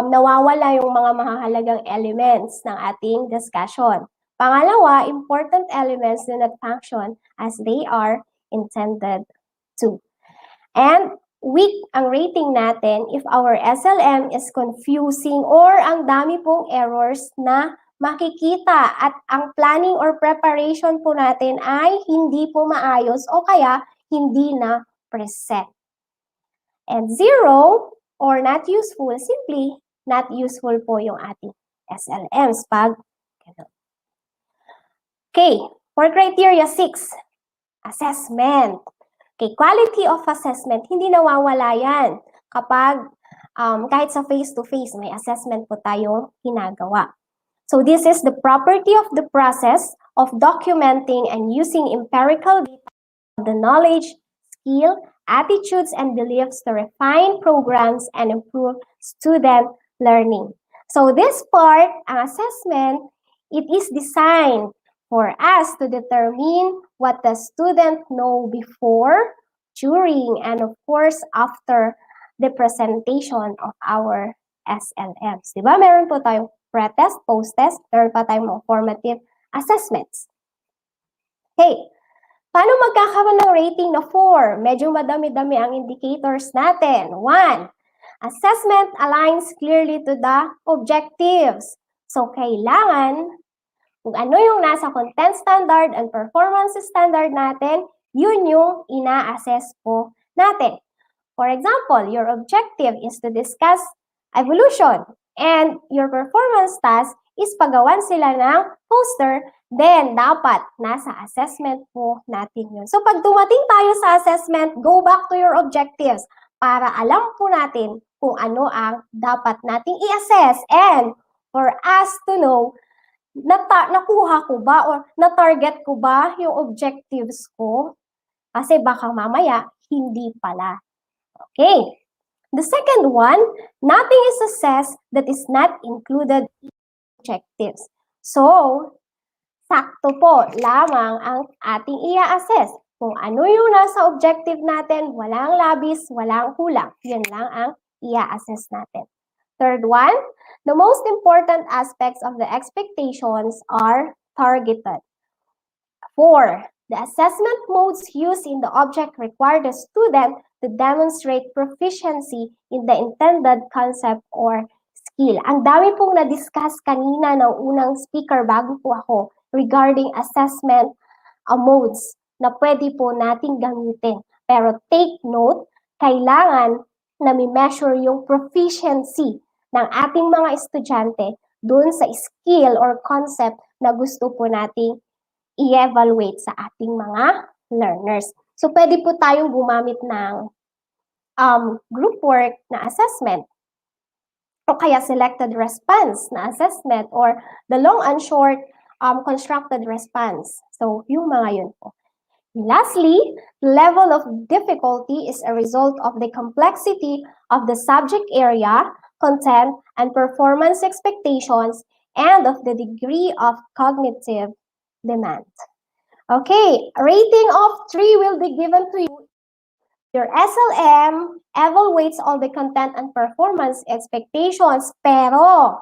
nawawala yung mga mahahalagang elements ng ating discussion. Pangalawa, important elements do not function as they are intended to. And weak ang rating natin if our SLM is confusing or ang dami pong errors na makikita at ang planning or preparation po natin ay hindi po maayos o kaya hindi na preset. And 0 or not useful, simply not useful po yung ating SLMs pag ganun. Okay, for criteria 6, assessment. Okay, quality of assessment, hindi nawawala yan kapag kahit sa face-to-face may assessment po tayo ginagawa. So this is the property of the process of documenting and using empirical data, the knowledge, skill, attitudes, and beliefs to refine programs and improve student learning. So this part, ang assessment, it is designed for us to determine what the student know before, during, and of course, after the presentation of our SLMs. Diba? Meron po tayong pre-test, post-test, meron pa tayong mga formative assessments. Okay, paano magkakaroon ng rating na 4? Medyo madami-dami ang indicators natin. 1, assessment aligns clearly to the objectives. So, kailangan kung ano yung nasa content standard and performance standard natin, yun yung ina-assess po natin. For example, your objective is to discuss evolution and your performance task is pagawan sila ng poster, then dapat nasa assessment po natin yun. So pag dumating tayo sa assessment, go back to your objectives para alam po natin kung ano ang dapat nating i-assess and for us to know nakuha ko ba or na-target ko ba yung objectives ko? Kasi baka mamaya, hindi pala. Okay. The second one, nothing is assessed that is not included in objectives. So, sakto po lamang ang ating i-assess. Kung ano yung nasa objective natin, walang labis, walang kulang. Yun lang ang i-assess natin. Third one, the most important aspects of the expectations are targeted. 4, The assessment modes used in the object require the student to demonstrate proficiency in the intended concept or skill. Ang dami pong na-discuss kanina ng unang speaker bago po ako regarding assessment modes na pwede po nating gamitin. Pero take note, kailangan na mi-measure yung proficiency ng ating mga estudyante dun sa skill or concept na gusto po nating i-evaluate sa ating mga learners. So, pwede po tayong gumamit ng group work na assessment o kaya selected response na assessment or the long and short constructed response. So, yung mga yun po. Lastly, level of difficulty is a result of the complexity of the subject area, content, and performance expectations, and of the degree of cognitive demand. Okay, a rating of 3 will be given to you. Your SLM evaluates all the content and performance expectations, pero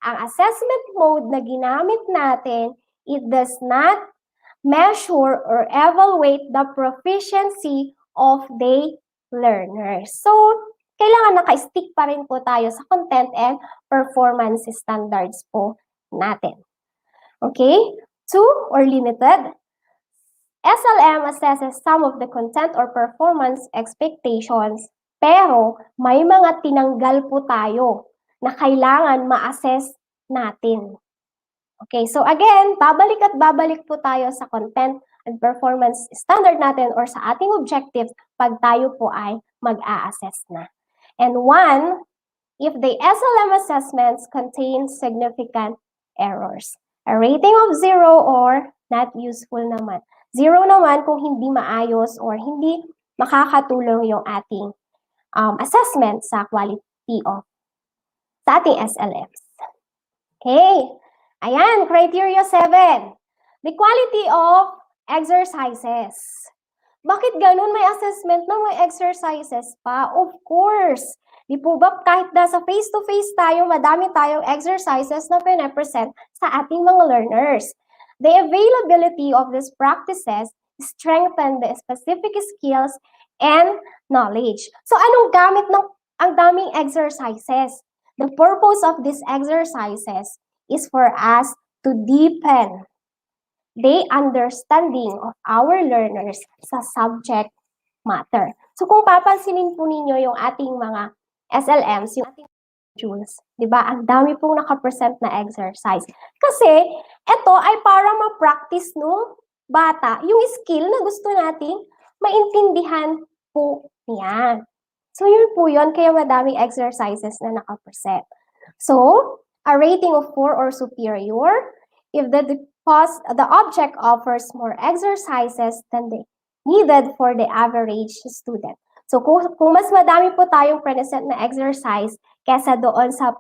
ang assessment mode na ginamit natin, it does not measure or evaluate the proficiency of the learners. So, kailangan naka-stick pa rin po tayo sa content and performance standards po natin. Okay? 2 or limited. SLM assesses some of the content or performance expectations, pero may mga tinanggal po tayo na kailangan ma-assess natin. Okay, so again, babalik at babalik po tayo sa content and performance standard natin or sa ating objectives pag tayo po ay mag-a-assess na. And 1, if the SLM assessments contain significant errors. A rating of 0 or not useful naman. 0 naman kung hindi maayos or hindi makakatulong yung ating assessment sa quality of sa ating SLMs. Okay. Ayan, criteria 7. The quality of exercises. Bakit ganun may assessment na may exercises pa? Of course. Di po ba kahit nasa face-to-face tayo, madami tayong exercises na pinapresent sa ating mga learners. The availability of these practices strengthen the specific skills and knowledge. So anong gamit ng ang daming exercises? The purpose of these exercises is for us to deepen the understanding of our learners sa subject matter. So kung papansinin po ninyo yung ating mga SLMs, yung ating modules, di ba? Ang dami pong nakapresent na exercise. Kasi ito ay para ma-practice nung bata yung skill na gusto nating maintindihan po niya. So yun po yun, kaya madaming exercises na nakapresent. So, a rating of 4 or superior if the object offers more exercises than the needed for the average student. So kung mas madami po tayong present na exercise kesa doon sa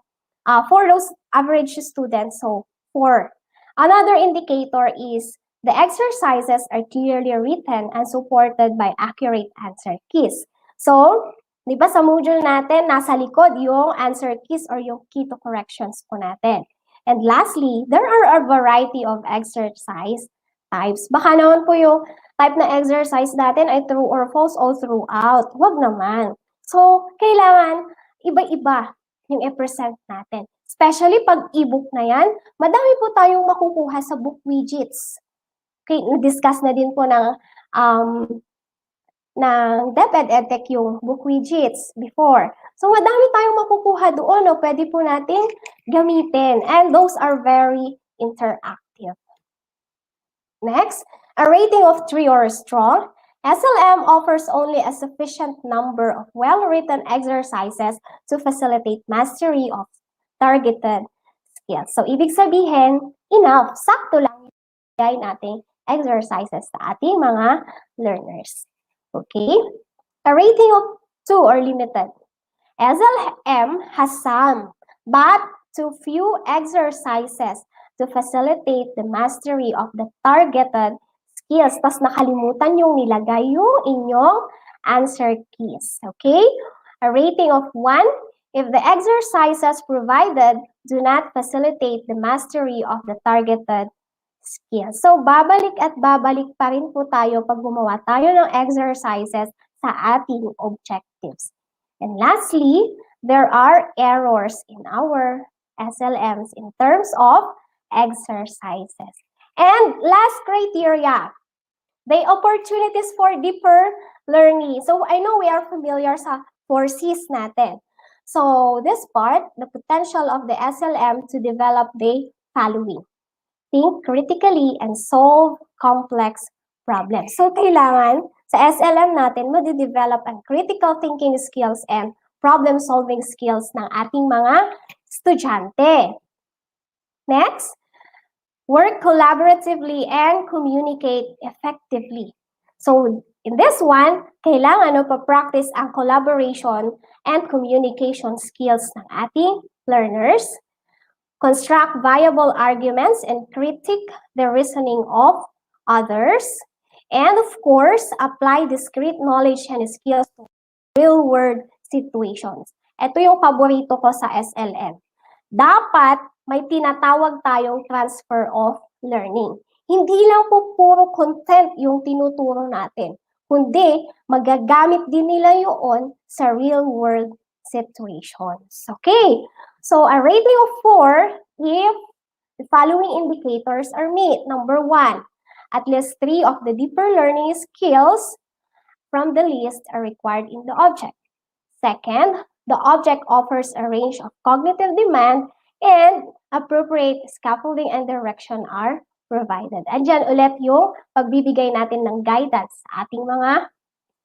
for those average students, so 4. Another indicator is the exercises are clearly written and supported by accurate answer keys. So, di ba sa module natin, nasa likod yung answer keys or yung key to corrections po natin. And lastly, there are a variety of exercise types. Baka naman po yung type na exercise natin ay true or false all throughout. Wag naman. So, kailangan iba-iba yung i-present natin. Especially pag e-book na yan, madami po tayong makukuha sa book widgets. Okay, na-discuss na din po ng DepEd EdTech yung book widgets before. So, madami tayong makukuha doon, no? Pwede po natin gamitin. And those are very interactive. Next, a rating of 3 or strong. SLM offers only a sufficient number of well-written exercises to facilitate mastery of targeted skills. So, ibig sabihin, enough, sakto lang yung nating exercises sa ating mga learners. Okay? A rating of 2 or limited. SLM has some, but too few exercises to facilitate the mastery of the targeted skills. Tapos nakalimutan yung nilagay yung inyong answer keys. Okay? A rating of 1 if the exercises provided do not facilitate the mastery of the targeted skills. So, babalik at babalik pa rin po tayo pag gumawa tayo ng exercises sa ating objectives. And lastly, there are errors in our SLMs in terms of exercises. And last criteria, the opportunities for deeper learning. So, I know we are familiar sa 4Cs natin. So, this part, the potential of the SLM to develop the following. Think critically and solve complex problems. So, kailangan sa SLM natin, madi-develop ang critical thinking skills and problem-solving skills ng ating mga estudyante. Next, work collaboratively and communicate effectively. So, in this one, kailangan pa-practice ang collaboration and communication skills ng ating learners. Construct viable arguments and critique the reasoning of others. And of course, apply discrete knowledge and skills to real-world situations. Ito yung paborito ko sa SLM. Dapat may tinatawag tayong transfer of learning. Hindi lang po puro content yung tinuturo natin, kundi magagamit din nila yun sa real-world situations. Okay, so a rating of 4 if the following indicators are met. Number 1, at least 3 of the deeper learning skills from the list are required in the object. Second, the object offers a range of cognitive demand and appropriate scaffolding and direction are provided. Andyan ulit yung pagbibigay natin ng guidance sa ating mga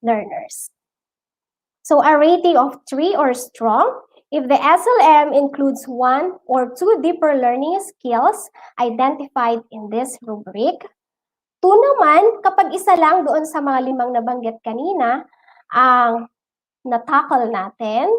learners. So a rating of 3 or strong if the SLM includes 1 or 2 deeper learning skills identified in this rubric. 2 naman, kapag isa lang doon sa mga 5 nabanggit kanina, ang na-tackle natin.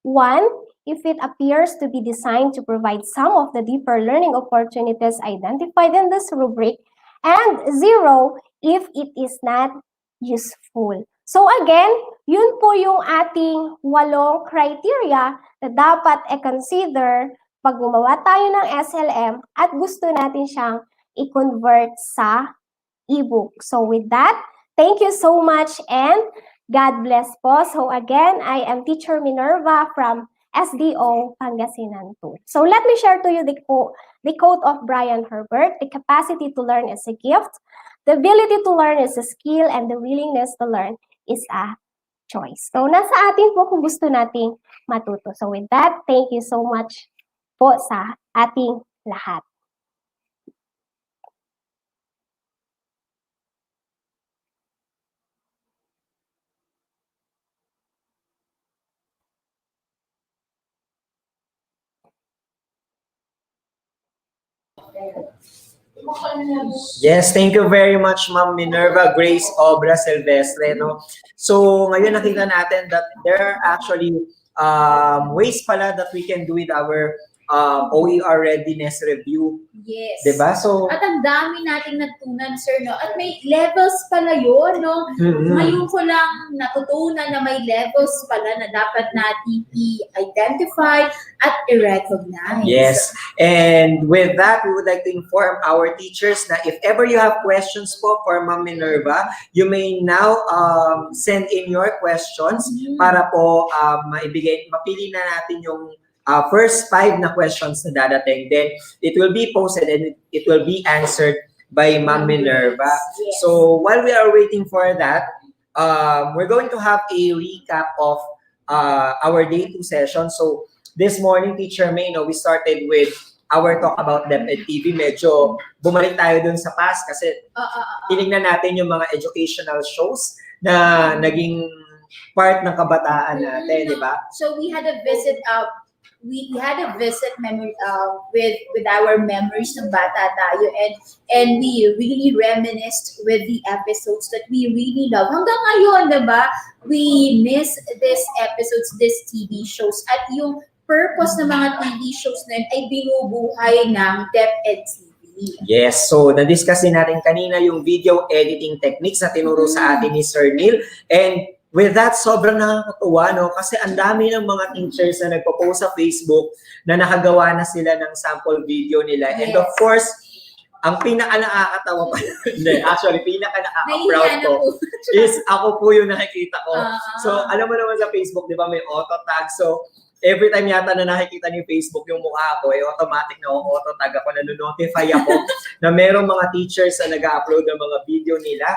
1, if it appears to be designed to provide some of the deeper learning opportunities identified in this rubric. And 0, if it is not useful. So again, yun po yung ating 8 criteria na dapat i-consider pag gumawa tayo ng SLM at gusto natin siyang i-convert sa ebook. So with that, thank you so much and God bless po. So again, I am Teacher Minerva from SDO Pangasinan 2. So let me share to you the quote of Brian Herbert, the capacity to learn is a gift, the ability to learn is a skill, and the willingness to learn is a choice. So nasa atin po kung gusto nating matuto. So with that, thank you so much po sa ating lahat. Yes, thank you very much, Ma'am Minerva Grace Obra Silvestre. No? So, ngayon nakita natin that there are actually ways pala that we can do with our OER readiness review. Yes. Diba? So, At ang dami nating natutunan, sir, no? At may levels pala yun, no? Ngayon ko lang natutunan na may levels pala na dapat natin i-identify at i-recognize. yes. And with that, we would like to inform our teachers na if ever you have questions po for Ma'am Minerva, you may now send in your questions para po mapili na natin yung first 5 na questions na dadating. Then, it will be posted and it will be answered by Ma'am Minerva. Yes. So, while we are waiting for that, we're going to have a recap of our day 2 session. So, this morning, Teacher May, we started with our talk about DepEd TV. Medyo bumalik tayo dun sa past kasi tinignan natin yung mga educational shows na naging part ng kabataan natin, di ba? So we had a visit with our memories ng bata tayo, and we really reminisced with the episodes that we really love. Hanggang ngayon, diba? We miss these episodes, these TV shows, at yung purpose ng mga TV shows na yun ay binubuhay ng DepEd TV. Yes, so na-discuss din natin kanina yung video editing techniques na tinuro sa atin ni Sir Neil. And with that, sobrang nakakatuwa, no? Kasi ang dami ng mga teachers na nagpo-post sa Facebook na nakagawa na sila ng sample video nila. Yes. And of course, ang pinaka-nakakatawa pa, hindi, actually, pinaka-nakaka-proud Nahihiya na ko po. is ako po yung nakikita ko. Ah. So, alam mo naman sa Facebook, di ba, may auto tag. So, every time yata na nakikita ni Facebook yung mukha ko, automatic na auto tag ako, nanonotify ako na merong mga teachers na nag-upload ng mga video nila.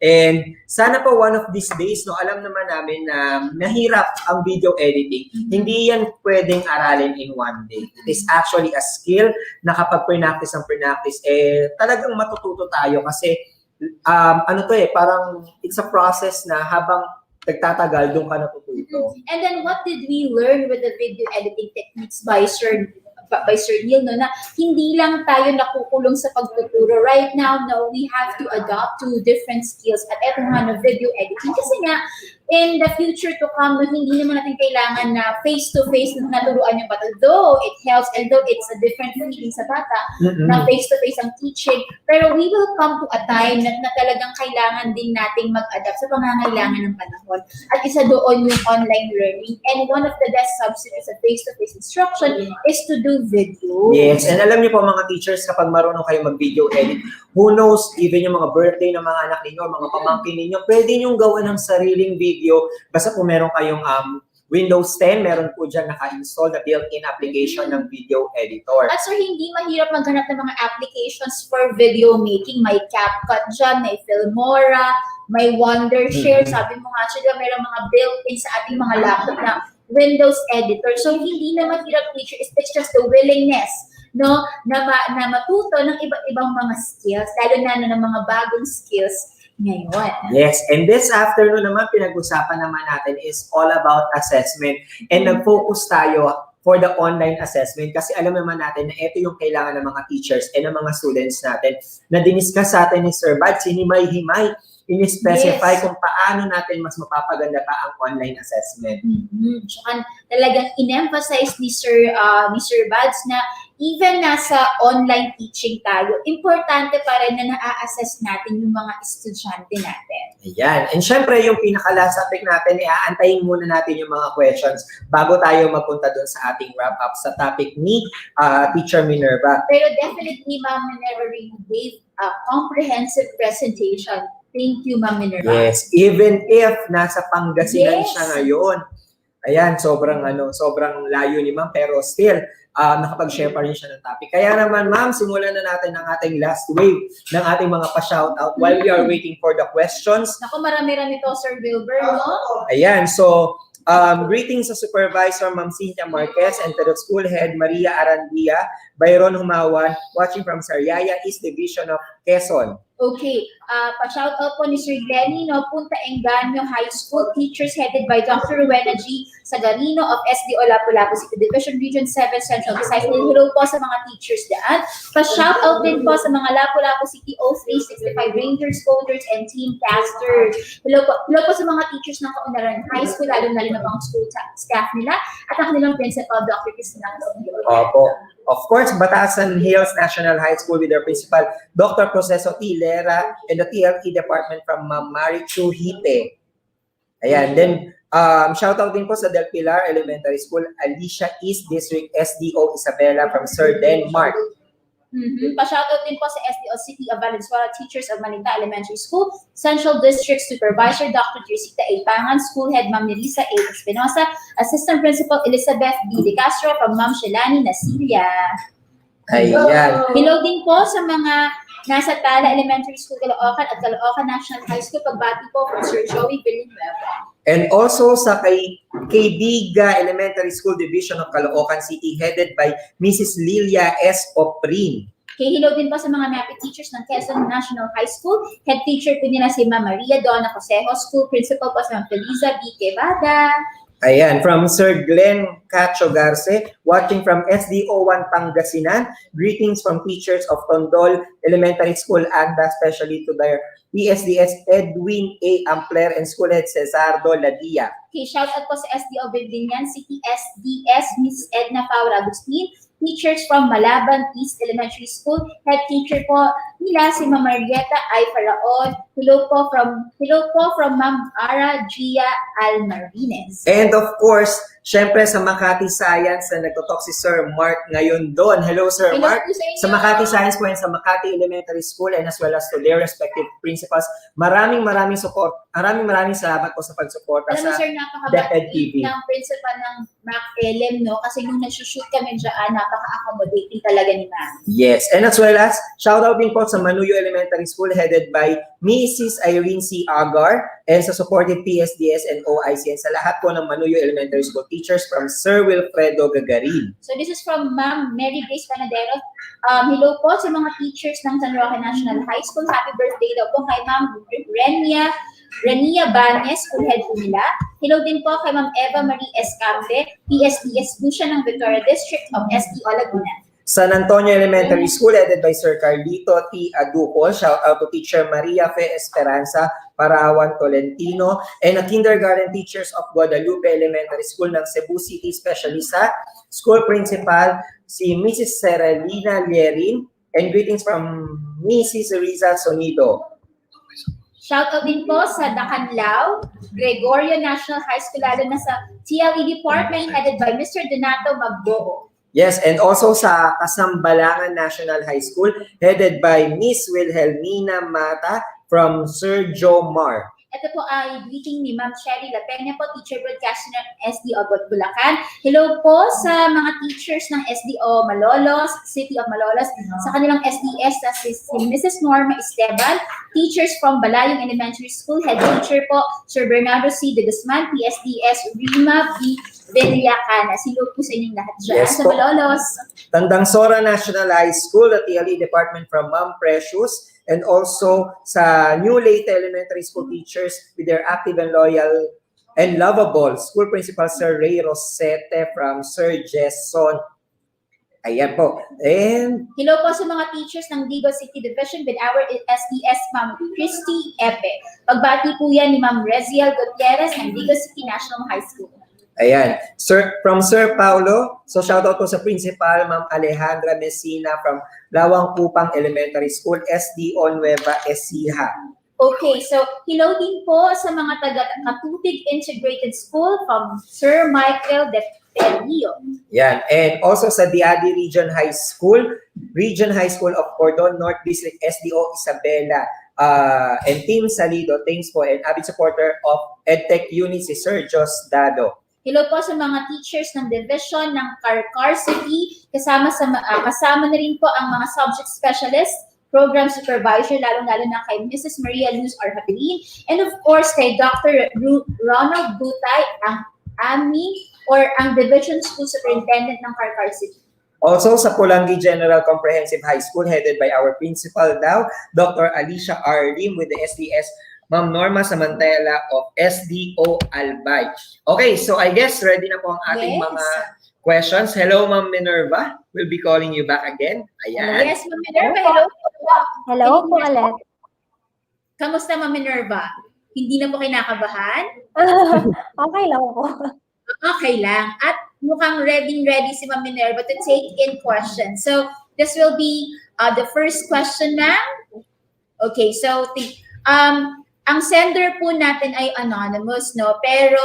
And sana po one of these days, no, alam naman namin na mahirap ang video editing. Hindi yan pwedeng aralin in one day. It is actually a skill na kapag pre-practice, talagang matututo tayo kasi parang it's a process na habang nagtatagal, doon ka natututo. And then what did we learn with the video editing techniques by Sir Neil, no, na hindi lang tayo nakukulong sa pagtuturo. Right now, no, we have to adopt to different skills at eto nga na video editing. Kasi nga, in the future to come, no, hindi naman natin kailangan na face-to-face na naturuan yung bata. Though it helps and though it's a different feeling sa bata, na face-to-face ang teaching. Pero we will come to a time na talagang kailangan din nating mag-adapt sa pangangailangan ng panahon. At isa doon yung online learning. And one of the best substitutes of face-to-face instruction is to do video. Yes, and alam niyo po mga teachers, kapag marunong kayo mag-video edit, who knows, even yung mga birthday ng mga anak ninyo, mga pamangkin ninyo, pwede niyong gawa ng sariling video. Basta po meron kayong Windows 10, meron po dyan naka-install na built-in application ng video editor. At sir, hindi mahirap maghanap ng mga applications for video making. May CapCut dyan, may Filmora, may Wondershare. Sabi mo nga siya, meron mga built-in sa ating mga laptop na Windows editor. So, hindi na mahirap teacher. It's just the willingness, no, na matuto ng iba't ibang mga skills, lalo na ng mga bagong skills ngayon. Yes, and this afternoon naman, pinag-usapan naman natin is all about assessment. And nag-focus tayo for the online assessment kasi alam naman natin na ito yung kailangan ng mga teachers and ng mga students natin na diniscuss sa atin ni Sir Bad, sinimay-himay, in-specify kung paano natin mas mapapaganda pa ang online assessment. Tsaka talagang in-emphasize ni Sir Bads na even nasa online teaching tayo, importante pa rin na na-assess natin yung mga estudyante natin. Ayan. And syempre, yung pinaka-last topic natin, aantayin muna natin yung mga questions bago tayo magpunta dun sa ating wrap-up sa topic ni Teacher Minerva. Pero definitely, Ma'am Minerva really gave a comprehensive presentation. Thank you, Ma'am Minerva. Yes, even if nasa Pangasinan Yes. siya ngayon. Ayan, sobrang layo ni Ma'am, pero still, nakapag-share pa rin siya ng topic. Kaya naman, Ma'am, simulan na natin ang ating last wave ng ating mga pa-shoutout while we are waiting for the questions. Naku, marami-rami to, Sir Wilbur, no? Ayan, so, greetings sa Supervisor Ma'am Cynthia Marquez and to the School Head Maria Arandia, Byron Humawan, watching from Sariaya East Division of Quezon. Okay, pa-shoutout po ni Sir Glenny, no? Punta Engaño High School, teachers headed by Dr. Rowena G. Sagarino of SDO Lapu-Lapu City Division Region 7 Central Visayas. Hello po sa mga teachers dyan. Pa-shoutout din po sa mga Lapu-Lapu City 0365 Rangers, Coders, and Team Casters. Hello po sa mga teachers ng Kaunlaran High School, lalo na mga school staff nila, at ang kanilang principal, Dr. Cristina. Opo. Of course, Batasan Hills National High School with their principal, Dr. Proceso T. Lera, and the TLE department from Ma'am Mari Chu Hite. Ayan. Then, shout out din po sa Del Pilar Elementary School, Alicia East District SDO Isabela from Sir Denmark. Pa-shoutout din po sa SDO City of Valenzuela, teachers of Manita Elementary School, Central District Supervisor Dr. Teresita A. Pangan, School Head Ma'am Melissa A. Espinosa, Assistant Principal Elizabeth B. De Castro, from Ma'am Shelani Nasilia. Ayan. Hello din po sa mga nasa Tala Elementary School, Caloocan at Caloocan National High School. Pagbati po from Sir Joey Villanueva. And also sa Kaybiga Elementary School Division of Caloocan City, headed by Mrs. Lilia S. Oprin. Okay, hello din po sa mga NAPI teachers ng Quezon National High School. Head teacher po nila si Ma'am Maria Donna Josejo. School principal po si Ma'am Feliza B. Quevada. Ayan, from Sir Glenn Cacho Garce, watching from SDO 1 Pangasinan. Greetings from teachers of Tondol Elementary School and especially to their PSDS Edwin A. Ampler and School Head Cesardo Ladia. Okay, shout out po sa SDO Bildingan City SDS, Miss Edna Paula Agustin. Teachers from Malaban East Elementary School. Head teacher po nila si Ma'am Marieta I. Faraon. Hello po from Ma'am Ara Gia Almarines. And of course, syempre sa Makati Science na nagtotalk si Sir Mark ngayon doon. Hello, Sir Hello Mark. po sa inyo. Sa Makati Science po and sa Makati Elementary School and as well as to their respective principals. Maraming salamat po sa pagsuporta Alam mo sa sir, DepEd TV. napakabait ng principal ng Mac LM, no? Kasi nung nagsushoot kami dyan, napaka-accommodating talaga ni Ma'am. Yes, and as well as shoutout din po sa Manuyo Elementary School headed by Mrs. Irene C. Agar and sa supported PSDS and OIC and sa lahat po ng Manuyo Elementary School teachers from Sir Wilfredo Gagarin. So this is from Ma'am Mary Grace Panadero. Hello po sa mga teachers ng San Roque National High School. Happy birthday daw po kay Ma'am Rania Banes, school head po nila. Hello din po kay Ma'am Eva Marie Escambe, PSDS Lucia ng Victoria District of ETUlay Laguna. San Antonio Elementary School headed by Sir Carlito T. Aducol. Shout out to Teacher Maria Fe Esperanza Parawan Tolentino and the kindergarten teachers of Guadalupe Elementary School ng Cebu City, especially sa school principal si Mrs. Seralina Lierin and greetings from Mrs. Riza Sonido. Shoutout din po sa Dacanlao, Gregorio National High School, lalo na sa TLE Department headed by Mr. Donato Magboo. Yes, and also sa Kasambalangan National High School headed by Miss Wilhelmina Mata from Sir Joe Mar. Ito po ay greeting ni Ma'am Sherry La Peña po, teacher broadcaster ng SDO Bulacan. Hello po sa mga teachers ng SDO Malolos, City of Malolos, sa kanilang SDS na si Mrs. Norma Esteban, teachers from Balayong Elementary School, head teacher po, Sir Bernardo C. de Guzman, PSDS Rima B. Villacana. Hello po sa inyong lahat dyan Yes sa po. Malolos. Tandang Sora National High School at TLE Department from Ma'am Precious and also sa New Leyte Elementary School teachers with their active and loyal and lovable school principal Sir Ray Rosete from Sir Jason. Ayan po. And Hello po sa mga teachers ng Digo City Division with our SDS Ma'am Christy Epe. Pagbati po yan ni Ma'am Reziel Gutierrez ng Digo City National High School. ayan, from Sir Paulo, so shoutout po sa principal Ma'am Alejandra Messina from Lawang Kupang Elementary School, SDO Nueva Ecija. Okay, so hello din po sa mga taga-Katutig Integrated School from Sir Michael DepEd. Yan. And also sa Diadi Region High School of Cordon North District, SDO Isabela. And Team Salido, thanks po. And avid supporter of EdTech Unit si Sir Jos Dado. Hello po sa mga teachers ng division ng Carcar City, kasama na rin po ang mga subject specialist, program supervisor, lalo-lalo na kay Mrs. Maria Luz Arhabilin, and of course kay Dr. Ronald Butay, ang Division School Superintendent ng Carcar City. Also sa Pulangi General Comprehensive High School headed by our principal now, Dr. Alicia R. Lim with the SDS Ma'am Norma Samantela of SDO Albay. Okay, so I guess ready na po ang ating Yes. mga questions. Hello, Ma'am Minerva. We'll be calling you back again. Ayan. Yes, Ma'am Minerva, hello po. Hello po ulit. Kamusta, Ma'am Minerva? Hindi na po kinakabahan? Okay lang po. Okay lang. At mukhang ready si Ma'am Minerva to take in questions. So, this will be the first question na. Okay, so ang sender po natin ay anonymous, no? Pero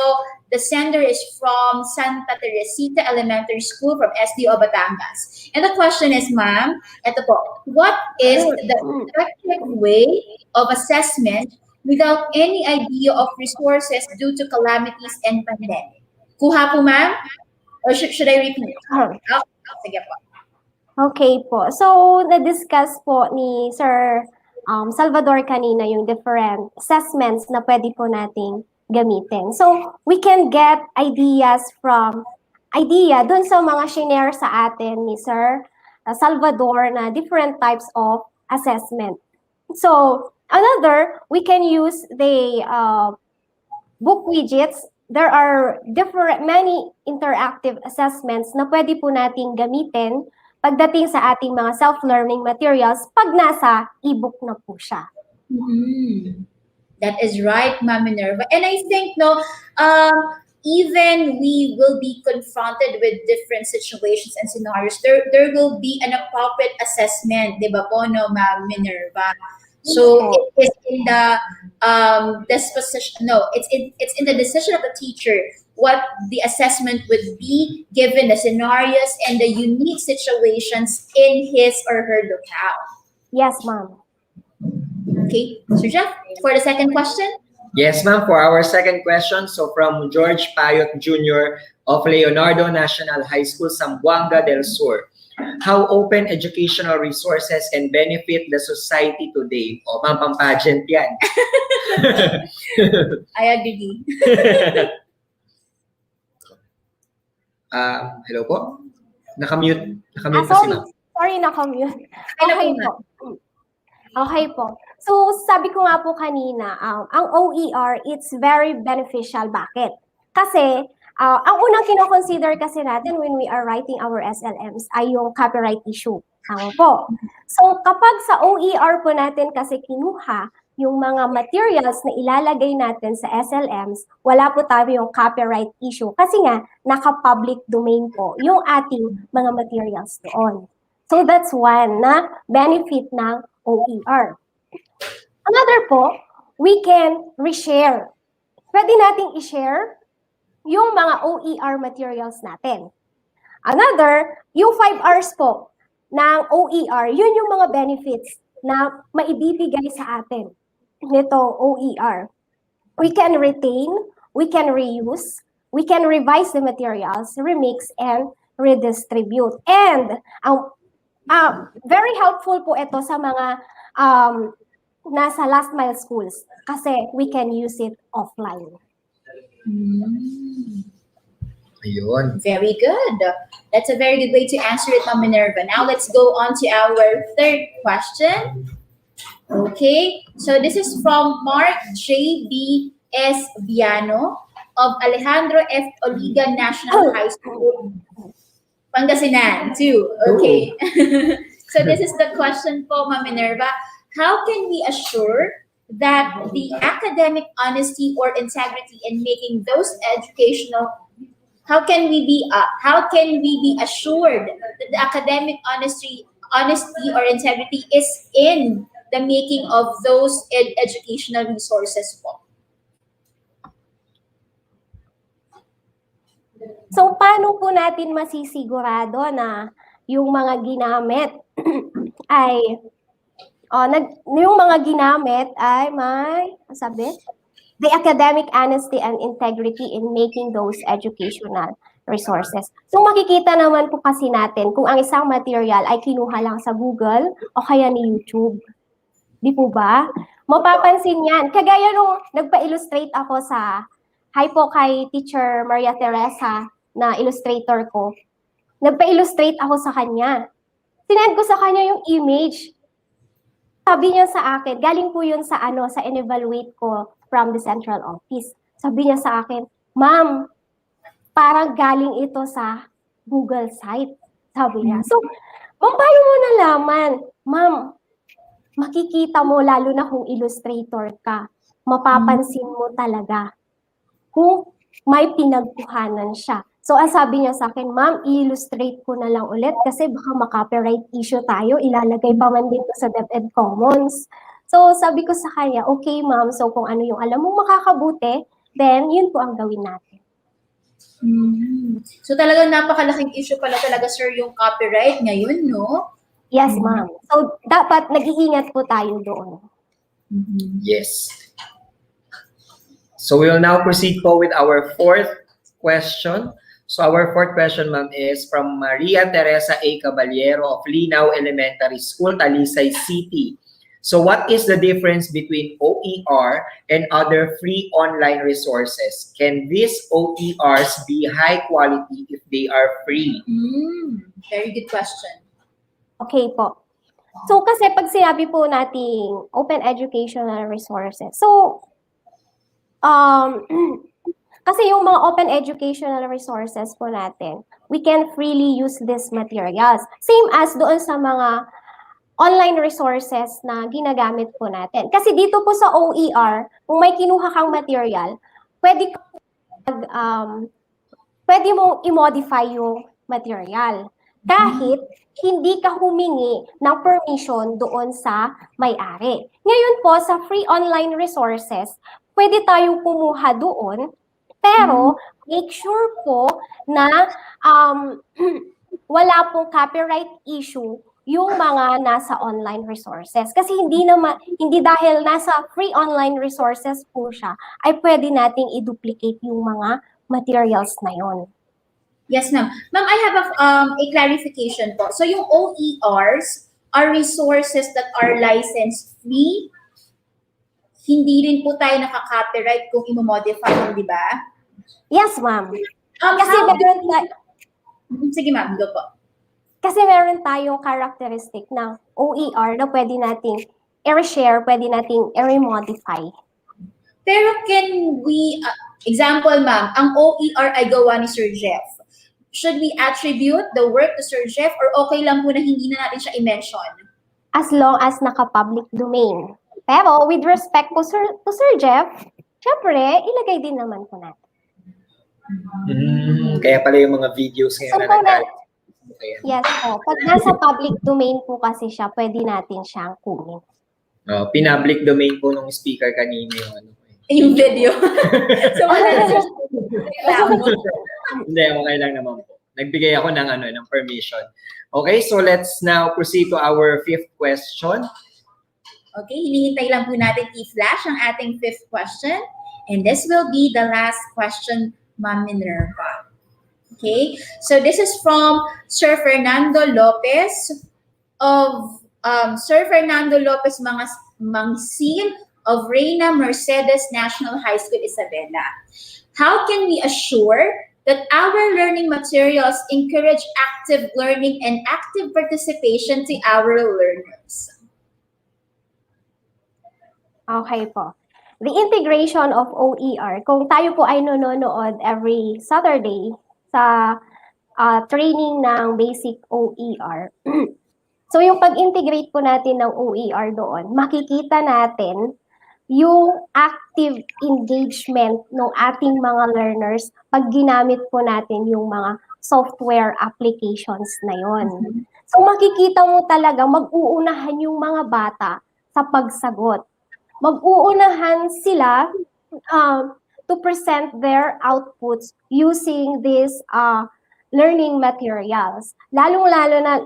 the sender is from Santa Teresita Elementary School from SDO Batangas. And the question is, ma'am, ito po, what is the effective way of assessment without any idea of resources due to calamities and pandemic? Kuha po, ma'am? Or should I repeat? Okay, sige po. Okay po. So, na-discuss po ni Sir Salvador kanina yung different assessments na pwede po nating gamitin. So, we can get ideas dun sa mga shinare sa atin ni Sir Salvador na different types of assessment. So, another, we can use the book widgets. There are many interactive assessments na pwede po nating gamitin pagdating sa ating mga self-learning materials pag nasa ebook na po siya. That is right, Ma'am Minerva. And I think, no, even we will be confronted with different situations and scenarios, there will be an appropriate assessment, di ba po, no, Ma'am Minerva? So it is in the disposition. No, it's in the decision of the teacher what the assessment would be given the scenarios and the unique situations in his or her locale. Yes, ma'am. Okay, Sir Jeff, for the second question. Yes, ma'am. For our second question, so from George Payot Jr. of Leonardo National High School, Zamboanga del Sur. How open educational resources can benefit the society today? O, ma'am, pang-pageant yan. I agree. Hello po? Nakamute po si ma'am. Sorry, nakamute. Ano Okay po, po. Okay po. So, sabi ko nga po kanina, ang OER, it's very beneficial. Bakit? Kasi, ang unang kino-consider kasi natin when we are writing our SLMs ay yung copyright issue. Tama po. So, kapag sa OER po natin kasi kinuha yung mga materials na ilalagay natin sa SLMs, wala po tayo yung copyright issue. Kasi nga, naka-public domain po yung ating mga materials doon. So, that's one na benefit ng OER. Another po, we can reshare. Pwede nating i-share yung mga OER materials natin. Another, yung 5 hours po ng OER, yun yung mga benefits na maibibigay sa atin nito OER. We can retain, we can reuse, we can revise the materials, remix, and redistribute. And very helpful po ito sa mga nasa last mile schools kasi we can use it offline. Ayun. Very good. That's a very good way to answer it, Ma'am Minerva. Now let's go on to our third question. Okay, so this is from Mark J.B. S. Viano of Alejandro F. Oliga National High School, Pangasinan, too. Okay. So this is the question for Ma'am Minerva. How can we assure that the academic honesty or integrity in making those educational, how can we be assured that the academic honesty or integrity is in the making of those educational resources po? So, paano po natin masisigurado na yung mga ginamit ay may the academic honesty and integrity in making those educational resources. So, makikita naman po kasi natin kung ang isang material ay kinuha lang sa Google o kaya ni YouTube. Di po ba? Mapapansin yan. Kagaya nung nagpa-illustrate ako kay Teacher Maria Teresa na illustrator ko. Nagpa-illustrate ako sa kanya. Sinend ko sa kanya yung image. Sabi niya sa akin, galing po yun sa in-evaluate ko from the central office. Sabi niya sa akin, "Ma'am, parang galing ito sa Google site." Sabi niya. So, ma'am, paano mo nalaman? Ma'am, makikita mo lalo na kung illustrator ka. Mapapansin mo talaga kung may pinagkuhanan siya. So, ang sabi niya sa akin, "Ma'am, i-illustrate ko na lang ulit kasi baka ma-copyright issue tayo. Ilalagay pa man dito sa DepEd Commons." So, sabi ko sa kanya, "Okay, ma'am. So, kung ano yung alam mong makakabuti, then yun po ang gawin natin." So, talagang napakalaking issue pala talaga, sir, yung copyright ngayon, no? Yes, ma'am. So, dapat nag-iingat po tayo doon. Yes. So we will now proceed po with our fourth question. So our fourth question, ma'am, is from Maria Teresa A. Caballero of Linao Elementary School, Talisay City. So what is the difference between OER and other free online resources? Can these OERs be high quality if they are free? Very good question. Okay po. So, kasi pag sinabi po nating open educational resources, so, kasi yung mga open educational resources po natin, we can freely use these materials. Same as doon sa mga online resources na ginagamit po natin. Kasi dito po sa OER, kung may kinuha kang material, pwede pwede mong i-modify yung material. Kahit hindi ka humingi ng permission doon sa may-ari. Ngayon po, sa free online resources, pwede tayong kumuha doon, pero make sure po na wala pong copyright issue yung mga nasa online resources. Kasi hindi dahil nasa free online resources po siya, ay pwede nating i-duplicate yung mga materials na yon. Yes, ma'am. Ma'am, I have a clarification po. So yung OERs are resources that are licensed free. Hindi rin po tayo nakaka-copyright kung i-modify yun, di ba? Yes, ma'am. Kasi sige ma'am, go po. Kasi meron tayong characteristic ng OER na pwede nating i-share, pwede nating i-modify. Pero can we, example ma'am, ang OER ay gawa ni Sir Jeff. Should we attribute the work to Sir Jeff or okay lang po na hindi na natin siya i-mention? As long as naka-public domain. Pero with respect to Sir Jeff, syempre, ilagay din naman po natin. Kaya pala yung mga videos ngayon na nag-alit. Yes po. Pag nasa public domain po kasi siya, pwede natin siyang kunin. Pinablic domain po nung speaker kanina yung video. So, hindi, okay lang naman po. Nagbigay ako ng permission. Okay, so let's now proceed to our fifth question. Okay, hinihintay lang po natin i-flash ang ating fifth question. And this will be the last question, Ma'am Minerva. Okay, so this is from Sir Fernando Lopez of Mangsil of Reina Mercedes National High School, Isabela. How can we assure that our learning materials encourage active learning and active participation to our learners? Okay po. The integration of OER, kung tayo po ay nanonood every Saturday sa training ng basic OER, so yung pag-integrate po natin ng OER doon, makikita natin yung active engagement ng ating mga learners pag ginamit po natin yung mga software applications na yon. So makikita mo talaga mag-uunahan yung mga bata sa pagsagot. Mag-uunahan sila to present their outputs using these learning materials. Lalong-lalo na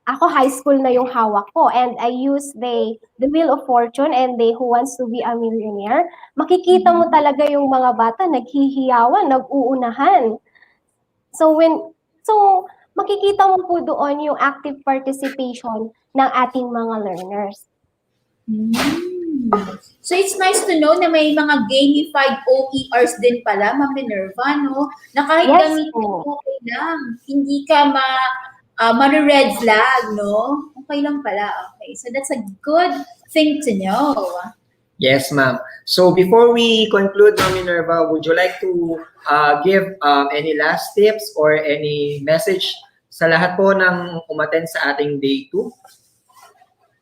ako high school na yung hawak ko and I use the Wheel of Fortune and the Who Wants to Be a Millionaire. Makikita mo talaga yung mga bata naghihiyawan, nag-uunahan. So makikita mo po doon yung active participation ng ating mga learners. So it's nice to know na may mga gamified OERs din pala, Ma'am Minerva, no? Na kahit gamitin mo okay lang, hindi ka ma-red flag, no? Okay lang pala. Okay, so that's a good thing to know. Yes, ma'am. So before we conclude, Ma'am Minerva, would you like to give any last tips or any message sa lahat po ng umattend sa ating day 2?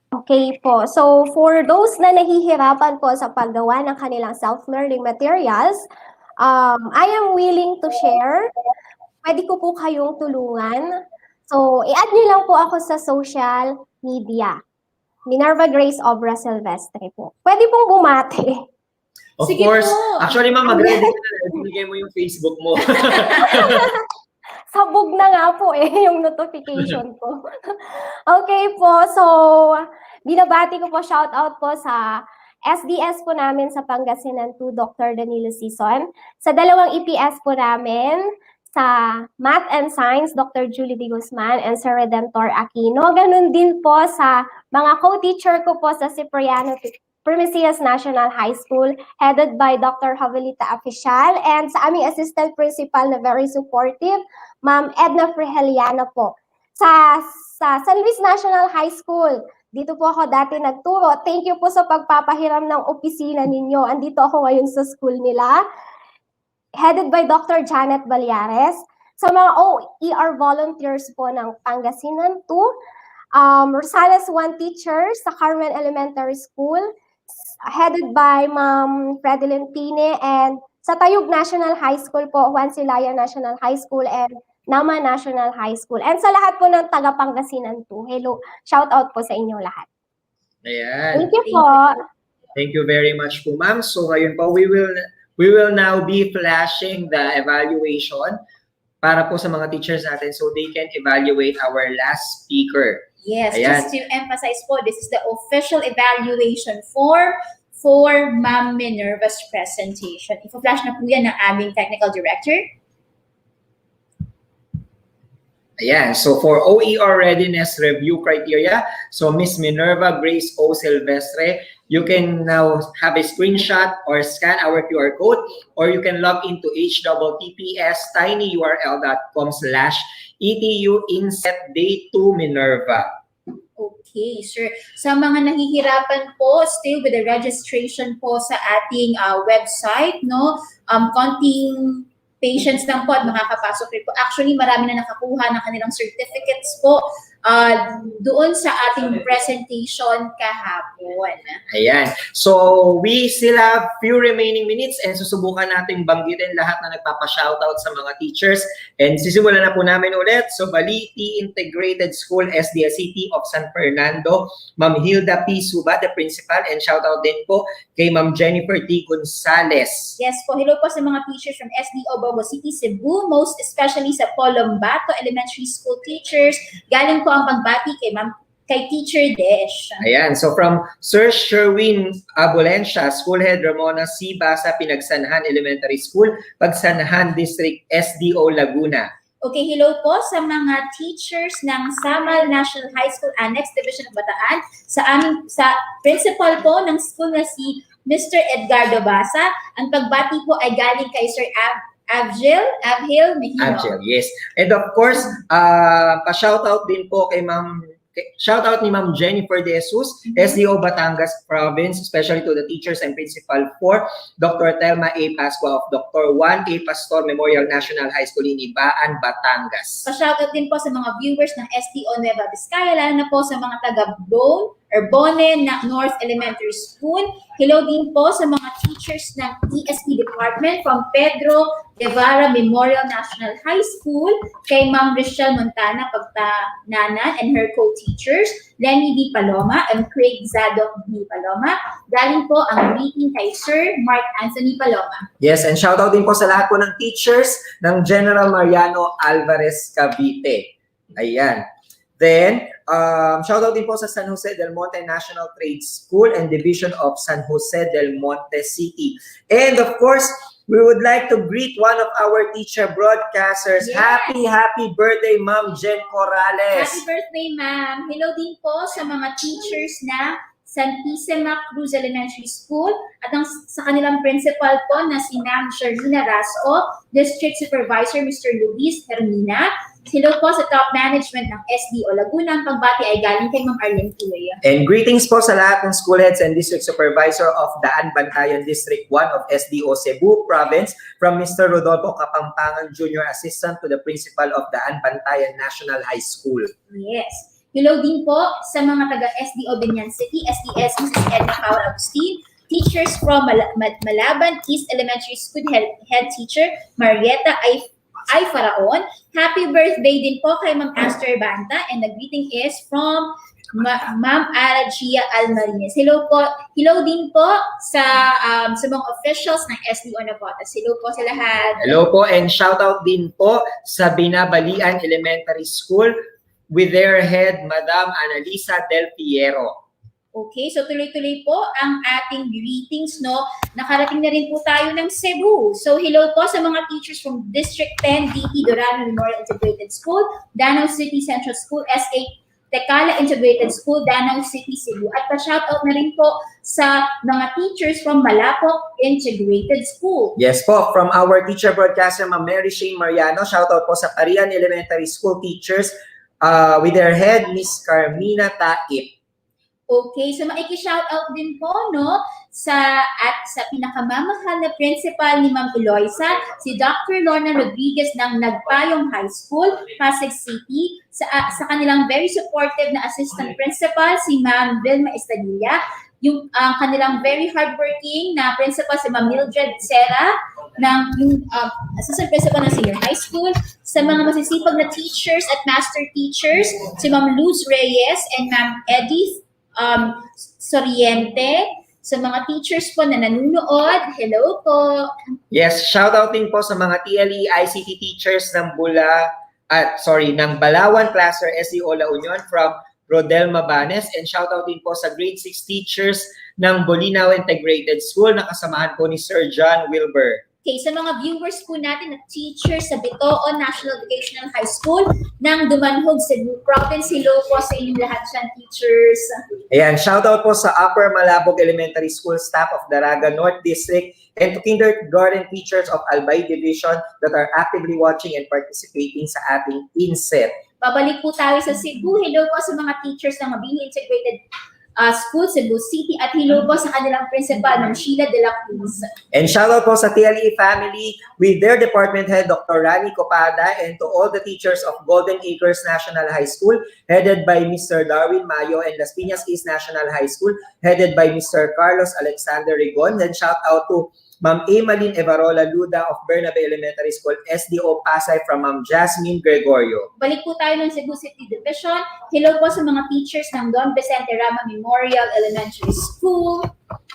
Okay po. So for those na nahihirapan po sa paggawa ng kanilang self-learning materials, I am willing to share. Pwede ko po kayong tulungan. So i-add niyo lang po ako sa social media. Minerva Grace Obra Silvestre po. Pwede pong bumati. Of Sige course. po. Actually, ma'am, mag-ready ka na. Ibigay mo yung Facebook mo. Sabog na nga po yung notification ko. Okay po, so binabati ko po, shout out po sa SDS po namin sa Pangasinan 2, Dr. Danilo Sison. Sa dalawang EPS po namin, sa Math and Science, Dr. Julie D. Guzman and sa Redentor Aquino. Ganun din po sa mga co-teacher ko po sa Cipriano Primicias National High School, headed by Dr. Javelita Oficial, and sa aming assistant principal na very supportive, Ma'am Edna Friheliano po. Sa San Luis National High School, dito po ako dati nagturo. Thank you po sa pagpapahiram ng opisina ninyo. Andito ako ngayon sa school nila, headed by Dr. Janet Balyares. Sa mga OER volunteers po ng Pangasinan 2, Rosales 1 teacher sa Carmen Elementary School, headed by Ma'am Fredeline Pine, and sa Tayug National High School po, Juan Silaya National High School, and Nama National High School. And sa lahat po ng taga Pangasinan po, hello, shout out po sa inyo lahat. Ayan. Thank you po. Thank you very much po, ma'am. So ngayon po, we will now be flashing the evaluation para po sa mga teachers natin so they can evaluate our last speaker. Yes, Ayan. just to emphasize po, this is the official evaluation form for Ma'am Minerva's presentation. Ifo-flash na po yan ng aming technical director. Ayan, so for OER readiness review criteria, so Miss Minerva Grace O. Silvestre, you can now have a screenshot or scan our QR code, or you can log into https://tinyurl.com/ETUinset day 2 Minerva. Okay, sir. Sa mga nahihirapan po still with the registration po sa ating website, no? Konting patience lang po at makakapasok rin po. Actually, marami na nakakuha ng kanilang certificates po doon sa ating presentation kahapon. Ayan. So, we still have few remaining minutes and susubukan natin banggitin lahat na nagpapa-shoutout sa mga teachers. And sisimulan na po namin ulit. So, Baliti Integrated School, SDS City of San Fernando, Ma'am Hilda P. Suba, the principal, and shoutout din po kay Ma'am Jennifer T. Gonzales. Yes po, hello po sa mga teachers from SDO Bogo City, Cebu, most especially sa Polombato Elementary School teachers. Galing po ang pagbati kay Teacher Desh. Ayan. So from Sir Sherwin Abolencia, School Head Ramona C. Basa, Pinagsanhan Elementary School, Pagsanhan District, SDO Laguna. Okay, hello po sa mga teachers ng Samal National High School Annex Division of Bataan, sa principal po ng school na si Mr. Edgardo Basa. Ang pagbati po ay galing kay Sir Abhil Mejino. Abhil, yes. And of course, pa-shoutout din po kay shoutout ni Ma'am Jennifer De Jesus, SDO Batangas Province, especially to the teachers and principal for Dr. Telma A. Pascua of Dr. Juan A. Pastor Memorial National High School in Ibaan, Batangas. Pa-shoutout din po sa mga viewers ng SDO Nueva Vizcaya, lalo na po sa mga taga Bone na North Elementary School. Hello din po sa mga teachers ng ESP Department from Pedro Guevara Memorial National High School, kay Ma'am Richelle Montana Pagtananan and her co-teachers, Lenny V. Paloma and Craig Zadok V. Paloma. Galing po ang greeting kay Sir Mark Anthony Paloma. Yes, and shoutout din po sa lahat po ng teachers ng General Mariano Alvarez Cavite. Ayan. Then, shoutout din po sa San Jose del Monte National Trade School and Division of San Jose del Monte City. And of course, we would like to greet one of our teacher broadcasters. Yes. Happy birthday, Ma'am Jen Corrales. Happy birthday, ma'am. Hello din po sa mga teachers na Santissima Cruz Elementary School at sa kanilang principal po na si Ma'am Sharlina Rasco, District Supervisor Mr. Luis Hermina. Hello po sa top management ng SDO Laguna. Ang pagbati ay galing kay Ma'am Arlene Tuloy. And greetings po sa lahat ng school heads and district supervisor of Daan Bantayan District 1 of SDO Cebu Province, from Mr. Rodolfo Kapampangan Jr. Assistant to the Principal of Daan Bantayan National High School. Yes. Hello din po sa mga taga SDO Binyan City, SDS Mrs. Edna Paul Agustin, teachers from Malaban East Elementary School head teacher Marietta Ay Faraon. Happy birthday din po kay Ma'am Aster Banta, and the greeting is from Ma'am Aragia Almarines. Hello po. Hello din po sa mga officials ng SDO Navotas. Hello po sa lahat. Hello po, and shoutout din po sa Binabalian Elementary School with their head, Madam Analisa Del Piero. Okay, so tuloy-tuloy po ang ating greetings, no? Nakarating na rin po tayo ng Cebu. So hello po sa mga teachers from District 10, DT Dorano Memorial Integrated School, Danau City Central School, SA Tecala Integrated School, Danau City, Cebu. At pa-shoutout na rin po sa mga teachers from Malapok Integrated School. Yes po, from our teacher broadcaster, Ma'am Mary Shane Mariano, shoutout po sa Parian Elementary School teachers with their head, Miss Carmina Taip. Okay, so maiki-shoutout din po, no, sa pinakamamahal na principal ni Ma'am Eloisa, si Dr. Lorna Rodriguez ng Nagpayong High School, Pasig City, sa kanilang very supportive na assistant principal, si Ma'am Vilma Estadilla, yung kanilang very hardworking na principal, si Ma'am Mildred Serra, yung assistant principal ng senior high school, sa mga masisipag na teachers at master teachers, si Ma'am Luz Reyes and Ma'am Edith Soriente, sa mga teachers po na nanunood, hello po. Yes, shout out din po sa mga TLE ICT teachers ng ng Balawan Cluster SDO La Union from Rodel Mabanes, and shout out din po sa grade 6 teachers ng Bolinao Integrated School na kasamahan po ni Sir John Wilbur. Okay, sa mga viewers po natin na teachers sa Bitoon National Vocational High School ng Dumanhog, Cebu Province, hello po sa inyong lahat dyan, teachers. Ayan, shout out po sa Upper Malabog Elementary School staff of Daraga North District and to kindergarten teachers of Albay Division that are actively watching and participating sa ating INSET. Babalik po tayo sa Cebu. Hello po sa mga teachers ng Mabini Integrated School, Cebu City, at hello po sa kanilang principal, Ma'am Sheila de la Cruz. And shout out po sa TLE family with their department head, Dr. Rani Copada, and to all the teachers of Golden Acres National High School, headed by Mr. Darwin Mayo, and Las Piñas East National High School, headed by Mr. Carlos Alexander Rigon. And shout out to Ma'am Emalyn Evarola Luda of Bernabe Elementary School, SDO Pasay, from Ma'am Jasmine Gregorio. Balik po tayo ng Cebu City Division. Hello po sa mga teachers ng Don Vicente Rama Memorial Elementary School.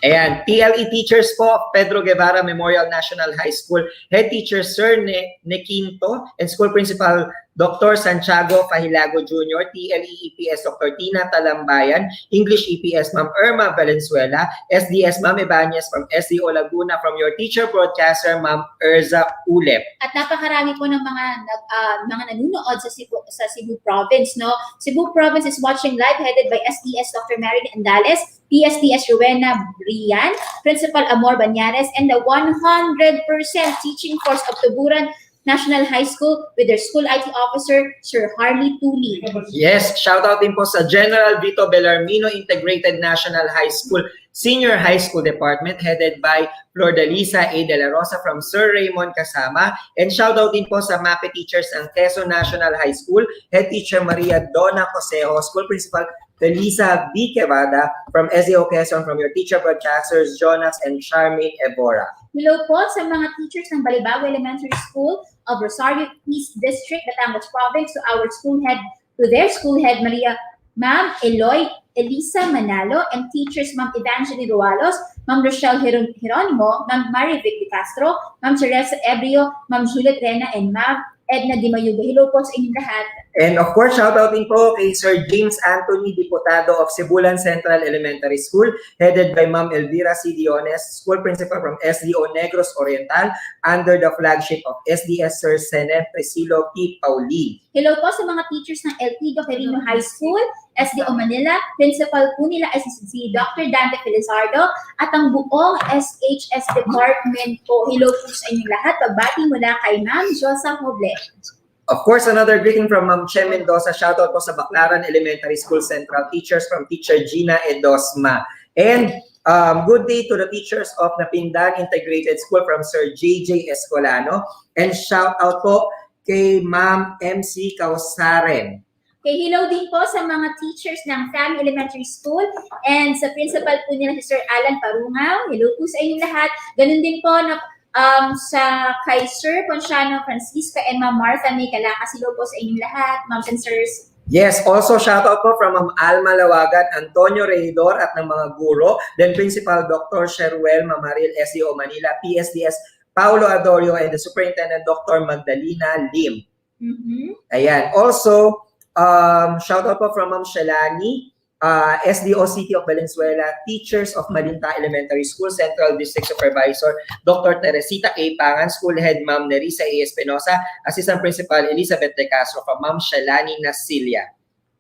Ayan, TLE teachers po, Pedro Guevara Memorial National High School, head teacher Sir Nequinto, and school principal Dr. Santiago Fahilago Jr., TLE EPS Dr. Tina Talambayan, English EPS Ma'am Irma Valenzuela, SDS Ma'am Ibanez from SDO Laguna, from your teacher broadcaster Ma'am Erza Ulep. At napakarami po ng mga nanunood sa Cebu Province, no? Cebu Province is watching live, headed by SDS Dr. Marilyn Andales, PSTS Rowena Brian, Principal Amor Banyares, and the 100% teaching force of Tuburan National High School with their school IT officer, Sir Harley Tuli. Yes, shout out din po sa General Vito Bellarmino Integrated National High School Senior High School Department, headed by Flordalisa A. De La Rosa from Sir Raymond Kasama. And shout out din po sa MAPE teachers ng Quezon National High School, head teacher Maria Dona Cosejo, school principal Felisa B. Quevada from SDO Quezon, from your teacher broadcasters Jonas and Charmaine Evora. Hello po sa mga teachers ng Balibago Elementary School of Rosario East District, Batangas Province, to their school head Maria, Ma'am Eloy Elisa Manalo, and teachers Ma'am Evangeline Rualos, Ma'am Rochelle Geronimo, Ma'am Marivic De Castro, Ma'am Teresa Ebrio, Ma'am Juliet Rena, and Ma'am Edna Di Mayuga. Hello po sa inyong lahat. And of course, shout out din po kay Sir James Anthony Diputado of Cebulan Central Elementary School, headed by Ma'am Elvira C. Diones, school principal from SDO Negros Oriental, under the flagship of SDS Sir Senet Presilo P. Pauli. Hello po sa mga teachers ng El Pido Quirino High School, SDO Manila, principal po nila ay si Dr. Dante Felizardo, at ang buong SHS department po. Hello po sa inyong lahat. Pagbati mula kay Ma'am Josa Hoble. Of course, another greeting from Ma'am Che Mendoza. Shoutout po sa Baclaran Elementary School Central teachers from Teacher Gina Edosma. And good day to the teachers of Napindan Integrated School from Sir JJ Escolano. And shoutout po kay Ma'am MC Kausaren. Okay, hello din po sa mga teachers ng Family Elementary School and sa principal po nila si Sir Alan Parungaw. Hello po sa inyong lahat. Ganun din po na sa kay Sir Ponciano Francisca and Ma'am Martha May Calacas. Hello po sa inyong lahat, Ma'ams and Sirs. Yes, also shoutout po from Ma'am Alma Lawagan, Antonio Reidor at ng mga guro, then Principal Dr. Sheruel Mamaril, SDO Manila, PSDS Paulo Adorio, and the Superintendent Dr. Magdalena Lim. Ayan. Also, shoutout po from Ma'am Shalani, SDO City of Valenzuela, teachers of Malinta Elementary School, Central District Supervisor, Dr. Teresita A. Pangan, School Head Ma'am Nerissa A. Espinosa, Assistant Principal Elizabeth De Castro, from Ma'am Shalani Nasilia.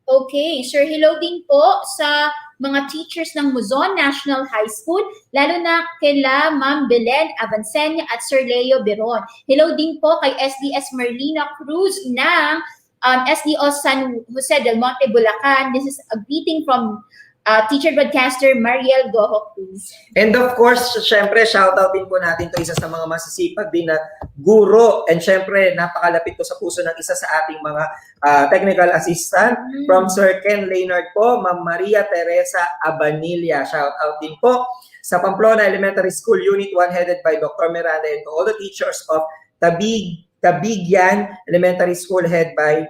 Okay, sir, hello din po sa mga teachers ng Luzon National High School, lalo na kila Ma'am Belen Avancenia at Sir Leo Beron. Hello din po kay SDS Merlina Cruz ng SDO San Jose del Monte, Bulacan. This is a greeting from teacher broadcaster Mariel Goho Cruz. And of course, syempre, shoutout din po natin to isa sa mga masisipag din na guro. And syempre, napakalapit to sa puso ng isa sa ating mga technical assistant. From Sir Ken Leonard po, Ma'am Maria Teresa Abanilla. Shoutout din po sa Pamplona Elementary School Unit 1 headed by Dr. Miranda and to all the teachers of Tabigyan Elementary School head by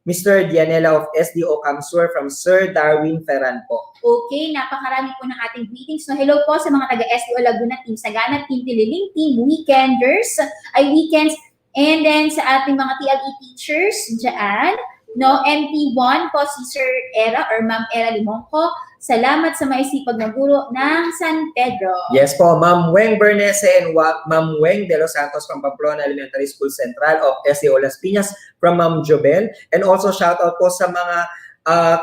Mr. Dianela of SDO Camsur from Sir Darwin Ferran po. Okay, napakarami po ng ating greetings. No, hello po sa mga taga-SDO Laguna, Team Sagana, Team Tililing, Team Weekenders, Weekends, and then sa ating mga TLE teachers dyan. No, MT1 po si Sir Era or Ma'am Era Limonco. Salamat sa maisipag na guro ng San Pedro. Yes po, Ma'am Weng Bernese and Ma'am Weng de los Santos from Pamplona Elementary School Central of SDO Las Piñas from Ma'am Jobel. And also shout out po sa mga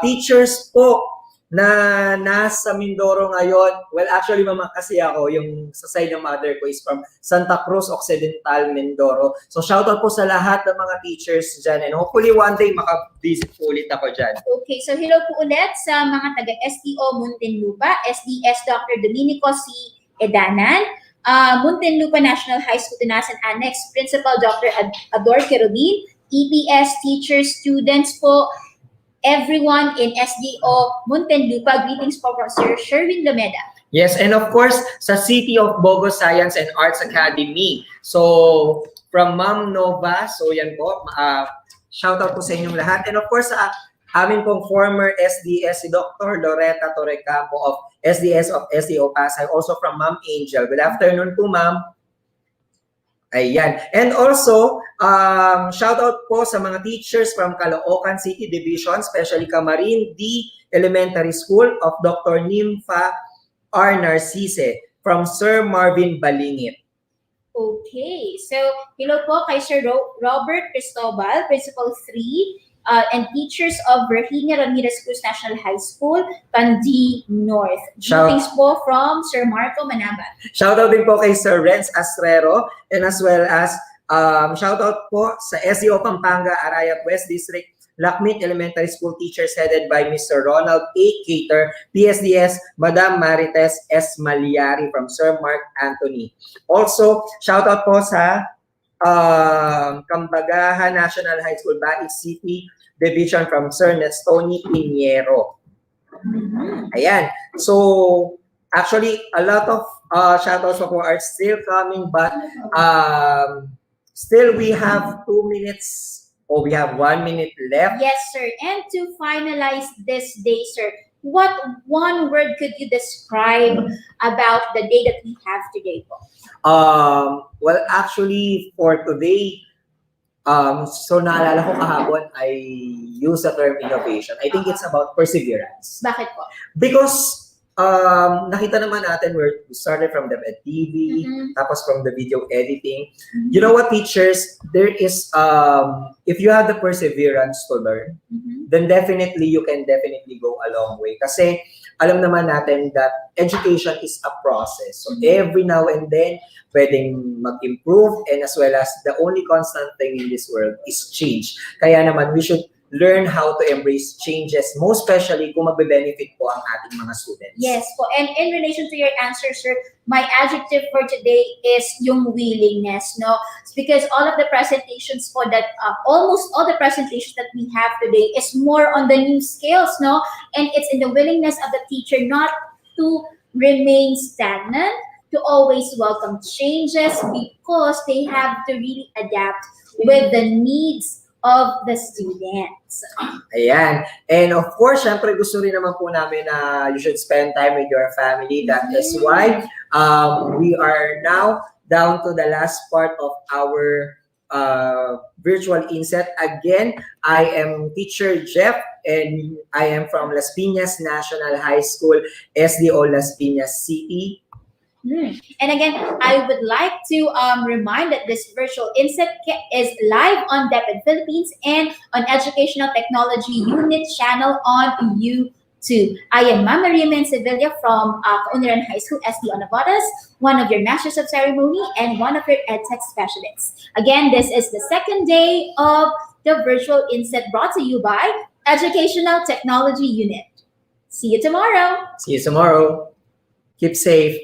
teachers po na nasa Mindoro ngayon. Well, actually, mama kasi ako, yung sa side ng mother ko is from Santa Cruz Occidental, Mindoro. So, shoutout po sa lahat ng mga teachers dyan. And hopefully, one day, maka-visit po ulit ako dyan. Okay, so hello po ulit sa mga taga-STO Muntinlupa, SDS Dr. Dominico C. Edanan, Muntinlupa National High School Tunasan Annex, Principal Dr. Ador Kerubin, EPS teachers, students po, everyone in SDO Muntinlupa. Greetings po from Sir Sherwin Lomeda. Yes, and of course, sa City of Bogo Science and Arts Academy. So, from Ma'am Nova, so yan po, shout out po sa inyong lahat. And of course, sa amin pong former SDS, si Dr. Loretta Torrecampo of SDS of SDO Pasay, also from Ma'am Angel. Good afternoon po, Ma'am. Ayan. And also, shout out po sa mga teachers from Caloocan City Division, especially Camarin D Elementary School of Dr. Nympha R. Narcisse from Sir Marvin Balingit. Okay, so hello po kay Sir Robert Cristobal, Principal 3, and teachers of Virginia Ramirez Cruz National High School, Pandi North. Greetings po from Sir Marco Manabat. Shoutout din po kay Sir Renz Astrero and as well as shoutout po sa SEO Pampanga, Arayat West District, Lakmit Elementary School teachers headed by Mr. Ronald A. Cater, PSDS, Madam Marites S. Maliari from Sir Mark Anthony. Also, shoutout po sa Kambagahan National High School, Baig City Division from Sir Nestoni Piniero. Ayan. So, actually, a lot of shoutouts po are still coming, but still we have 2 minutes. Oh, we have 1 minute left. Yes, sir. And to finalize this day, sir, what one word could you describe about the day that we have today po? Well, actually, for today, so naalala ko kahapon, I use the term innovation. I think it's about perseverance. Bakit po? Because nakita naman natin we started from DepEd TV, tapos from the video editing. You know what, teachers, there is, if you have the perseverance to learn, then definitely you can definitely go a long way. Kasi alam naman natin that education is a process. So every now and then, pwedeng mag-improve, and as well as the only constant thing in this world is change. Kaya naman, we should learn how to embrace changes, most especially kung magbe-benefit po ang ating mga students. Yes po. And in relation to your answer, sir, my adjective for today is yung willingness, no? It's because all of the presentations for that, almost all the presentations that we have today is more on the new skills, no? And it's in the willingness of the teacher not to remain stagnant, to always welcome changes because they have to really adapt with the needs of the students. Ayan. And of course, syempre gusto rin naman po namin na you should spend time with your family. That is why we are now down to the last part of our virtual INSET. Again, I am Teacher Jeff and I am from Las Piñas National High School, SDO Las Piñas City. And again, I would like to remind that this virtual INSET is live on DepEd Philippines and on Educational Technology Unit channel on YouTube. I am Ma'am Maria Sevilla from Kaunlaran High School, SDO Navotas, one of your Masters of Ceremony and one of your EdTech specialists. Again, this is the second day of the virtual INSET brought to you by Educational Technology Unit. See you tomorrow. See you tomorrow. Keep safe.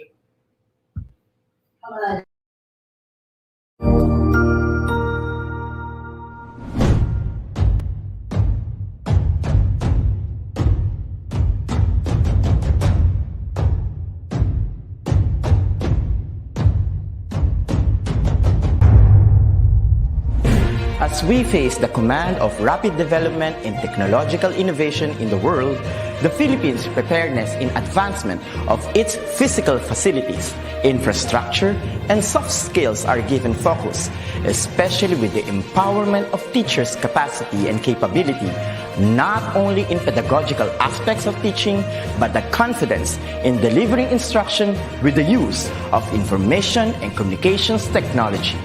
As we face the command of rapid development and technological innovation in the world, the Philippines' preparedness in advancement of its physical facilities, infrastructure, and soft skills are given focus, especially with the empowerment of teachers' capacity and capability, not only in pedagogical aspects of teaching, but the confidence in delivering instruction with the use of information and communications technology.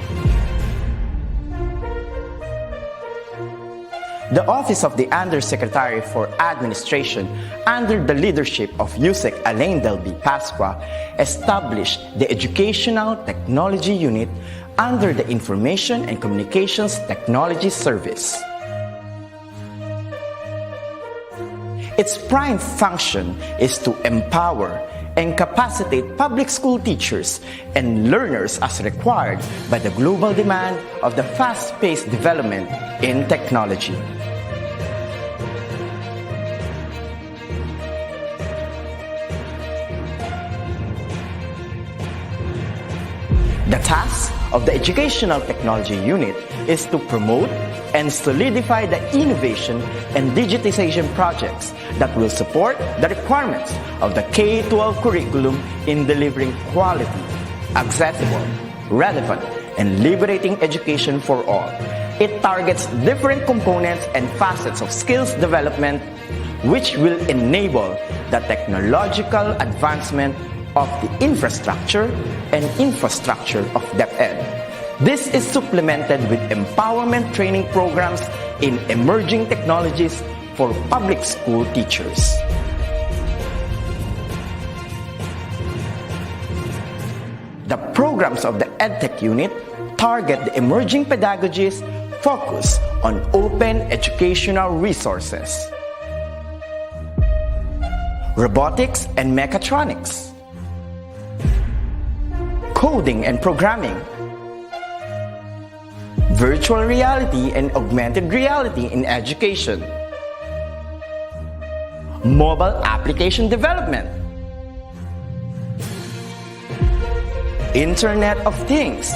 The Office of the Undersecretary for Administration, under the leadership of Yusek Alain Delby Pasqua, established the Educational Technology Unit under the Information and Communications Technology Service. Its prime function is to empower and capacitate public school teachers and learners as required by the global demand of the fast-paced development in technology. The task of the Educational Technology Unit is to promote and solidify the innovation and digitization projects that will support the requirements of the K-12 curriculum in delivering quality, accessible, relevant, and liberating education for all. It targets different components and facets of skills development, which will enable the technological advancement of the infrastructure of DepEd. This is supplemented with empowerment training programs in emerging technologies for public school teachers. The programs of the EdTech unit target the emerging pedagogies focused on open educational resources, robotics and mechatronics, coding and programming, virtual reality and augmented reality in education, mobile application development, Internet of Things,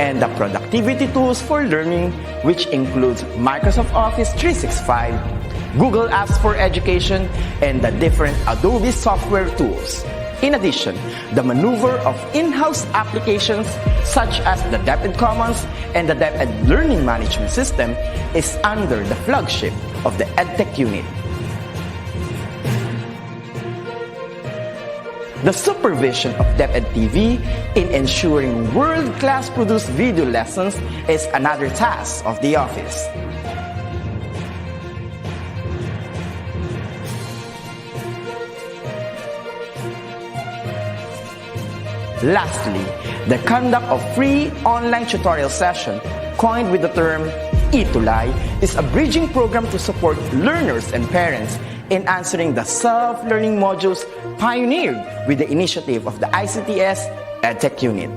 and the productivity tools for learning, which includes Microsoft Office 365, Google Apps for Education, and the different Adobe software tools. In addition, the maneuver of in-house applications such as the DepEd Commons and the DepEd Learning Management System is under the flagship of the EdTech unit. The supervision of DepEd TV in ensuring world-class produced video lessons is another task of the office. Lastly, the conduct of free online tutorial session, coined with the term ETUlay, is a bridging program to support learners and parents in answering the self-learning modules pioneered with the initiative of the ICTS EdTech unit.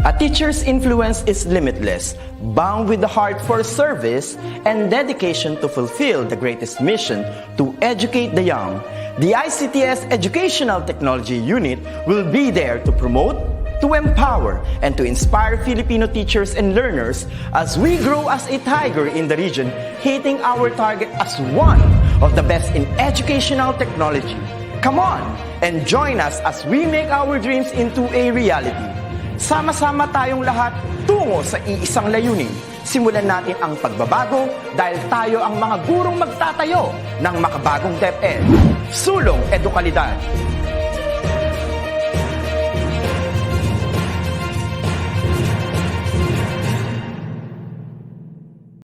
A teacher's influence is limitless, bound with the heart for service and dedication to fulfill the greatest mission to educate the young. The ICTS Educational Technology Unit will be there to promote, to empower, and to inspire Filipino teachers and learners as we grow as a tiger in the region, hitting our target as one of the best in educational technology. Come on and join us as we make our dreams into a reality. Sama-sama tayong lahat tungo sa iisang layunin. Simulan natin ang pagbabago dahil tayo ang mga gurong magtatayo ng makabagong DepEd. Sulong Edukalidad.